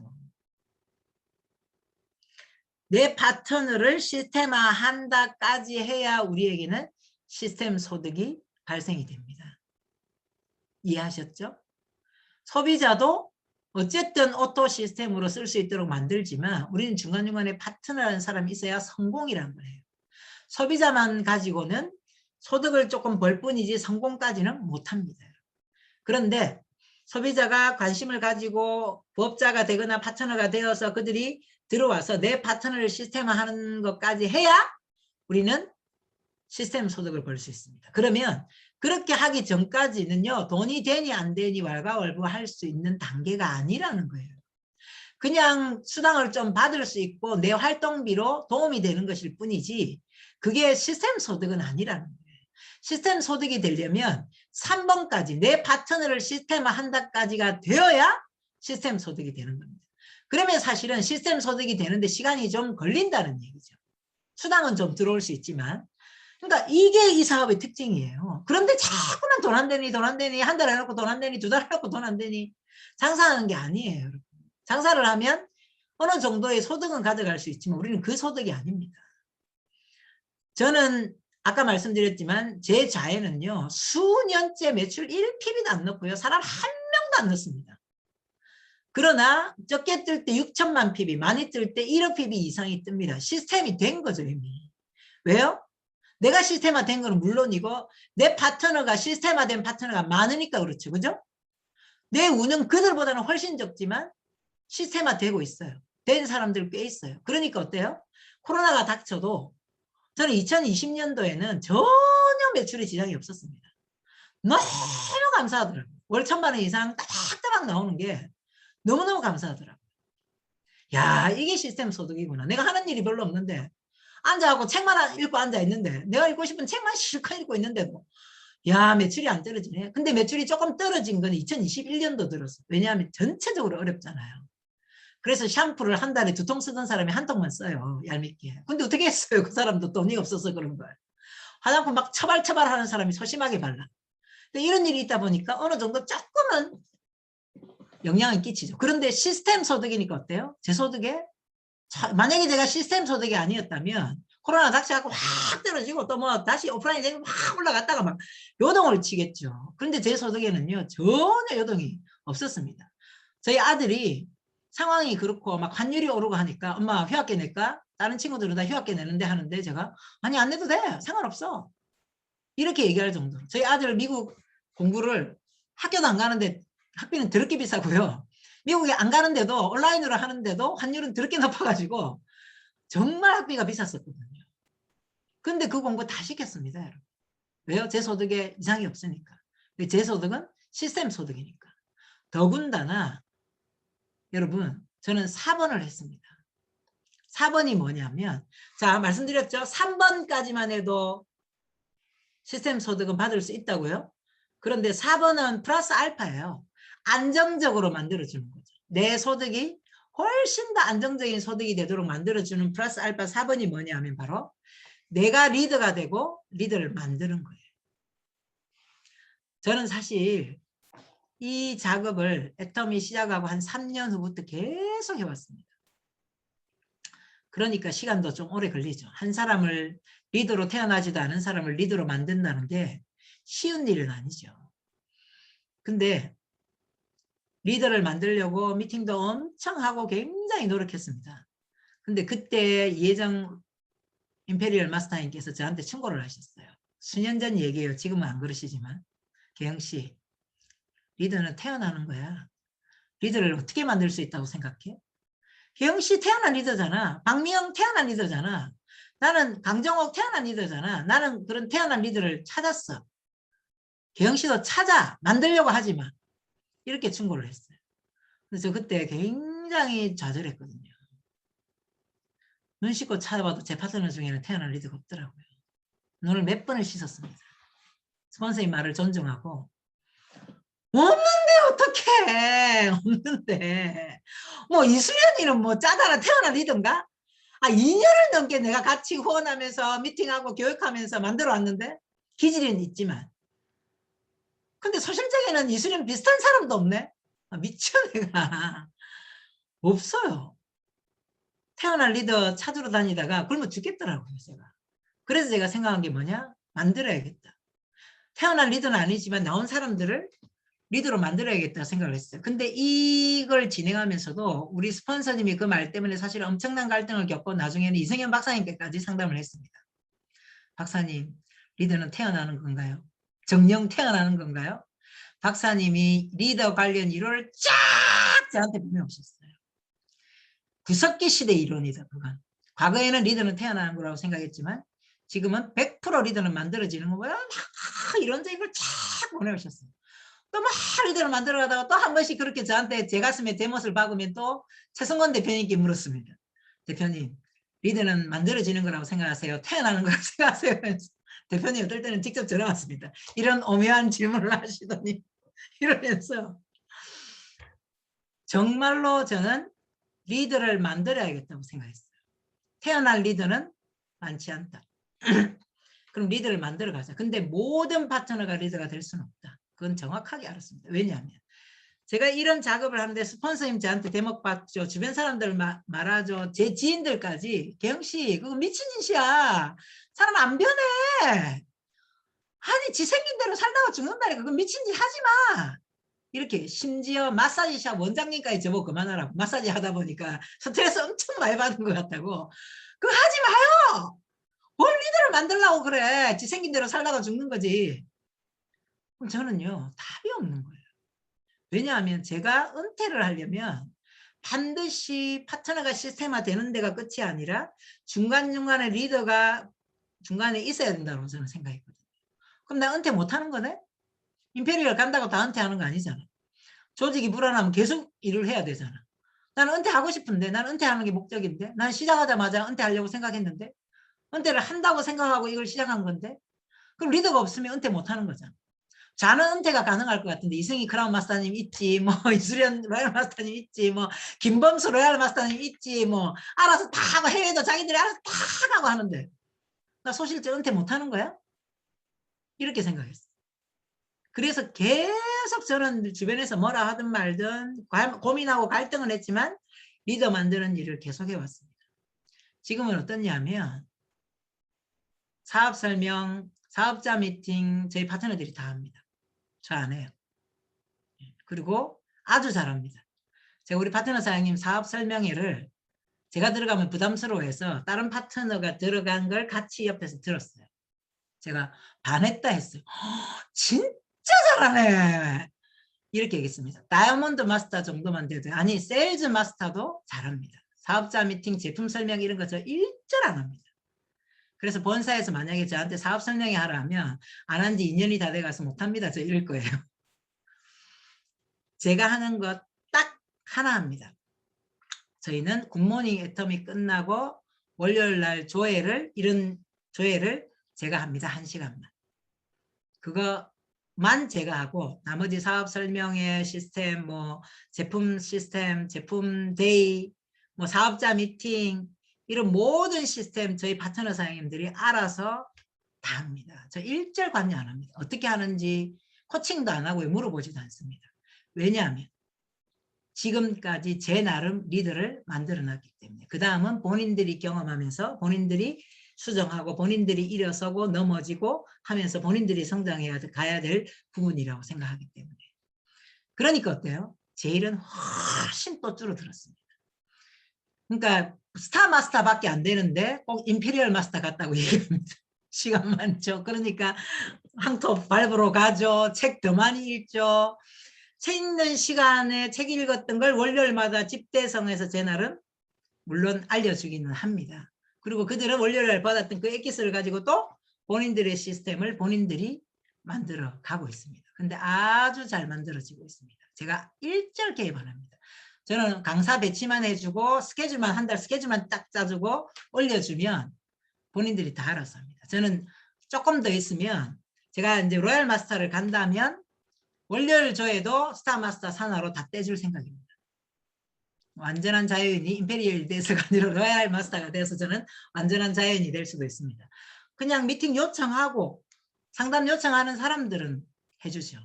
Speaker 4: 내 파트너를 시스템화한다까지 해야 우리에게는 시스템 소득이 발생이 됩니다. 이해하셨죠? 소비자도 어쨌든 오토 시스템으로 쓸 수 있도록 만들지만 우리는 중간중간에 파트너라는 사람이 있어야 성공이란 거예요. 소비자만 가지고는 소득을 조금 벌 뿐이지 성공까지는 못합니다. 그런데 소비자가 관심을 가지고 부업자가 되거나 파트너가 되어서 그들이 들어와서 내 파트너를 시스템화하는 것까지 해야 우리는 시스템 소득을 벌 수 있습니다. 그러면 그렇게 하기 전까지는요. 돈이 되니 안 되니 왈가왈부할 수 있는 단계가 아니라는 거예요. 그냥 수당을 좀 받을 수 있고 내 활동비로 도움이 되는 것일 뿐이지 그게 시스템 소득은 아니라는 거예요. 시스템 소득이 되려면 3번까지 내 파트너를 시스템화한다까지가 되어야 시스템 소득이 되는 겁니다. 그러면 사실은 시스템 소득이 되는데 시간이 좀 걸린다는 얘기죠. 수당은 좀 들어올 수 있지만 그러니까 이게 이 사업의 특징이에요. 그런데 자꾸만 돈 안 되니 한 달 해놓고 돈 안 되니 두 달 해놓고 돈 안 되니 장사하는 게 아니에요. 여러분. 장사를 하면 어느 정도의 소득은 가져갈 수 있지만 우리는 그 소득이 아닙니다. 저는 아까 말씀드렸지만 제 자에는요. 수년째 매출 1PB도 안 넣고요. 사람 한 명도 안 넣습니다. 그러나 적게 뜰 때 6천만 PB, 많이 뜰 때 1억 PB 이상이 뜹니다. 시스템이 된 거죠 이미. 왜요? 내가 시스템화 된 거는 물론이고 내 파트너가 시스템화된 파트너가 많으니까 그렇죠. 그죠? 내 운은 그들보다는 훨씬 적지만 시스템화 되고 있어요. 된 사람들 꽤 있어요. 그러니까 어때요? 코로나가 닥쳐도 저는 2020년도에는 전혀 매출에 지장이 없었습니다. 너무 감사하더라고요. 월 1,000만 원 이상 따박따박 나오는 게 너무너무 감사하더라고요. 야, 이게 시스템 소득이구나. 내가 하는 일이 별로 없는데 앉아갖고 책만 읽고 앉아있는데 내가 읽고 싶은 책만 실컷 읽고 있는데도 야 매출이 안 떨어지네. 근데 매출이 조금 떨어진 건 2021년도 들었어. 왜냐하면 전체적으로 어렵잖아요. 그래서 샴푸를 한 달에 2통 쓰던 사람이 1통만 써요. 얄밉게. 근데 어떻게 했어요? 그 사람도 돈이 없어서 그런 거예요. 화장품 막 처발처발 하는 사람이 소심하게 발라. 이런 일이 있다 보니까 어느 정도 조금은 영향을 끼치죠. 그런데 시스템 소득이니까 어때요? 제 소득에 만약에 제가 시스템 소득이 아니었다면 코로나 닥쳐갖고 확 떨어지고 또 뭐 다시 오프라인 되고 확 올라갔다가 막 요동을 치겠죠. 그런데 제 소득에는요 전혀 요동이 없었습니다. 저희 아들이 상황이 그렇고 막 환율이 오르고 하니까 엄마 휴학계 낼까? 다른 친구들은 다 휴학계 내는데 하는데 제가 아니 안 내도 돼 상관없어 이렇게 얘기할 정도로 저희 아들 미국 공부를 학교도 안 가는데 학비는 더럽게 비싸고요. 미국에 안 가는데도 온라인으로 하는데도 환율은 더럽게 높아가지고 정말 학비가 비쌌었거든요. 근데 그 공부 다 시켰습니다, 여러분. 왜요? 제 소득에 이상이 없으니까. 제 소득은 시스템 소득이니까. 더군다나 여러분, 저는 4번을 했습니다. 4번이 뭐냐면, 자, 말씀드렸죠? 3번까지만 해도 시스템 소득은 받을 수 있다고요? 그런데 4번은 플러스 알파예요. 안정적으로 만들어주는 거죠. 내 소득이 훨씬 더 안정적인 소득이 되도록 만들어주는 플러스 알파 4번이 뭐냐면 바로 내가 리더가 되고 리더를 만드는 거예요. 저는 사실 이 작업을 애터미 시작하고 한 3년 후부터 계속 해왔습니다. 그러니까 시간도 좀 오래 걸리죠. 한 사람을 리더로 태어나지도 않은 사람을 리더로 만든다는 게 쉬운 일은 아니죠. 근데 리더를 만들려고 미팅도 엄청 하고 굉장히 노력했습니다. 근데 그때 이혜정 임페리얼 마스터님께서 저한테 충고를 하셨어요. 수년 전 얘기예요. 지금은 안 그러시지만. 개영씨, 리더는 태어나는 거야. 리더를 어떻게 만들 수 있다고 생각해? 개영씨 태어난 리더잖아. 박미영 태어난 리더잖아. 나는 강정옥 태어난 리더잖아. 나는 그런 태어난 리더를 찾았어. 개영씨도 찾아. 만들려고 하지 마. 이렇게 충고를 했어요. 그래서 그때 굉장히 좌절했거든요. 눈 씻고 찾아봐도 제 파트너 중에는 태어난 리더가 없더라고요. 눈을 몇 번을 씻었습니다. 스폰서의 말을 존중하고 없는데 어떡해. 없는데. 뭐 이수연이는 뭐 짜다가 태어난 리더인가? 2년을 넘게 내가 같이 후원하면서 미팅하고 교육하면서 만들어 왔는데 기질은 있지만 근데 소실적에는 이수연 비슷한 사람도 없네. 미쳐 내가. 없어요. 태어난 리더 찾으러 다니다가 굶어 죽겠더라고요. 제가. 그래서 제가 생각한 게 뭐냐? 만들어야겠다. 태어난 리더는 아니지만 나온 사람들을 리더로 만들어야겠다 생각을 했어요. 근데 이걸 진행하면서도 우리 스폰서님이 그 말 때문에 사실 엄청난 갈등을 겪고 나중에는 이승현 박사님께까지 상담을 했습니다. 박사님, 리더는 태어나는 건가요? 정령 태어나는 건가요? 박사님이 리더 관련 이론을 쫙 저한테 보내오셨어요. 구석기 시대 이론이다, 그건. 과거에는 리더는 태어나는 거라고 생각했지만 지금은 100% 리더는 만들어지는 거고요. 이런 이걸 쫙 보내오셨어요. 또 막 리더를 만들어가다가 또 한 번씩 그렇게 저한테 제 가슴에 제 못을 박으면 또 최승건 대표님께 물었습니다. 대표님, 리더는 만들어지는 거라고 생각하세요? 태어나는 거라고 생각하세요? 대표님 어떨 때는 직접 전화 왔습니다. 이런 오묘한 질문을 하시더니 이러면서 정말로 저는 리더를 만들어야겠다고 생각했어요. 태어날 리더는 많지 않다. 그럼 리더를 만들어 가자. 근데 모든 파트너가 리더가 될 수는 없다. 그건 정확하게 알았습니다. 왜냐하면 제가 이런 작업을 하는데 스폰서님 저한테 대목 받죠. 주변 사람들 말하죠. 제 지인들까지 개영씨 그거 미친 짓이야. 사람 안 변해. 아니 지 생긴 대로 살다가 죽는다니까. 그건 미친 짓 하지 마. 이렇게 심지어 마사지샵 원장님까지 저보고 그만하라고. 마사지 하다 보니까 스트레스 엄청 많이 받은 것 같다고. 그거 하지 마요. 뭘 리더를 만들려고 그래. 지 생긴 대로 살다가 죽는 거지. 그럼 저는요. 답이 없는 거예요. 왜냐하면 제가 은퇴를 하려면 반드시 파트너가 시스템화 되는 데가 끝이 아니라 중간중간에 리더가 중간에 있어야 된다고 저는 생각했거든요. 그럼 나 은퇴 못하는 거네? 임페리얼 간다고 다 은퇴하는 거 아니잖아. 조직이 불안하면 계속 일을 해야 되잖아. 나는 은퇴하고 싶은데 나는 은퇴하는 게 목적인데 난 시작하자마자 은퇴하려고 생각했는데 은퇴를 한다고 생각하고 이걸 시작한 건데 그럼 리더가 없으면 은퇴 못하는 거잖아. 자는 은퇴가 가능할 것 같은데 이승희 크라운 마스터님 있지 뭐 이수련 로얄 마스터님 있지 뭐 김범수 로얄 마스터님 있지 뭐 알아서 다 하고 해외도 자기들이 알아서 다 하고 하는데 나 소실제 은퇴 못하는 거야? 이렇게 생각했어. 그래서 계속 저는 주변에서 뭐라 하든 말든 고민하고 갈등을 했지만 리더 만드는 일을 계속 해왔습니다. 지금은 어떠냐면 사업 설명, 사업자 미팅 저희 파트너들이 다 합니다. 저 안 해요. 그리고 아주 잘합니다. 제가 우리 파트너 사장님 사업 설명회를 제가 들어가면 부담스러워해서 다른 파트너가 들어간 걸 같이 옆에서 들었어요. 제가 반했다 했어요. 진짜 잘하네. 이렇게 얘기했습니다. 다이아몬드 마스터 정도만 돼도 아니 세일즈 마스터도 잘합니다. 사업자 미팅, 제품 설명 이런 거 저 일절 안 합니다. 그래서 본사에서 만약에 저한테 사업 설명회 하라 하면 안 한 지 2년이 다 돼가서 못합니다. 저 이럴 거예요. 제가 하는 것 딱 하나 합니다. 저희는 굿모닝 애터미 끝나고 월요일 날 조회를 이런 조회를 제가 합니다. 1시간만. 그거만 제가 하고 나머지 사업 설명회 시스템, 뭐 제품 시스템, 제품 데이, 뭐 사업자 미팅 이런 모든 시스템 저희 파트너 사장님들이 알아서 다 합니다. 저 일절 관여 안 합니다. 어떻게 하는지 코칭도 안 하고 물어보지도 않습니다. 왜냐하면 지금까지 제 나름 리더를 만들어놨기 때문에 그 다음은 본인들이 경험하면서 본인들이 수정하고 본인들이 일어서고 넘어지고 하면서 본인들이 성장해야 가야 될 부분이라고 생각하기 때문에 그러니까 어때요? 제 일은 훨씬 또 줄어들었습니다. 그러니까 스타 마스터밖에 안 되는데 꼭 임페리얼 마스터 같다고 얘기합니다. 시간 많죠. 그러니까 항토 밟으러 가죠. 책 더 많이 읽죠. 책 읽는 시간에 책 읽었던 걸 월요일마다 집대성에서 제 나름 물론 알려주기는 합니다. 그리고 그들은 월요일날 받았던 그 엑기스를 가지고 또 본인들의 시스템을 본인들이 만들어 가고 있습니다. 근데 아주 잘 만들어지고 있습니다. 제가 일절 개입 안 합니다. 저는 강사 배치만 해주고 스케줄만 한 달 스케줄만 딱 짜주고 올려주면 본인들이 다 알아서 합니다. 저는 조금 더 있으면 제가 이제 로얄 마스터를 간다면 월요일 조에도 스타 마스터 산하로 다 떼줄 생각입니다. 완전한 자유인이 임페리얼이 돼서가 아니라 로얄 마스터가 돼서 저는 완전한 자유인이 될 수도 있습니다. 그냥 미팅 요청하고 상담 요청하는 사람들은 해주죠.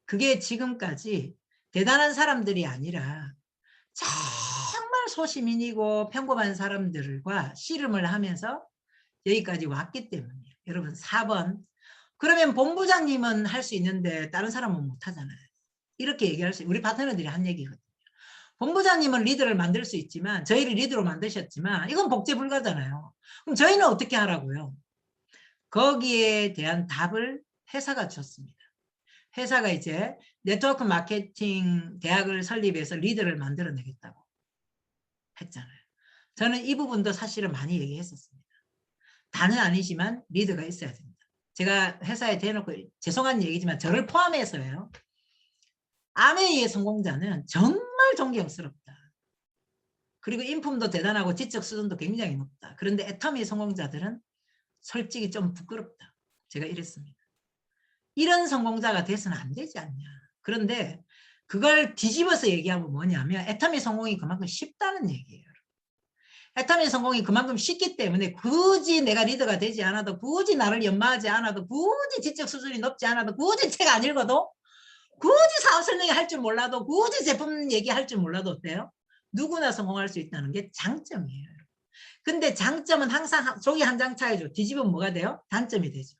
Speaker 4: 그게 지금까지 대단한 사람들이 아니라 정말 소시민이고 평범한 사람들과 씨름을 하면서 여기까지 왔기 때문이에요. 여러분 4번 그러면 본부장님은 할 수 있는데 다른 사람은 못하잖아요. 이렇게 얘기할 수 우리 파트너들이 한 얘기거든요. 본부장님은 리더를 만들 수 있지만 저희를 리더로 만드셨지만 이건 복제 불가잖아요. 그럼 저희는 어떻게 하라고요? 거기에 대한 답을 회사가 줬습니다. 회사가 이제 네트워크 마케팅 대학을 설립해서 리더를 만들어내겠다고 했잖아요. 저는 이 부분도 사실은 많이 얘기했었습니다. 다는 아니지만 리더가 있어야 됩니다. 제가 회사에 대놓고 죄송한 얘기지만 저를 포함해서요. 아메이의 성공자는 정말 존경스럽다. 그리고 인품도 대단하고 지적 수준도 굉장히 높다. 그런데 애터미 성공자들은 솔직히 좀 부끄럽다. 제가 이랬습니다. 이런 성공자가 돼서는 안 되지 않냐. 그런데 그걸 뒤집어서 얘기하면 뭐냐면 애터미 성공이 그만큼 쉽다는 얘기예요. 애터미 성공이 그만큼 쉽기 때문에 굳이 내가 리더가 되지 않아도 굳이 나를 연마하지 않아도 굳이 지적 수준이 높지 않아도 굳이 책 안 읽어도 굳이 사업 설명회 할 줄 몰라도 굳이 제품 얘기할 줄 몰라도 어때요? 누구나 성공할 수 있다는 게 장점이에요. 근데 장점은 항상 종이 한 장 차이죠. 뒤집으면 뭐가 돼요? 단점이 되죠.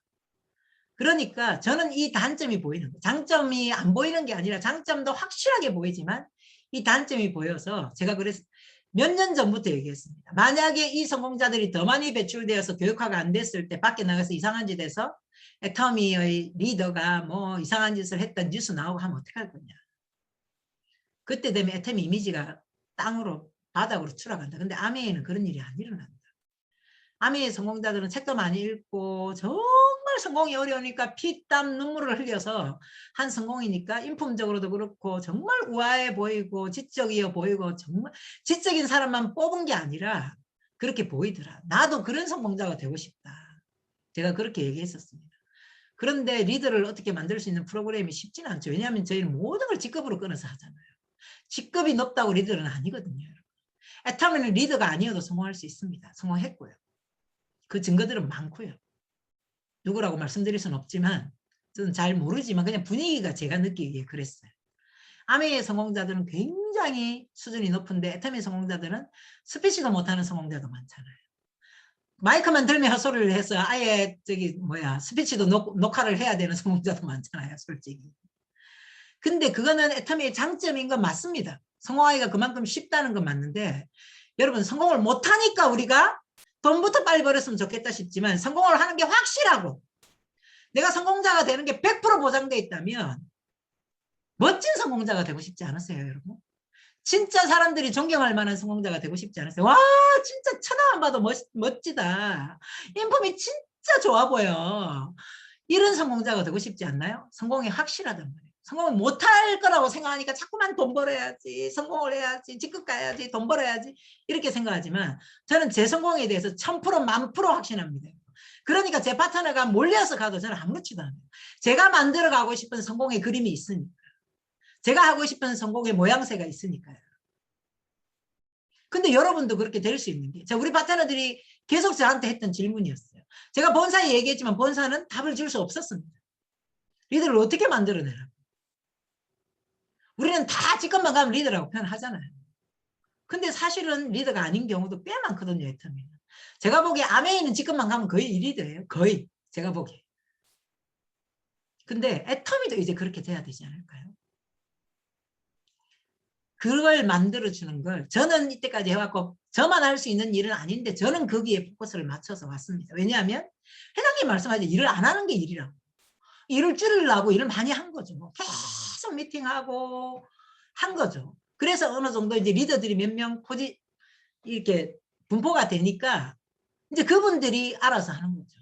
Speaker 4: 그러니까 저는 이 단점이 보이는 거예요. 장점이 안 보이는 게 아니라 장점도 확실하게 보이지만 이 단점이 보여서 제가 그래서 몇 년 전부터 얘기했습니다. 만약에 이 성공자들이 더 많이 배출되어서 교육화가 안 됐을 때 밖에 나가서 이상한 짓 해서 애터미의 리더가 뭐 이상한 짓을 했던 뉴스 나오고 하면 어떡할 거냐. 그때 되면 애터미 이미지가 땅으로 바닥으로 추락한다. 근데 아메이는 그런 일이 안 일어난다. 아메이 성공자들은 책도 많이 읽고 정말 성공이 어려우니까 피땀 눈물을 흘려서 한 성공이니까 인품적으로도 그렇고 정말 우아해 보이고 지적이어 보이고 정말 지적인 사람만 뽑은 게 아니라 그렇게 보이더라. 나도 그런 성공자가 되고 싶다. 제가 그렇게 얘기했었습니다. 그런데 리더를 어떻게 만들 수 있는 프로그램이 쉽지는 않죠. 왜냐하면 저희는 모든 걸 직급으로 끊어서 하잖아요. 직급이 높다고 리더는 아니거든요. 애터미는 리더가 아니어도 성공할 수 있습니다. 성공했고요. 그 증거들은 많고요. 누구라고 말씀드릴 수는 없지만 저는 잘 모르지만 그냥 분위기가 제가 느끼기에 그랬어요. 아메이의 성공자들은 굉장히 수준이 높은데 애터미 성공자들은 스피치도 못하는 성공자도 많잖아요. 마이크만 들면 헛소리를 해서 아예 스피치도 녹화를 해야 되는 성공자도 많잖아요. 솔직히. 근데 그거는 애터미의 장점인 건 맞습니다. 성공하기가 그만큼 쉽다는 건 맞는데 여러분 성공을 못하니까 우리가 돈부터 빨리 벌었으면 좋겠다 싶지만 성공을 하는 게 확실하고 내가 성공자가 되는 게 100% 보장돼 있다면 멋진 성공자가 되고 싶지 않으세요, 여러분? 진짜 사람들이 존경할 만한 성공자가 되고 싶지 않으세요? 와, 진짜 쳐다만 봐도 멋지다. 인품이 진짜 좋아 보여. 이런 성공자가 되고 싶지 않나요? 성공이 확실하단 말이에요. 성공을 못할 거라고 생각하니까 자꾸만 돈 벌어야지, 성공을 해야지, 직급 가야지, 돈 벌어야지 이렇게 생각하지만 저는 제 성공에 대해서 1000%, 10,000% 확신합니다. 그러니까 제 파트너가 몰려서 가도 저는 아무렇지도 않아요. 제가 만들어 가고 싶은 성공의 그림이 있으니까. 제가 하고 싶은 성공의 모양새가 있으니까요. 근데 여러분도 그렇게 될 수 있는 게, 우리 파트너들이 계속 저한테 했던 질문이었어요. 제가 본사에 얘기했지만 본사는 답을 줄 수 없었습니다. 리더를 어떻게 만들어내라고. 우리는 다 직급만 가면 리더라고 표현하잖아요. 근데 사실은 리더가 아닌 경우도 꽤 많거든요, 애터미는. 제가 보기에 아메이는 직급만 가면 거의 리더예요. 거의. 제가 보기에. 근데 애터미도 이제 그렇게 돼야 되지 않을까요? 그걸 만들어주는 걸 저는 이때까지 해왔고 저만 할 수 있는 일은 아닌데 저는 거기에 포커스를 맞춰서 왔습니다. 왜냐하면 회장님 말씀하신 일을 안 하는 게 일이라고. 일을 줄이려고 일을 많이 한 거죠. 계속 미팅하고 한 거죠. 그래서 어느 정도 이제 리더들이 몇 명 이렇게 분포가 되니까 이제 그분들이 알아서 하는 거죠.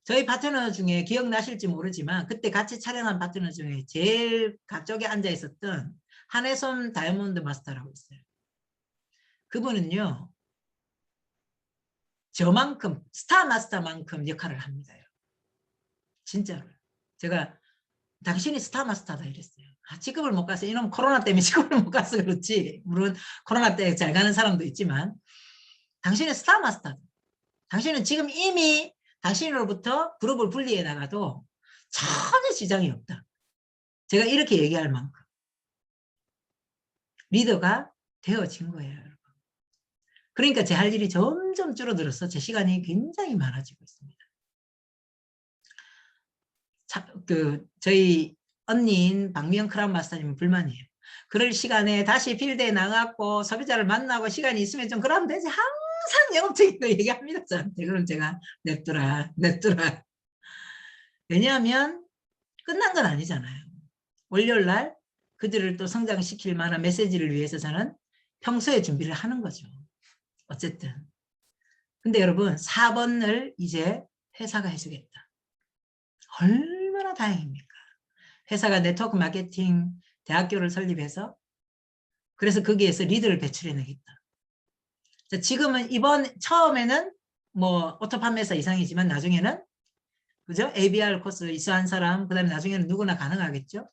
Speaker 4: 저희 파트너 중에 기억나실지 모르지만 그때 같이 촬영한 파트너 중에 제일 가쪽에 앉아 있었던 한혜솜 다이아몬드 마스터라고 있어요. 그분은요. 저만큼 스타 마스터만큼 역할을 합니다. 진짜로. 제가 당신이 스타 마스터다 이랬어요. 직급을 못 가서 이놈 코로나 때문에 직급을 못 가서 그렇지. 물론 코로나 때 잘 가는 사람도 있지만 당신은 스타 마스터다. 당신은 지금 이미 당신으로부터 그룹을 분리해 나가도 전혀 지장이 없다. 제가 이렇게 얘기할 만큼 리더가 되어진 거예요. 여러분. 그러니까 제 할 일이 점점 줄어들어서 제 시간이 굉장히 많아지고 있습니다. 저희 언니인 박미영 크라운 마스터님은 불만이에요. 그럴 시간에 다시 필드에 나가고 소비자를 만나고 시간이 있으면 좀 그러면 되지. 항상 영업적인 거 얘기합니다. 저한테. 그럼 제가 냅두라. 왜냐하면 끝난 건 아니잖아요. 월요일날 그들을 또 성장시킬 만한 메시지를 위해서 저는 평소에 준비를 하는 거죠. 어쨌든. 근데 여러분 4번을 이제 회사가 해주겠다. 얼마나 다행입니까? 회사가 네트워크 마케팅 대학교를 설립해서 그래서 거기에서 리더를 배출해내겠다. 지금은 처음에는 뭐 오토 판매사 이상이지만 나중에는 그죠? ABR 코스 이수한 사람 그 다음에 나중에는 누구나 가능하겠죠?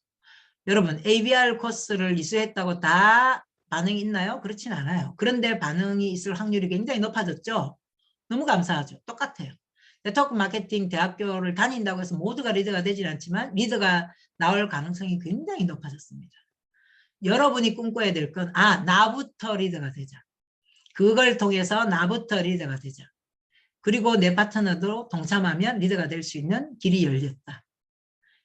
Speaker 4: 여러분 ABR 코스를 이수했다고 다 반응이 있나요? 그렇진 않아요. 그런데 반응이 있을 확률이 굉장히 높아졌죠? 너무 감사하죠. 똑같아요. 네트워크 마케팅 대학교를 다닌다고 해서 모두가 리더가 되진 않지만 리더가 나올 가능성이 굉장히 높아졌습니다. 여러분이 꿈꿔야 될 건 나부터 리더가 되자. 그걸 통해서 나부터 리더가 되자. 그리고 내 파트너도 동참하면 리더가 될 수 있는 길이 열렸다.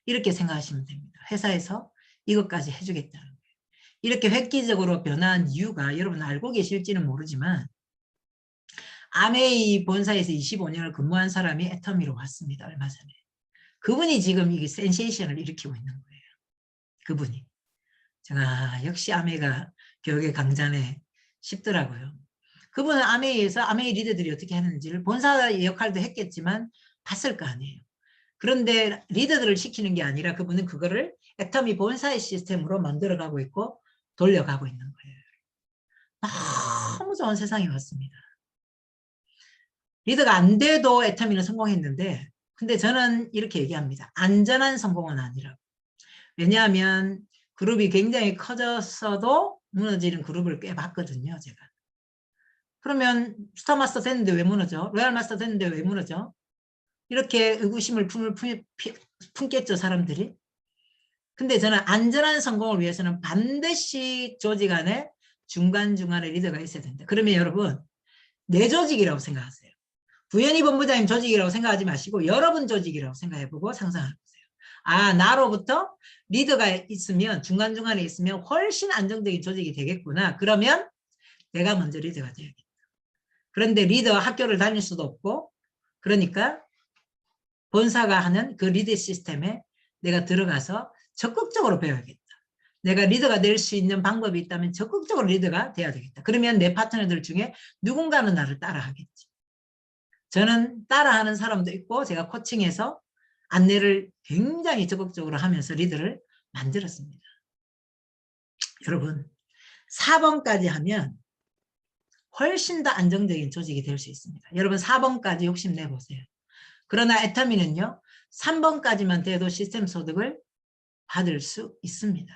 Speaker 4: 이렇게 생각하시면 됩니다. 회사에서 이것까지 해주겠다는 거예요. 이렇게 획기적으로 변화한 이유가 여러분 알고 계실지는 모르지만 아메이 본사에서 25년을 근무한 사람이 애터미로 왔습니다. 얼마 전에. 그분이 지금 이게 센세이션을 일으키고 있는 거예요. 그분이. 제가 역시 아메이가 교육의 강자네 싶더라고요. 그분은 아메이에서 아메이 리더들이 어떻게 하는지를 본사의 역할도 했겠지만 봤을 거 아니에요. 그런데 리더들을 시키는 게 아니라 그분은 그거를 애터미 본사의 시스템으로 만들어가고 있고 돌려가고 있는 거예요. 너무 좋은 세상이 왔습니다. 리더가 안 돼도 애터미는 성공했는데 근데 저는 이렇게 얘기합니다. 안전한 성공은 아니라고. 왜냐하면 그룹이 굉장히 커졌어도 무너지는 그룹을 꽤 봤거든요. 제가. 그러면 스타마스터 됐는데 왜 무너져? 로얄마스터 됐는데 왜 무너져? 이렇게 의구심을 품겠죠. 사람들이. 근데 저는 안전한 성공을 위해서는 반드시 조직 안에 중간중간에 리더가 있어야 된다. 그러면 여러분 내 조직이라고 생각하세요. 부연희 본부장님 조직이라고 생각하지 마시고 여러분 조직이라고 생각해보고 상상해보세요. 나로부터 리더가 있으면 중간중간에 있으면 훨씬 안정적인 조직이 되겠구나. 그러면 내가 먼저 리더가 되야겠다. 그런데 리더 학교를 다닐 수도 없고 그러니까 본사가 하는 그 리더 시스템에 내가 들어가서 적극적으로 배워야겠다. 내가 리더가 될 수 있는 방법이 있다면 적극적으로 리더가 돼야 되겠다. 그러면 내 파트너들 중에 누군가는 나를 따라하겠지. 저는 따라하는 사람도 있고 제가 코칭해서 안내를 굉장히 적극적으로 하면서 리더를 만들었습니다. 여러분 4번까지 하면 훨씬 더 안정적인 조직이 될 수 있습니다. 여러분 4번까지 욕심내보세요. 그러나 애터미는요 3번까지만 돼도 시스템 소득을 받을 수 있습니다.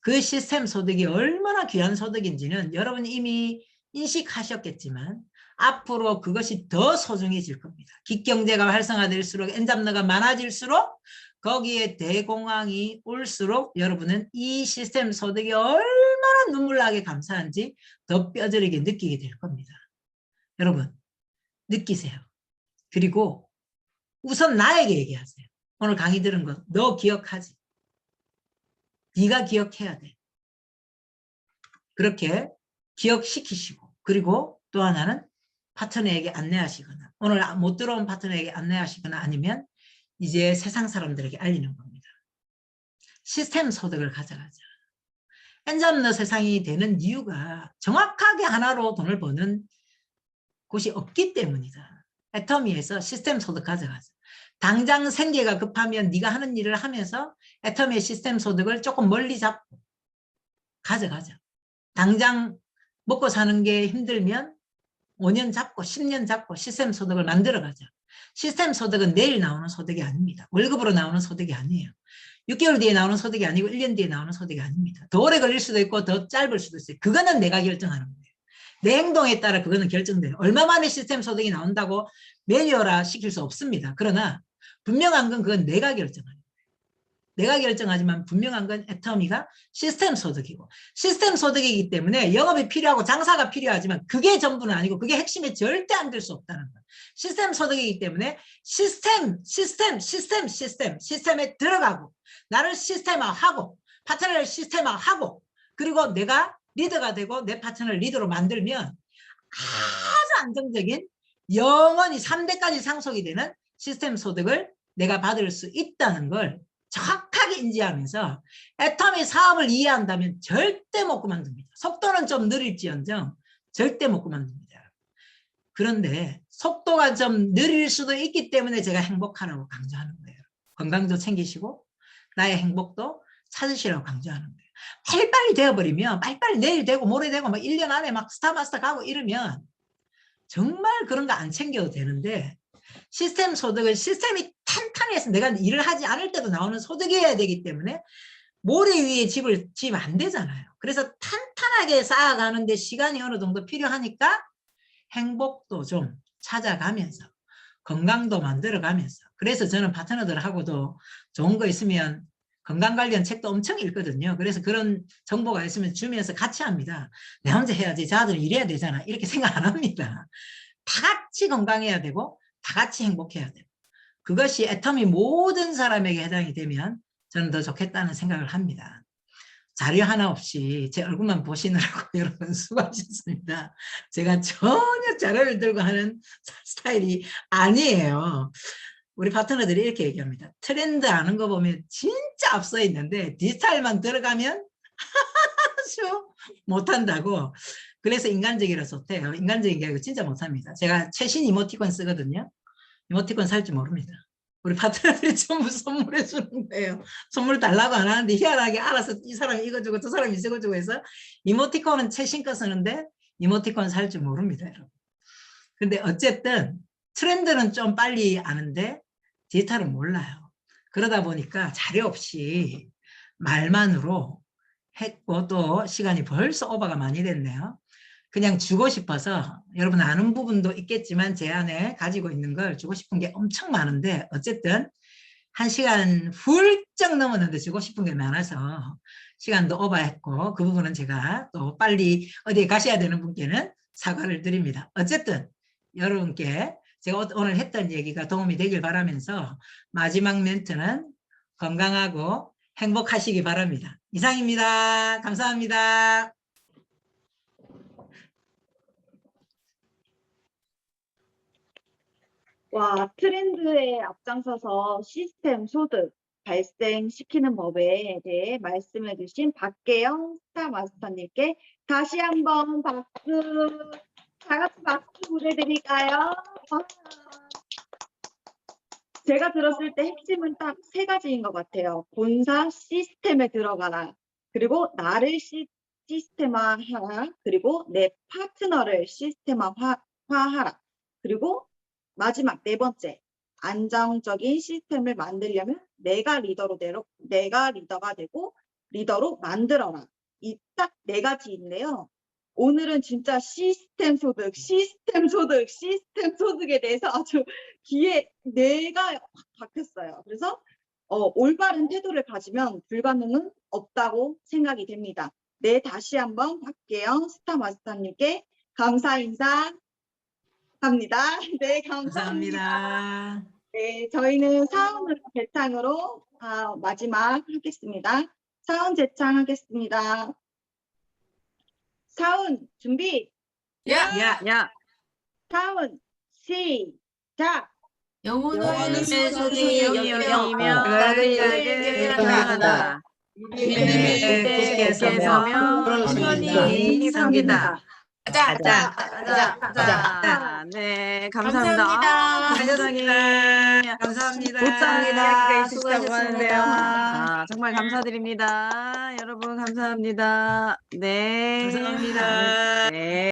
Speaker 4: 그 시스템 소득이 얼마나 귀한 소득인지는 여러분이 이미 인식하셨겠지만 앞으로 그것이 더 소중해질 겁니다. 기경제가 활성화될수록 엔잡러가 많아질수록 거기에 대공황이 올수록 여러분은 이 시스템 소득이 얼마나 눈물나게 감사한지 더 뼈저리게 느끼게 될 겁니다. 여러분 느끼세요. 그리고 우선 나에게 얘기하세요. 오늘 강의 들은 거 너 기억하지? 네가 기억해야 돼. 그렇게 기억시키시고 그리고 또 하나는 파트너에게 안내하시거나 오늘 못 들어온 파트너에게 안내하시거나 아니면 이제 세상 사람들에게 알리는 겁니다. 시스템 소득을 가져가자. 엔잡러 세상이 되는 이유가 정확하게 하나로 돈을 버는 곳이 없기 때문이다. 애터미에서 시스템 소득 가져가자. 당장 생계가 급하면 네가 하는 일을 하면서 애터미의 시스템 소득을 조금 멀리 잡고 가져가자. 당장 먹고 사는 게 힘들면 5년 잡고 10년 잡고 시스템 소득을 만들어가자. 시스템 소득은 내일 나오는 소득이 아닙니다. 월급으로 나오는 소득이 아니에요. 6개월 뒤에 나오는 소득이 아니고 1년 뒤에 나오는 소득이 아닙니다. 더 오래 걸릴 수도 있고 더 짧을 수도 있어요. 그거는 내가 결정하는 거예요. 내 행동에 따라 그거는 결정돼요. 얼마 만에 시스템 소득이 나온다고 매뉴얼화 시킬 수 없습니다. 그러나 분명한 건 그건 내가 결정하는 거예요. 내가 결정하지만 분명한 건 애터미가 시스템 소득이고 시스템 소득이기 때문에 영업이 필요하고 장사가 필요하지만 그게 전부는 아니고 그게 핵심에 절대 안 될 수 없다는 거예요. 시스템 소득이기 때문에 시스템에 들어가고 나를 시스템화하고 파트너를 시스템화하고 그리고 내가 리더가 되고 내 파트너를 리더로 만들면 아주 안정적인 영원히 3대까지 상속이 되는 시스템 소득을 내가 받을 수 있다는 걸 정확하게 인지하면서 애터미 사업을 이해한다면 절대 못 그만둡니다. 속도는 좀 느릴지언정 절대 못 그만둡니다. 그런데 속도가 좀 느릴 수도 있기 때문에 제가 행복하라고 강조하는 거예요. 건강도 챙기시고 나의 행복도 찾으시라고 강조하는 거예요. 빨리빨리 되어버리면 빨리빨리 내일 되고 모레 되고 막 1년 안에 막 스타마스터 가고 이러면 정말 그런 거 안 챙겨도 되는데 시스템 소득은 시스템이 탄탄해서 내가 일을 하지 않을 때도 나오는 소득이어야 되기 때문에 모래 위에 집을 지으면 안 되잖아요. 그래서 탄탄하게 쌓아가는데 시간이 어느 정도 필요하니까 행복도 좀 찾아가면서 건강도 만들어가면서 그래서 저는 파트너들하고도 좋은 거 있으면 건강 관련 책도 엄청 읽거든요. 그래서 그런 정보가 있으면 주면서 같이 합니다. 내 혼자 해야지 저들은 일해야 되잖아 이렇게 생각 안 합니다. 다 같이 건강해야 되고 다 같이 행복해야 돼요. 그것이 애터미 모든 사람에게 해당이 되면 저는 더 좋겠다는 생각을 합니다. 자료 하나 없이 제 얼굴만 보시느라고 여러분 수고하셨습니다. 제가 전혀 자료를 들고 하는 스타일이 아니에요. 우리 파트너들이 이렇게 얘기합니다. 트렌드 아는 거 보면 진짜 앞서 있는데 디지털만 들어가면 아주 못한다고. 그래서 인간적이라 좋대요. 인간적인 게 아니고 진짜 못합니다. 제가 최신 이모티콘 쓰거든요. 이모티콘 살 줄 모릅니다. 우리 파트너들이 전부 선물해 주는 거예요. 선물 달라고 안 하는데 희한하게 알아서 이 사람이 이거 주고 저 사람이 이거 주고 해서 이모티콘은 최신 거 쓰는데 이모티콘 살 줄 모릅니다. 여러분. 근데 어쨌든 트렌드는 좀 빨리 아는데 디지털은 몰라요. 그러다 보니까 자료 없이 말만으로 했고 또 시간이 벌써 오버가 많이 됐네요. 그냥 주고 싶어서 여러분 아는 부분도 있겠지만 제 안에 가지고 있는 걸 주고 싶은 게 엄청 많은데 어쨌든 1시간 훌쩍 넘었는데 주고 싶은 게 많아서 시간도 오버했고 그 부분은 제가 또 빨리 어디에 가셔야 되는 분께는 사과를 드립니다. 어쨌든 여러분께 제가 오늘 했던 얘기가 도움이 되길 바라면서 마지막 멘트는 건강하고 행복하시기 바랍니다. 이상입니다. 감사합니다.
Speaker 2: 와, 트렌드에 앞장서서 시스템 소득 발생시키는 법에 대해 말씀해 주신 박계영 스타 마스터님께 다시 한번 박수, 다 같이 박수 보내드릴까요? 제가 들었을 때 핵심은 딱 세 가지인 것 같아요. 본사 시스템에 들어가라. 그리고 나를 시스템화하라. 그리고 내 파트너를 시스템화하라. 그리고 마지막 네 번째, 안정적인 시스템을 만들려면 내가 리더가 되고 리더로 만들어라. 이 딱 네 가지인데요. 오늘은 진짜 시스템 소득에 대해서 아주 귀에 뇌가 확 박혔어요. 그래서 올바른 태도를 가지면 불가능은 없다고 생각이 됩니다. 네, 다시 한번 박계영 스타 마스터님께 감사 인사 합니다. 네, 감사합니다.
Speaker 4: 감사합니다.
Speaker 2: 네, 저희는 사운드 재창으로 마지막 하겠습니다. 사운 재창하겠습니다. 사운 준비.
Speaker 4: 야,
Speaker 2: 사운 시작.
Speaker 3: 영혼의
Speaker 1: 소중히
Speaker 3: 소중히
Speaker 1: 여기며
Speaker 2: 따뜻하게
Speaker 1: 사랑하다.
Speaker 4: 믿음에 굳게 서며
Speaker 1: 그러니 섬긴다.
Speaker 3: 가자.
Speaker 1: 가자. 네, 감사합니다. 굉장히
Speaker 4: 감사합니다.
Speaker 1: 못장 이야기가 있으시다고
Speaker 3: 수고하셨습니다.
Speaker 1: 하는데요. 정말 감사드립니다. 여러분 감사합니다. 네.
Speaker 4: 감사합니다.
Speaker 1: 네.